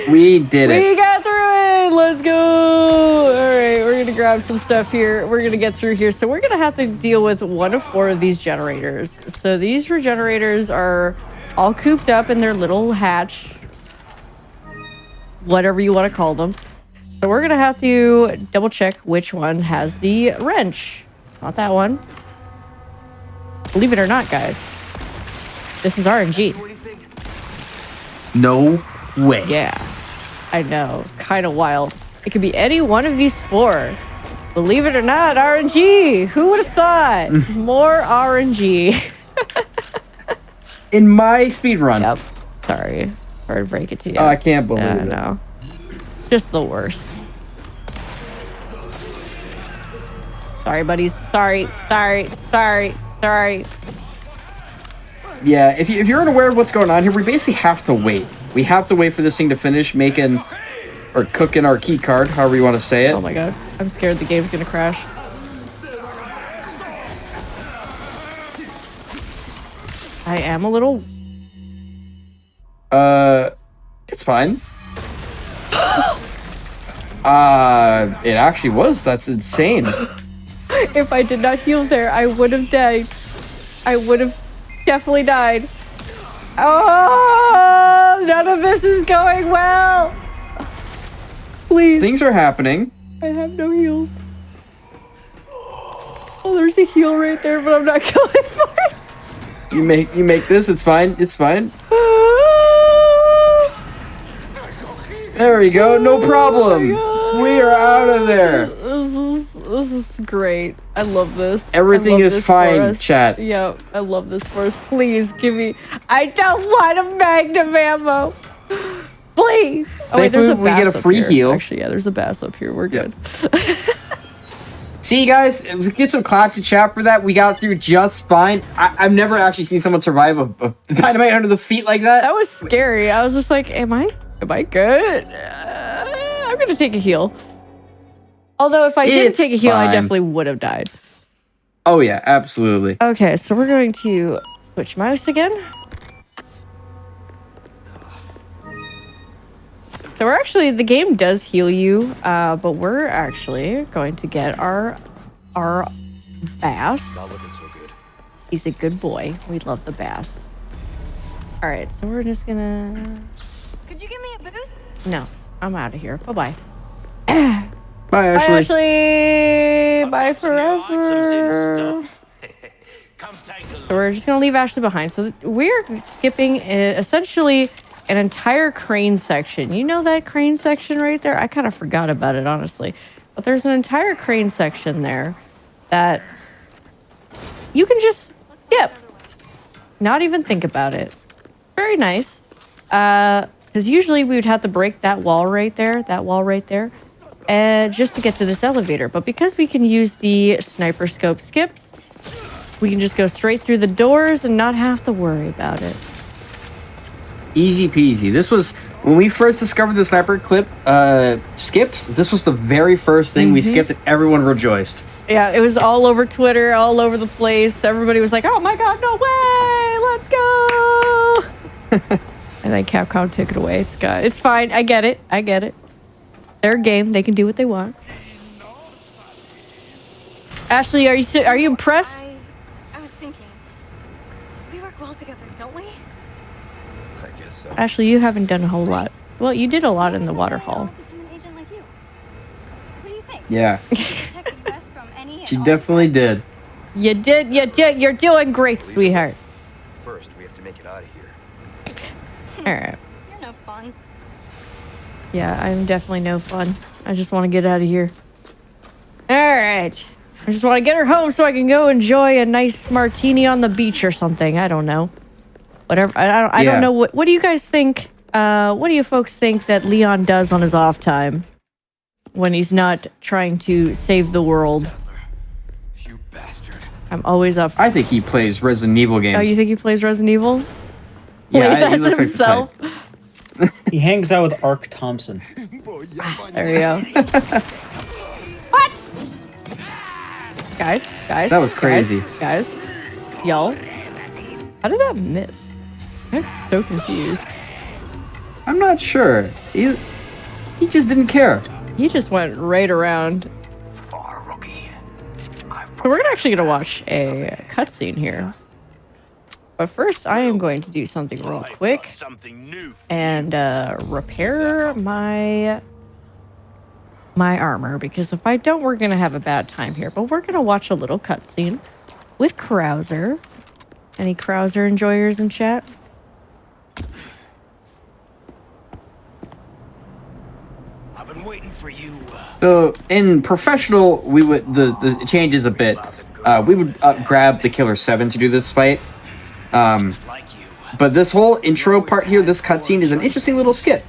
We did it. We got through it. Let's go. All right, we're going to grab some stuff here. We're going to get through here. So we're going to have to deal with 1 of 4 of these generators. So these regenerators are all cooped up in their little hatch. Whatever you want to call them. So we're going to have to double check which one has the wrench. Not that one. Believe it or not, guys. This is RNG. No way. Yeah, I know. Kind of wild. It could be any one of these 4. Believe it or not, RNG. Who would have thought? More RNG. In my speed run. Yep. Sorry to break it to you. Oh, I can't believe I it. know. Just the worst. Sorry, buddies. Sorry. Yeah, if you're unaware of what's going on here, we basically have to wait. We have to wait for this thing to finish making or cooking our key card, however you want to say it. Oh my god. I'm scared the game's gonna crash. I am a little... It's fine. It actually was. That's insane. If I did not heal there, I would have died. I would have definitely died. Oh, none of this is going well. Please. Things are happening. I have no heals. Oh, there's a heal right there, but I'm not going for it. You make this. It's fine. It's fine. There we go. No problem. We are out of there. This is great. I love this. Everything is fine, chat. Yeah, I love this for us. Please give me... I don't want a magnum ammo. Please. Oh wait, there's a bass we get a free up here. heal. Actually, yeah, there's a bass up here. We're good. See, guys, get some claps in chat for that. We got through just fine. I've never actually seen someone survive a dynamite under the feet like that. That was scary. I was just like, am I good? I'm gonna take a heal. Although if I didn't take a heal, I definitely would have died. Oh yeah, absolutely. Okay, so we're going to switch mouse again. So we're actually, the game does heal you, but we're actually going to get our bass. Not looking so good. He's a good boy. We love the bass. All right, so we're just gonna... Could you give me a boost? No, I'm out of here. Bye-bye. Bye, Ashley. Bye, Ashley. Bye forever. So we're just gonna leave Ashley behind. So we're skipping essentially an entire crane section. You know that crane section right there? I kind of forgot about it, honestly. But there's an entire crane section there that you can just skip. Not even think about it. Very nice. Because usually we would have to break that wall right there, just to get to this elevator. But because we can use the sniper scope skips, we can just go straight through the doors and not have to worry about it. Easy peasy. This was when we first discovered the sniper clip skips. This was the very first thing we skipped, and everyone rejoiced. Yeah, it was all over Twitter, all over the place. Everybody was like, "Oh my god, no way! Let's go!" And then Capcom took it away. It's fine. I get it. Their game. They can do what they want. Ashley, are you impressed? I was thinking. We work well together, don't we? I guess so. Ashley, you haven't done a whole lot. Well, you did a lot in the water hall. Become an agent like you. What do you think? Yeah, Protect the US from any and she all definitely threats? did. You did. You're doing great, sweetheart. First, we have to make it out of here. All right. You're no fun. Yeah, I'm definitely no fun. I just want to get out of here. All right. I just want to get her home so I can go enjoy a nice martini on the beach or something. I don't know. Whatever. I don't know. What do you guys think? What do you folks think that Leon does on his off time when he's not trying to save the world? You bastard. I'm always up. I think he plays Resident Evil games. Oh, you think he plays Resident Evil? Yeah, Plays he as looks like the himself. type. He hangs out with Ark Thompson. There we go. What? Guys. That was crazy. Guys. Y'all. How did that miss? I'm so confused. I'm not sure. He just didn't care. He just went right around. So we're actually gonna watch a cutscene here. But first, I am going to do something real quick and repair my armor, because if I don't, we're gonna have a bad time here. But we're gonna watch a little cutscene with Krauser. Any Krauser enjoyers in chat? I've been waiting for you. So in professional, we would the changes a bit. We would grab the Killer 7 to do this fight. But this whole intro part here, this cutscene, is an interesting little skip,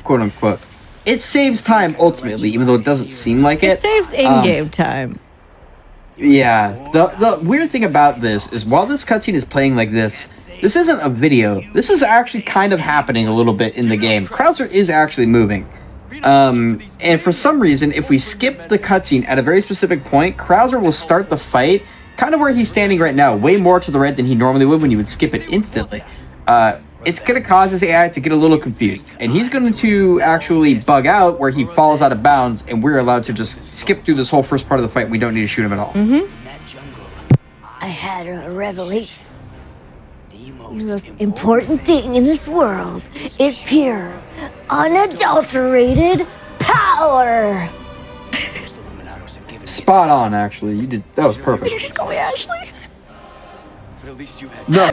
quote unquote. It saves time ultimately, even though it doesn't seem like it. It saves in-game time. Yeah. The weird thing about this is while this cutscene is playing like this isn't a video. This is actually kind of happening a little bit in the game. Krauser is actually moving. And for some reason, if we skip the cutscene at a very specific point, Krauser will start the fight kind of where he's standing right now, way more to the right than he normally would when you would skip it instantly. It's going to cause his AI to get a little confused, and he's going to actually bug out where he falls out of bounds, and we're allowed to just skip through this whole first part of the fight. We don't need to shoot him at all. I had a revelation. The most important thing in this world is pure, unadulterated power. Spot on, actually. You did. That was perfect. Did you just call me Ashley? But at least you had No,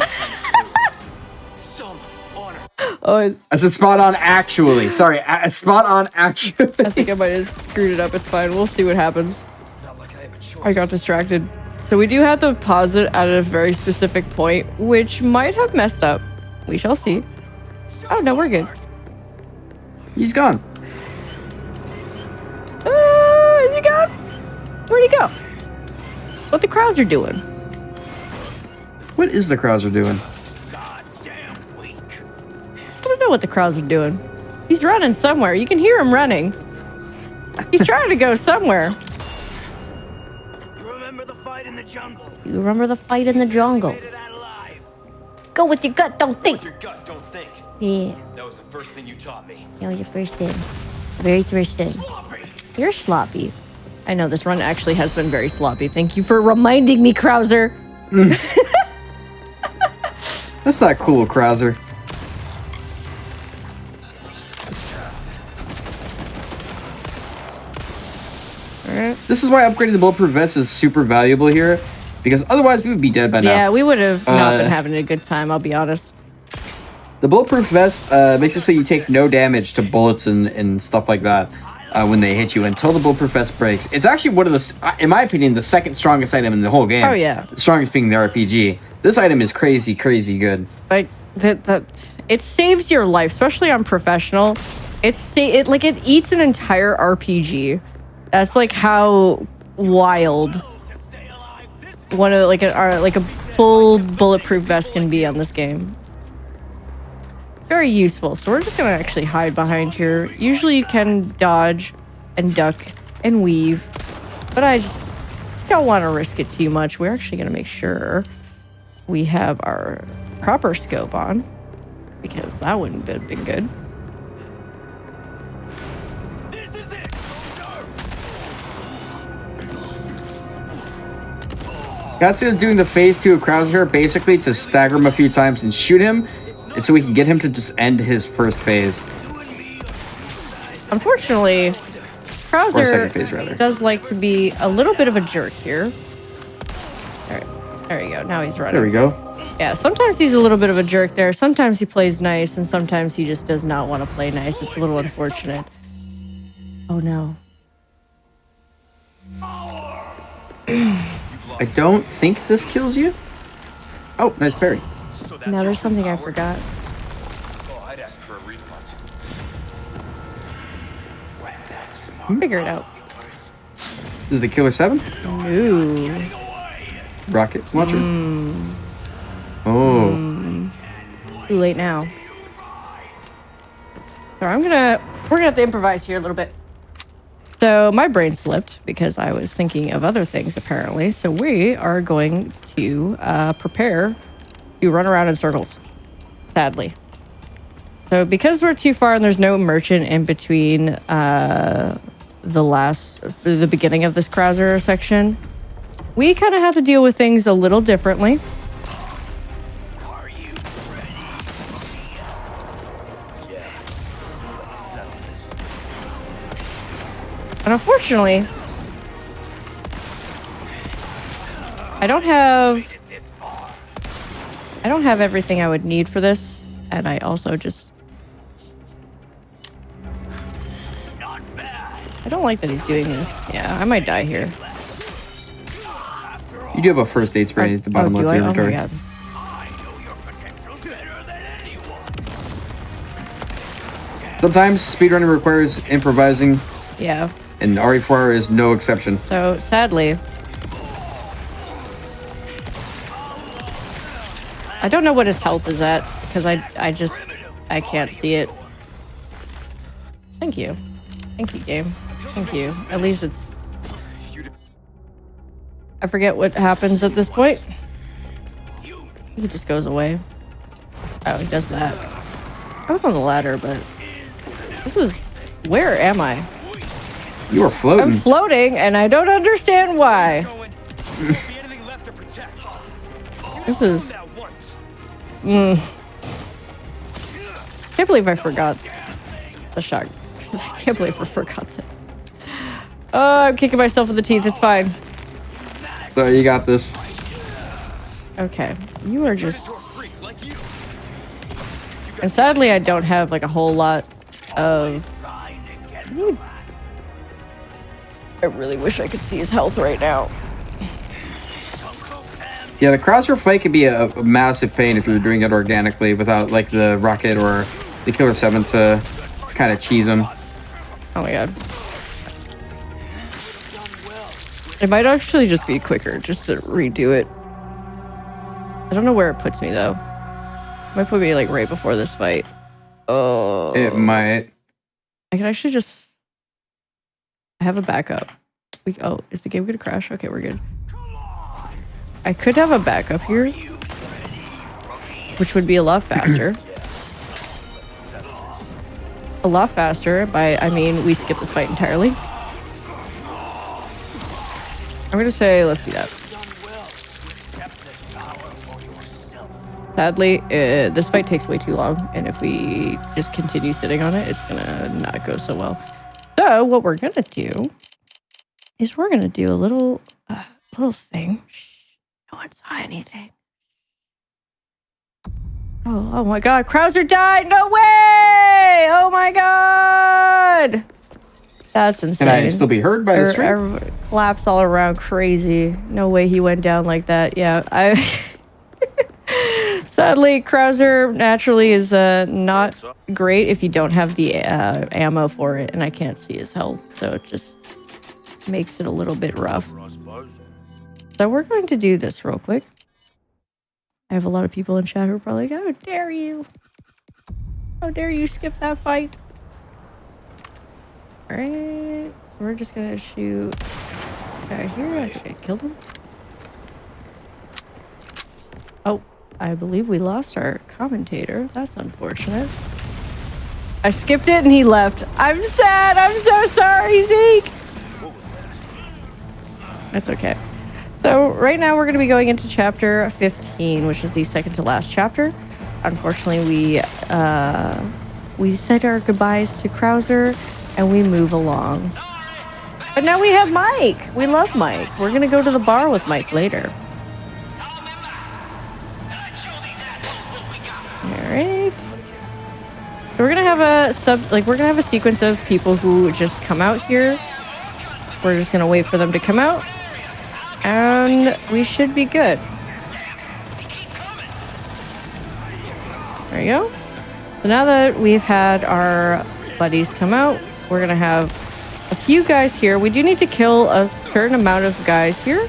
some honor. Oh, I said spot on, actually. Sorry, spot on, actually. I think I might have screwed it up. It's fine. We'll see what happens. Not like I have a choice. I got distracted. So we do have to pause it at a very specific point, which might have messed up. We shall see. Oh, no, we're good. He's gone. Is he gone? Where'd he go? What the Krauser doing? What is the Krauser doing? I don't know what the Krauser doing. He's running somewhere. You can hear him running. He's trying to go somewhere. You remember the fight in the jungle? You remember the fight in the jungle? Made it out alive. Go with your gut, don't think. With your gut, don't think. Yeah, That was the first thing you taught me. that was your first thing. Very first thing. You're sloppy. I know this run actually has been very sloppy. Thank you for reminding me, Krauser. That's not cool, Krauser. This is why upgrading the bulletproof vest is super valuable here, because otherwise we would be dead by now. Yeah, we would have not been having a good time, I'll be honest. The bulletproof vest makes it so you take no damage to bullets and stuff like that when they hit you until the bulletproof vest breaks. It's actually one of the, in my opinion, the second strongest item in the whole game. Oh, yeah. The strongest being the RPG. This item is crazy, crazy good. Like, it saves your life, especially on professional. It eats an entire RPG. That's like how wild one of like a full bulletproof vest can be on this game. Very useful. So we're just gonna actually hide behind here. Usually you can dodge and duck and weave, but I just don't want to risk it too much. We're actually gonna make sure we have our proper scope on, because that wouldn't have been good. That's doing the phase 2 of Krauser here, basically to stagger him a few times and shoot him, and so we can get him to just end his first phase. Unfortunately, Or second phase, Krauser rather. does like to be a little bit of a jerk here. Alright, there we go. Now he's running. There we go. Yeah, sometimes he's a little bit of a jerk there. Sometimes he plays nice, and sometimes he just does not want to play nice. It's a little unfortunate. Oh no. I don't think this kills you. Oh, nice parry. Now there's something I forgot. Oh, I'd ask for a refund. Figure it out. Is it the Killer 7? Ooh. Rocket launcher? Oh. Too late now. So we're gonna have to improvise here a little bit. So my brain slipped because I was thinking of other things apparently. So we are going to prepare to run around in circles. Sadly. So because we're too far and there's no merchant in between the beginning of this Krauser section, we kind of have to deal with things a little differently. Are you ready? Yeah. Let's settle this. And unfortunately, I don't have everything I would need for this, and I also just I don't like that he's doing this. Yeah, I might die here. You do have a first aid spray at the bottom of your inventory. Oh my god. Sometimes speedrunning requires improvising, Yeah. and RE4 is no exception. So sadly, I don't know what his health is at because I can't see it. Thank you. Thank you, game. Thank you. At least it's... I forget what happens at this point. He just goes away. Oh, he does that. I was on the ladder, but... This is... Where am I? You are floating. I'm floating, and I don't understand why. This is... Can't believe I forgot the shot. I can't believe I forgot that. Oh, I'm kicking myself in the teeth. It's fine. So you got this. Okay. You are just... And sadly, I don't have like a whole lot of... I really wish I could see his health right now. Yeah, the Krauser fight could be a massive pain if you're doing it organically without like the Rocket or the Killer 7 to kind of cheese him. Oh my god. It might actually just be quicker just to redo it. I don't know where it puts me though. It might put me like right before this fight. Oh. It might. I can actually just... I have a backup. Oh, is the game gonna crash? Okay, we're good. I could have a backup here, which would be a lot faster. A lot faster. By I mean, we skip this fight entirely. I'm gonna say let's do that. Sadly, this fight takes way too long, and if we just continue sitting on it, it's gonna not go so well. So what we're gonna do is we're gonna do a little thing. No one saw anything. Oh my god, Krauser died! No way! Oh my god! That's insane. Can I still be heard by the stream? Claps all around crazy. No way he went down like that. Yeah, sadly, Krauser naturally is not great if you don't have the ammo for it, and I can't see his health, so it just makes it a little bit rough. So we're going to do this real quick. I have a lot of people in chat who are probably like, how dare you? How dare you skip that fight? Alright, so we're just gonna shoot guy here. I think I killed him. Oh, I believe we lost our commentator. That's unfortunate. I skipped it and he left. I'm sad. I'm so sorry, Zeke. That's okay. So right now we're going to be going into chapter 15, which is the second to last chapter. Unfortunately, we said our goodbyes to Krauser and we move along. But now we have Mike. We love Mike. We're going to go to the bar with Mike later. All right. So we're going to have a sequence of people who just come out here. We're just going to wait for them to come out. And we should be good. There you go. So now that we've had our buddies come out, we're going to have a few guys here. We do need to kill a certain amount of guys here.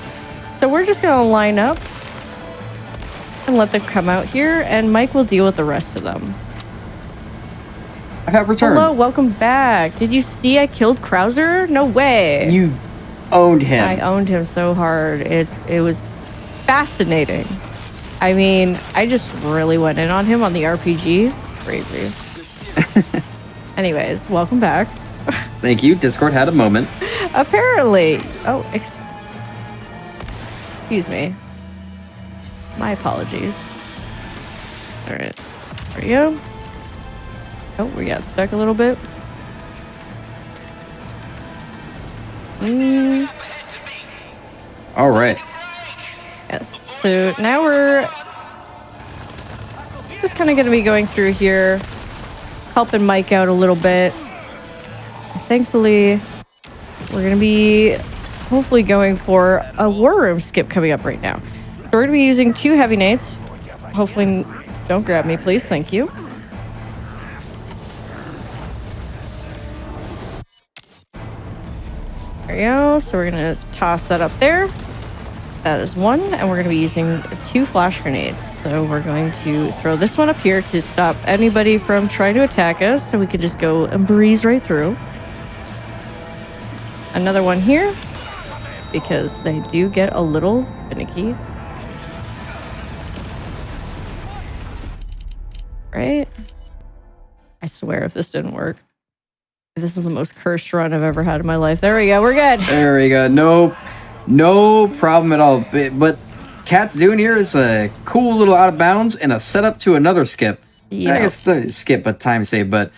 So we're just going to line up and let them come out here, and Mike will deal with the rest of them. I have returned. Hello, welcome back. Did you see I killed Krauser? No way. You owned him. I owned him so hard. It was fascinating. I mean, I just really went in on him on the RPG. Crazy. Anyways, welcome back. Thank you. Discord had a moment. Apparently. Oh, excuse me. My apologies. All right. There we go. Oh, we got stuck a little bit. All right. Yes. So now we're just kind of going to be going through here, helping Mike out a little bit. Thankfully, we're going to be hopefully going for a war room skip coming up right now. So we're going to be using 2 heavy nades. Hopefully, don't grab me, please. Thank you. There we go. So we're going to toss that up there. That is 1, and we're going to be using 2 flash grenades. So we're going to throw this one up here to stop anybody from trying to attack us, so we can just go and breeze right through. Another one here, because they do get a little finicky. Right? I swear if this didn't work. This is the most cursed run I've ever had in my life. There we go. We're good. There we go. No problem at all. But Cat's doing here is a cool little out of bounds and a setup to another skip. Yeah. I guess the skip, but time save. But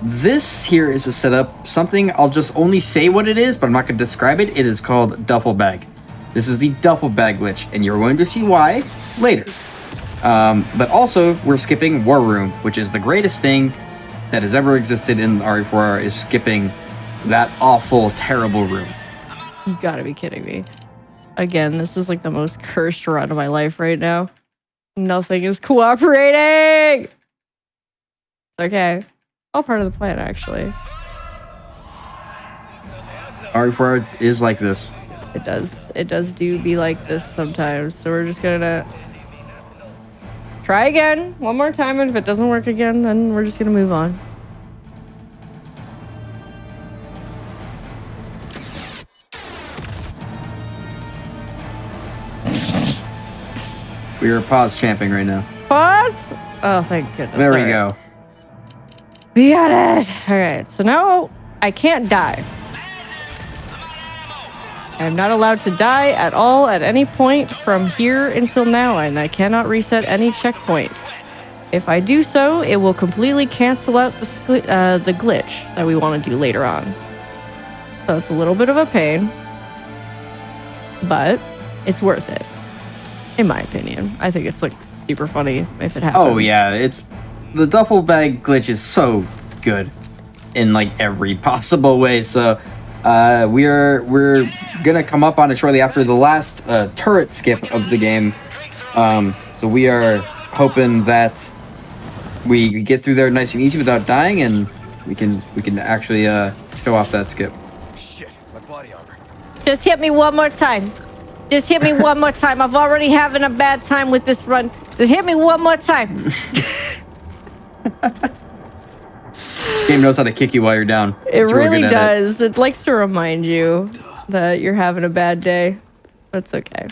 this here is a setup. Something I'll just only say what it is, but I'm not going to describe it. It is called duffel bag. This is the duffel bag glitch, and you're going to see why later. But also, we're skipping War Room, which is the greatest thing that has ever existed in RE4R, is skipping that awful, terrible room. You gotta be kidding me. Again, this is like the most cursed run of my life right now. Nothing is cooperating! Okay. All part of the plan, actually. RE4R is like this. It does do be like this sometimes. So we're just gonna try again one more time, and if it doesn't work again, then we're just gonna move on. We are pause champing right now. Pause? Oh, thank goodness. There we All right. go. We got it. All right, so now I can't die. I'm not allowed to die at all at any point from here until now, and I cannot reset any checkpoint. If I do so, it will completely cancel out the glitch that we want to do later on. So it's a little bit of a pain, but it's worth it, in my opinion. I think it's like super funny if it happens. Oh yeah, it's the duffel bag glitch is so good in like every possible way. So we're gonna come up on it shortly after the last turret skip of the game. So we are hoping that we get through there nice and easy without dying, and we can actually show off that skip. Shit, my body armor. Just hit me one more time. Just hit me one more time. I've already having a bad time with this run. Just hit me one more time. Game knows how to kick you while you're down. It really does. It likes to remind you that you're having a bad day. That's okay.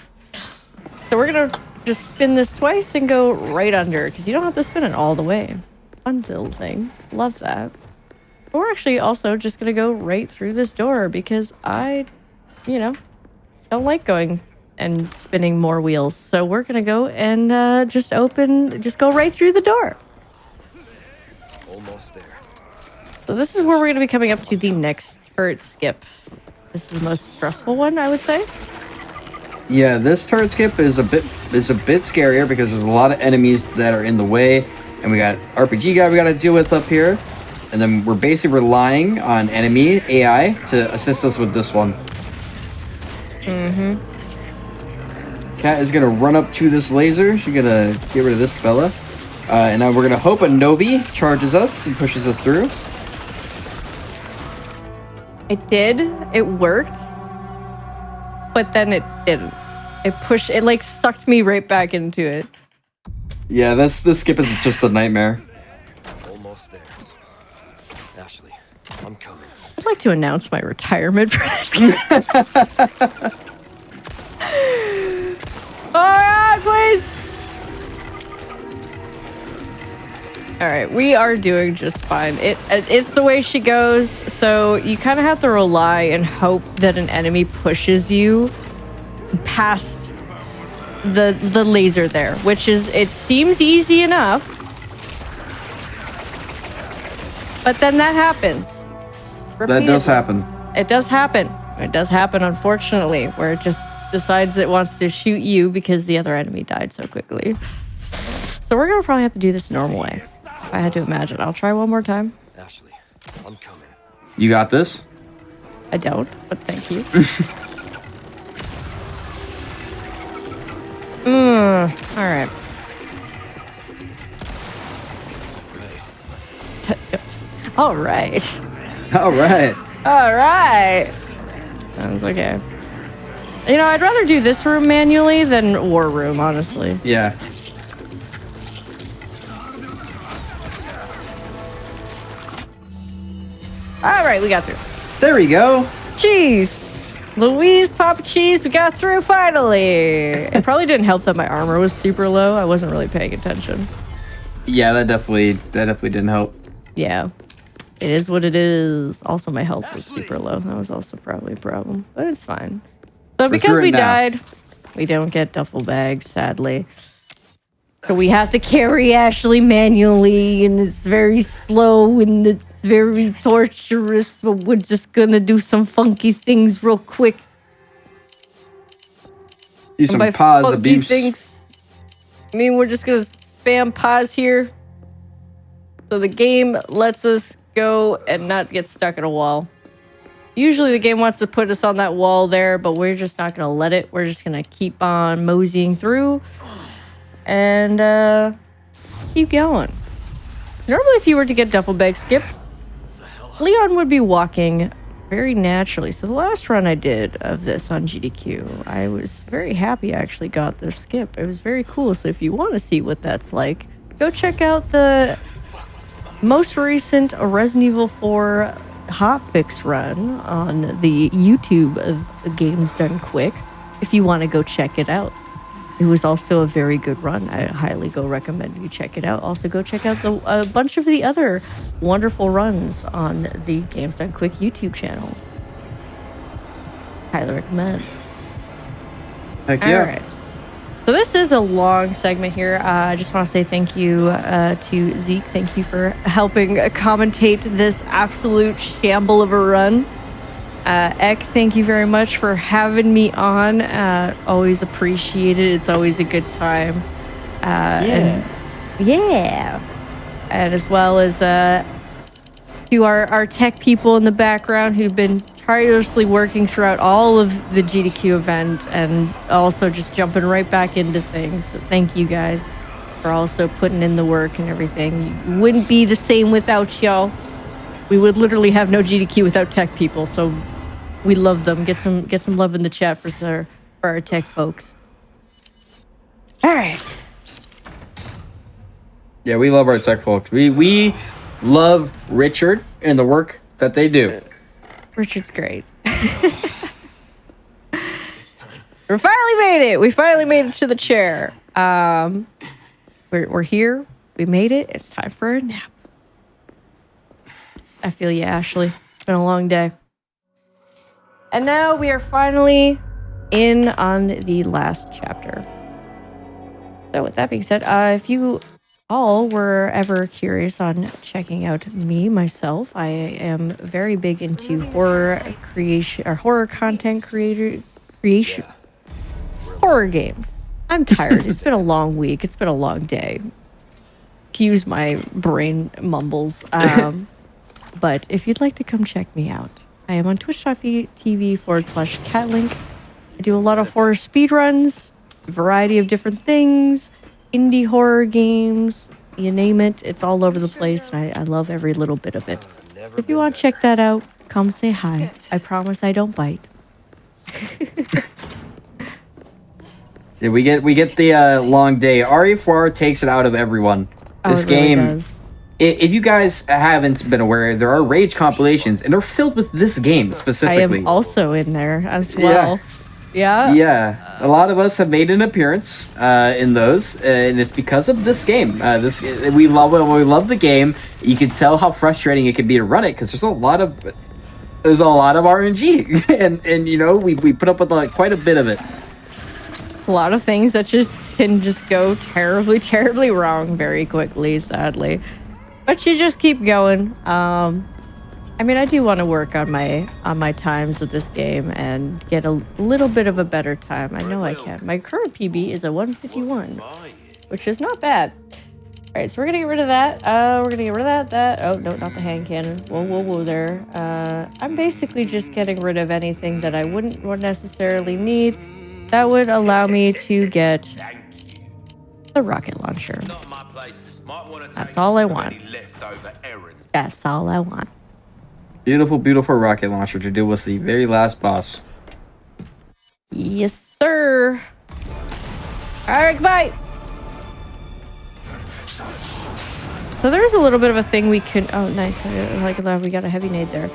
So we're going to just spin this twice and go right under, because you don't have to spin it all the way. Fun little thing. Love that. But we're actually also just going to go right through this door, because I, don't like going and spinning more wheels. So we're going to go and just go right through the door. Almost there. So this is where we're going to be coming up to the next turret skip. This is the most stressful one, I would say. Yeah, this turret skip is a bit scarier because there's a lot of enemies that are in the way, and we got RPG guy we got to deal with up here, and then we're basically relying on enemy AI to assist us with this one. Mm-hmm. Kat is gonna run up to this laser. She's gonna get rid of this fella, and now we're gonna hope a Novi charges us and pushes us through. It did. It worked. But then it didn't. It like sucked me right back into it. Yeah, this skip is just a nightmare. Almost there. like to announce my retirement for this game. Alright, please! Alright, we are doing just fine. It's the way she goes, so you kind of have to rely and hope that an enemy pushes you past the laser there, which is, it seems easy enough. But then that happens. That does happen. It does happen. It does happen, unfortunately, where it just decides it wants to shoot you because the other enemy died so quickly. So we're gonna probably have to do this the normal way. If I had to imagine. I'll try one more time. Ashley, I'm coming. You got this? I don't, but thank you. Alright. Alright. Alright. Alright. Sounds okay. You know, I'd rather do this room manually than war room, honestly. Yeah. Alright, we got through. There we go. Cheese! Louise, Papa Cheese, we got through finally! It probably didn't help that my armor was super low. I wasn't really paying attention. Yeah, that definitely didn't help. Yeah. It is what it is. Also, my health was super low. That was also probably a problem. But it's fine. So because we died, we don't get duffel bags, sadly. So we have to carry Ashley manually, and it's very slow, and it's very torturous, but we're just gonna do some funky things real quick. Do some pause abuse. Things, I mean, we're just gonna spam pause here. So the game lets us go and not get stuck in a wall. Usually the game wants to put us on that wall there, but we're just not gonna let it. We're just gonna keep on moseying through and keep going. Normally if you were to get duffel bag skip, Leon would be walking very naturally. So the last run I did of this on GDQ, I was very happy I actually got this skip. It was very cool. So if you want to see what that's like, go check out the most recent Resident Evil 4 hotfix run on the YouTube of Games Done Quick if you want to go check it out. It was also a very good run. I highly recommend you check it out. Also, go check out a bunch of the other wonderful runs on the Games Done Quick YouTube channel. Highly recommend. Heck yeah. All right. So this is a long segment here. I just want to say thank you to Zeke. Thank you for helping commentate this absolute shamble of a run. Ek, thank you very much for having me on. Always appreciate it. It's always a good time. And as well as to our tech people in the background who've been tirelessly working throughout all of the GDQ event and also just jumping right back into things. So thank you guys for also putting in the work and everything. You wouldn't be the same without y'all. We would literally have no GDQ without tech people, so we love them. Get some love in the chat for our tech folks. All right. Yeah, we love our tech folks. We love Richard and the work that they do. Richard's great. We finally made it. We finally made it to the chair. We're here. We made it. It's time for a nap. I feel you, Ashley. It's been a long day. And now we are finally in on the last chapter. So with that being said, if you all were ever curious on checking out myself, I am very big into horror creation or horror content creation. Horror games. I'm tired. It's been a long week. It's been a long day. Excuse my brain mumbles. But if you'd like to come check me out, I am on twitch.tv/catlink. I do a lot of horror speedruns, a variety of different things, indie horror games, you name it. It's all over the place, and I love every little bit of it. If you want to check that out, come say hi. I promise I don't bite. Yeah, we get the long day. RE4 takes it out of everyone. This it really game, does. if you guys haven't been aware, there are Rage compilations, and they're filled with this game I specifically. am also in there as well. Yeah. Yeah, a lot of us have made an appearance in those, and it's because of this game. We love the game. You can tell how frustrating it can be to run it because there's a lot of RNG, and you know we put up with quite a bit of it. A lot of things that can just go terribly wrong very quickly, sadly. But you just keep going. I mean, I do want to work on my times with this game and get a little bit of a better time. I know I can. My current PB is a 151, which is not bad. All right, so we're gonna get rid of that. We're gonna get rid of that. Oh no, not the hand cannon. Whoa there. I'm basically just getting rid of anything that I wouldn't necessarily need. That would allow me to get the rocket launcher. That's all I want. That's all I want. Beautiful rocket launcher to deal with the very last boss. Yes, sir. All right, goodbye. So there's a little bit of a thing we can... Oh, nice. We got a heavy nade there.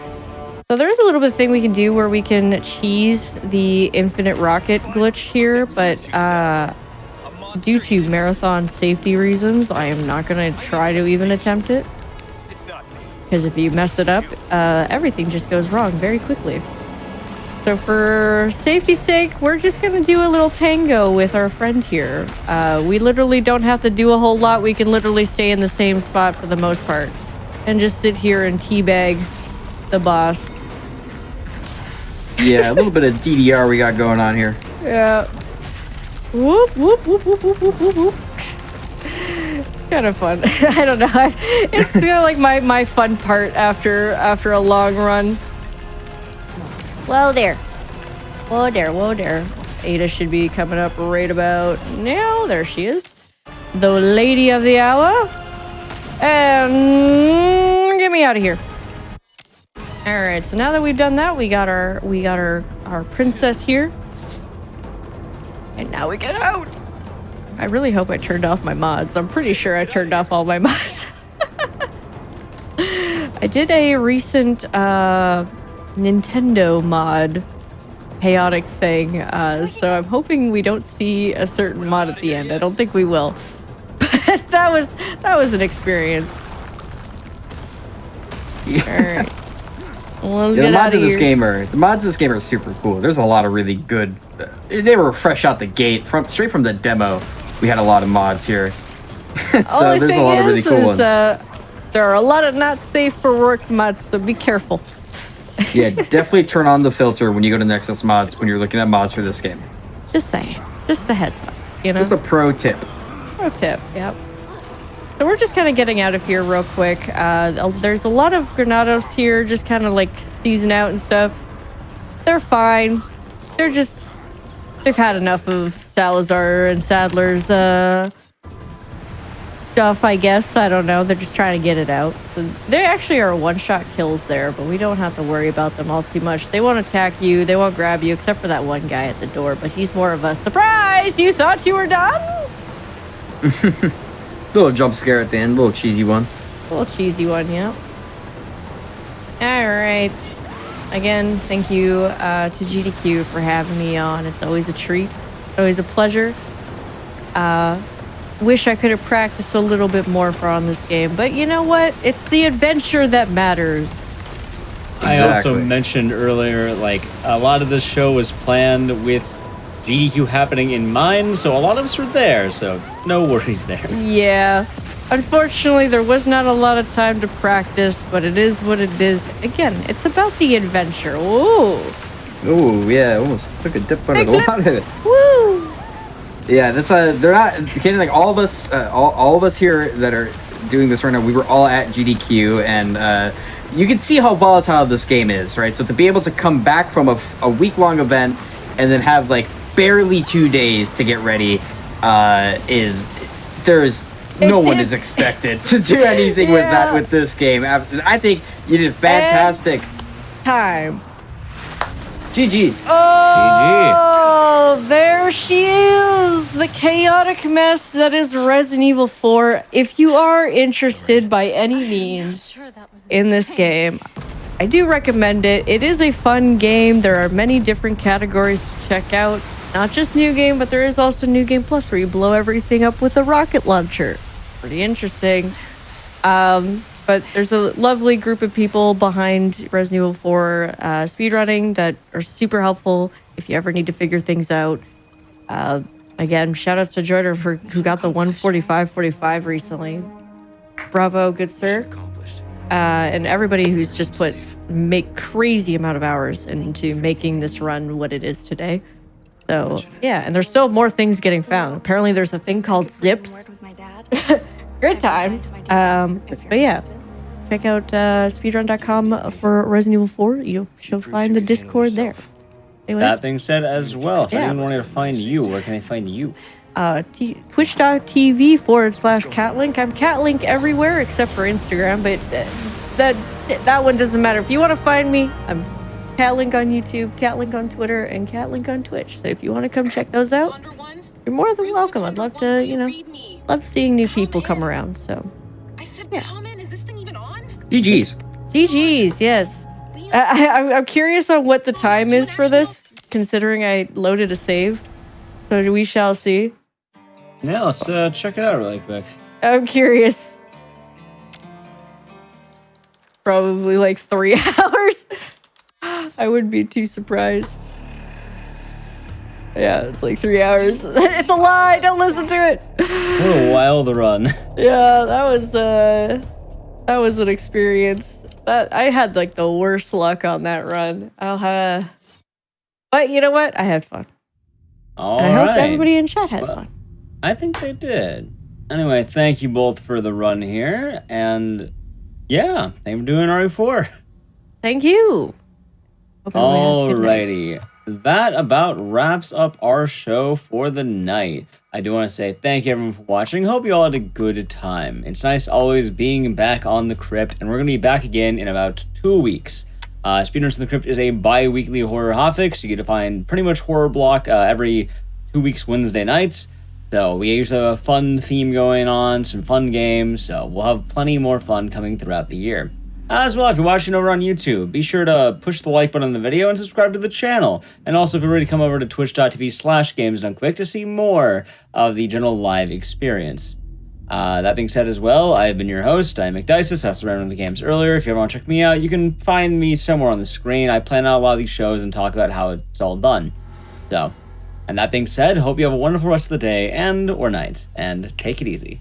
So there's a little bit of thing we can do where we can cheese the infinite rocket glitch here, but due to marathon safety reasons, I am not going to try to even attempt it. Because if you mess it up, everything just goes wrong very quickly. So for safety's sake, we're just going to do a little tango with our friend here. We literally don't have to do a whole lot. We can literally stay in the same spot for the most part. And just sit here and teabag the boss. Yeah, a little bit of DDR we got going on here. Yeah. Whoop, whoop, whoop, whoop, whoop, whoop, whoop, whoop. It's kind of fun. I don't know. It's kind of like my fun part after a long run. Whoa there. Whoa there. Ada should be coming up right about now. There she is. The lady of the hour. And get me out of here. All right, so now that we've done that, we got our princess here. And now we get out. I really hope I turned off my mods. I'm pretty sure I turned off all my mods. I did a recent Nintendo mod chaotic thing, so I'm hoping we don't see a certain mod at the end. I don't think we will. But that was an experience. Yeah. All right. The mods in this game are super cool. There's a lot of really good. They were fresh out the gate, straight from the demo. We had a lot of mods here, so there's a lot of really cool ones. There are a lot of not safe for work mods, so be careful. Yeah, definitely turn on the filter when you go to Nexus Mods when you're looking at mods for this game. Just saying, just a heads up, you know. Just a pro tip. Pro tip, yep. So we're just kind of getting out of here real quick. There's a lot of Granados here, just kind of like season out and stuff. They're fine. They've had enough of Salazar and Sadler's stuff, I guess. I don't know. They're just trying to get it out. So they actually are one-shot kills there, but we don't have to worry about them all too much. They won't attack you. They won't grab you, except for that one guy at the door. But he's more of a surprise. You thought you were done? Little jump scare at the end, little cheesy one. Little cheesy one, yeah. All right. Again, thank you to GDQ for having me on. It's always a treat. Always a pleasure. Wish I could have practiced a little bit more on this game, but you know what? It's the adventure that matters. Exactly. I also mentioned earlier, like, a lot of this show was planned with GDQ happening in mind, so a lot of us were there, so no worries there. Yeah. Unfortunately, there was not a lot of time to practice, but it is what it is. Again, it's about the adventure. Ooh. Ooh, yeah, almost took a dip under the water. Woo! Yeah, that's they're not kidding. Like all of us here that are doing this right now, we were all at GDQ, and you can see how volatile this game is, right? So to be able to come back from a week-long event and then have like barely 2 days to get ready, no one is expected to do anything with this game. I think you did fantastic. Time. GG. Oh, there she is, the chaotic mess that is Resident Evil 4. If you are interested by any means in this game, I do recommend it. It is a fun game. There are many different categories to check out. Not just New Game, but there is also New Game Plus where you blow everything up with a rocket launcher. Pretty interesting. But there's a lovely group of people behind Resident Evil 4 speedrunning that are super helpful if you ever need to figure things out. Again, shout outs to Jordan who got the 145.45 recently. Bravo, good sir. And everybody who's just make crazy amount of hours into making this run what it is today. So yeah, and there's still more things getting found. Apparently there's a thing called zips. Good times. But yeah, check out speedrun.com for Resident Evil 4. You'll find the Discord there. Anyways, That being said as well, if anyone wanted to find you, where can they find you? Twitch.tv/Catlink. I'm Catlink everywhere except for Instagram, but that one doesn't matter. If you want to find me, I'm Catlink on YouTube, Catlink on Twitter, and Catlink on Twitch. So if you want to come check those out, you're more than welcome. I'd love to, love seeing new people come around. So, yeah. GG's. GG's, yes. I'm curious on what the time is for this, considering I loaded a save. So we shall see. Yeah, let's check it out really quick. I'm curious. Probably like 3 hours. I wouldn't be too surprised. Yeah, it's like 3 hours. It's a lie. Don't listen to it. What a wild run. Yeah, that was an experience. I had like the worst luck on that run. But you know what? I had fun. I hope everybody in chat had fun. I think they did. Anyway, thank you both for the run here, and yeah, thank you for doing RE4. Thank you. Alrighty, that about wraps up our show for the night. I do want to say thank you everyone for watching. Hope you all had a good time. It's nice always being back on the Crypt, and we're going to be back again in about 2 weeks. Speedruns from the Crypt is a bi-weekly horror hotfix. You get to find pretty much horror block every 2 weeks Wednesday nights. So we usually have a fun theme going on, some fun games, so we'll have plenty more fun coming throughout the year. As well, if you're watching over on YouTube, be sure to push the like button on the video and subscribe to the channel. And also feel free to come over to twitch.tv/gamesdonequick to see more of the general live experience. That being said as well, I've been your host, I'm McDices, I also ran one of the games earlier. If you ever want to check me out, you can find me somewhere on the screen. I plan out a lot of these shows and talk about how it's all done. So, and that being said, hope you have a wonderful rest of the day and or night, and take it easy.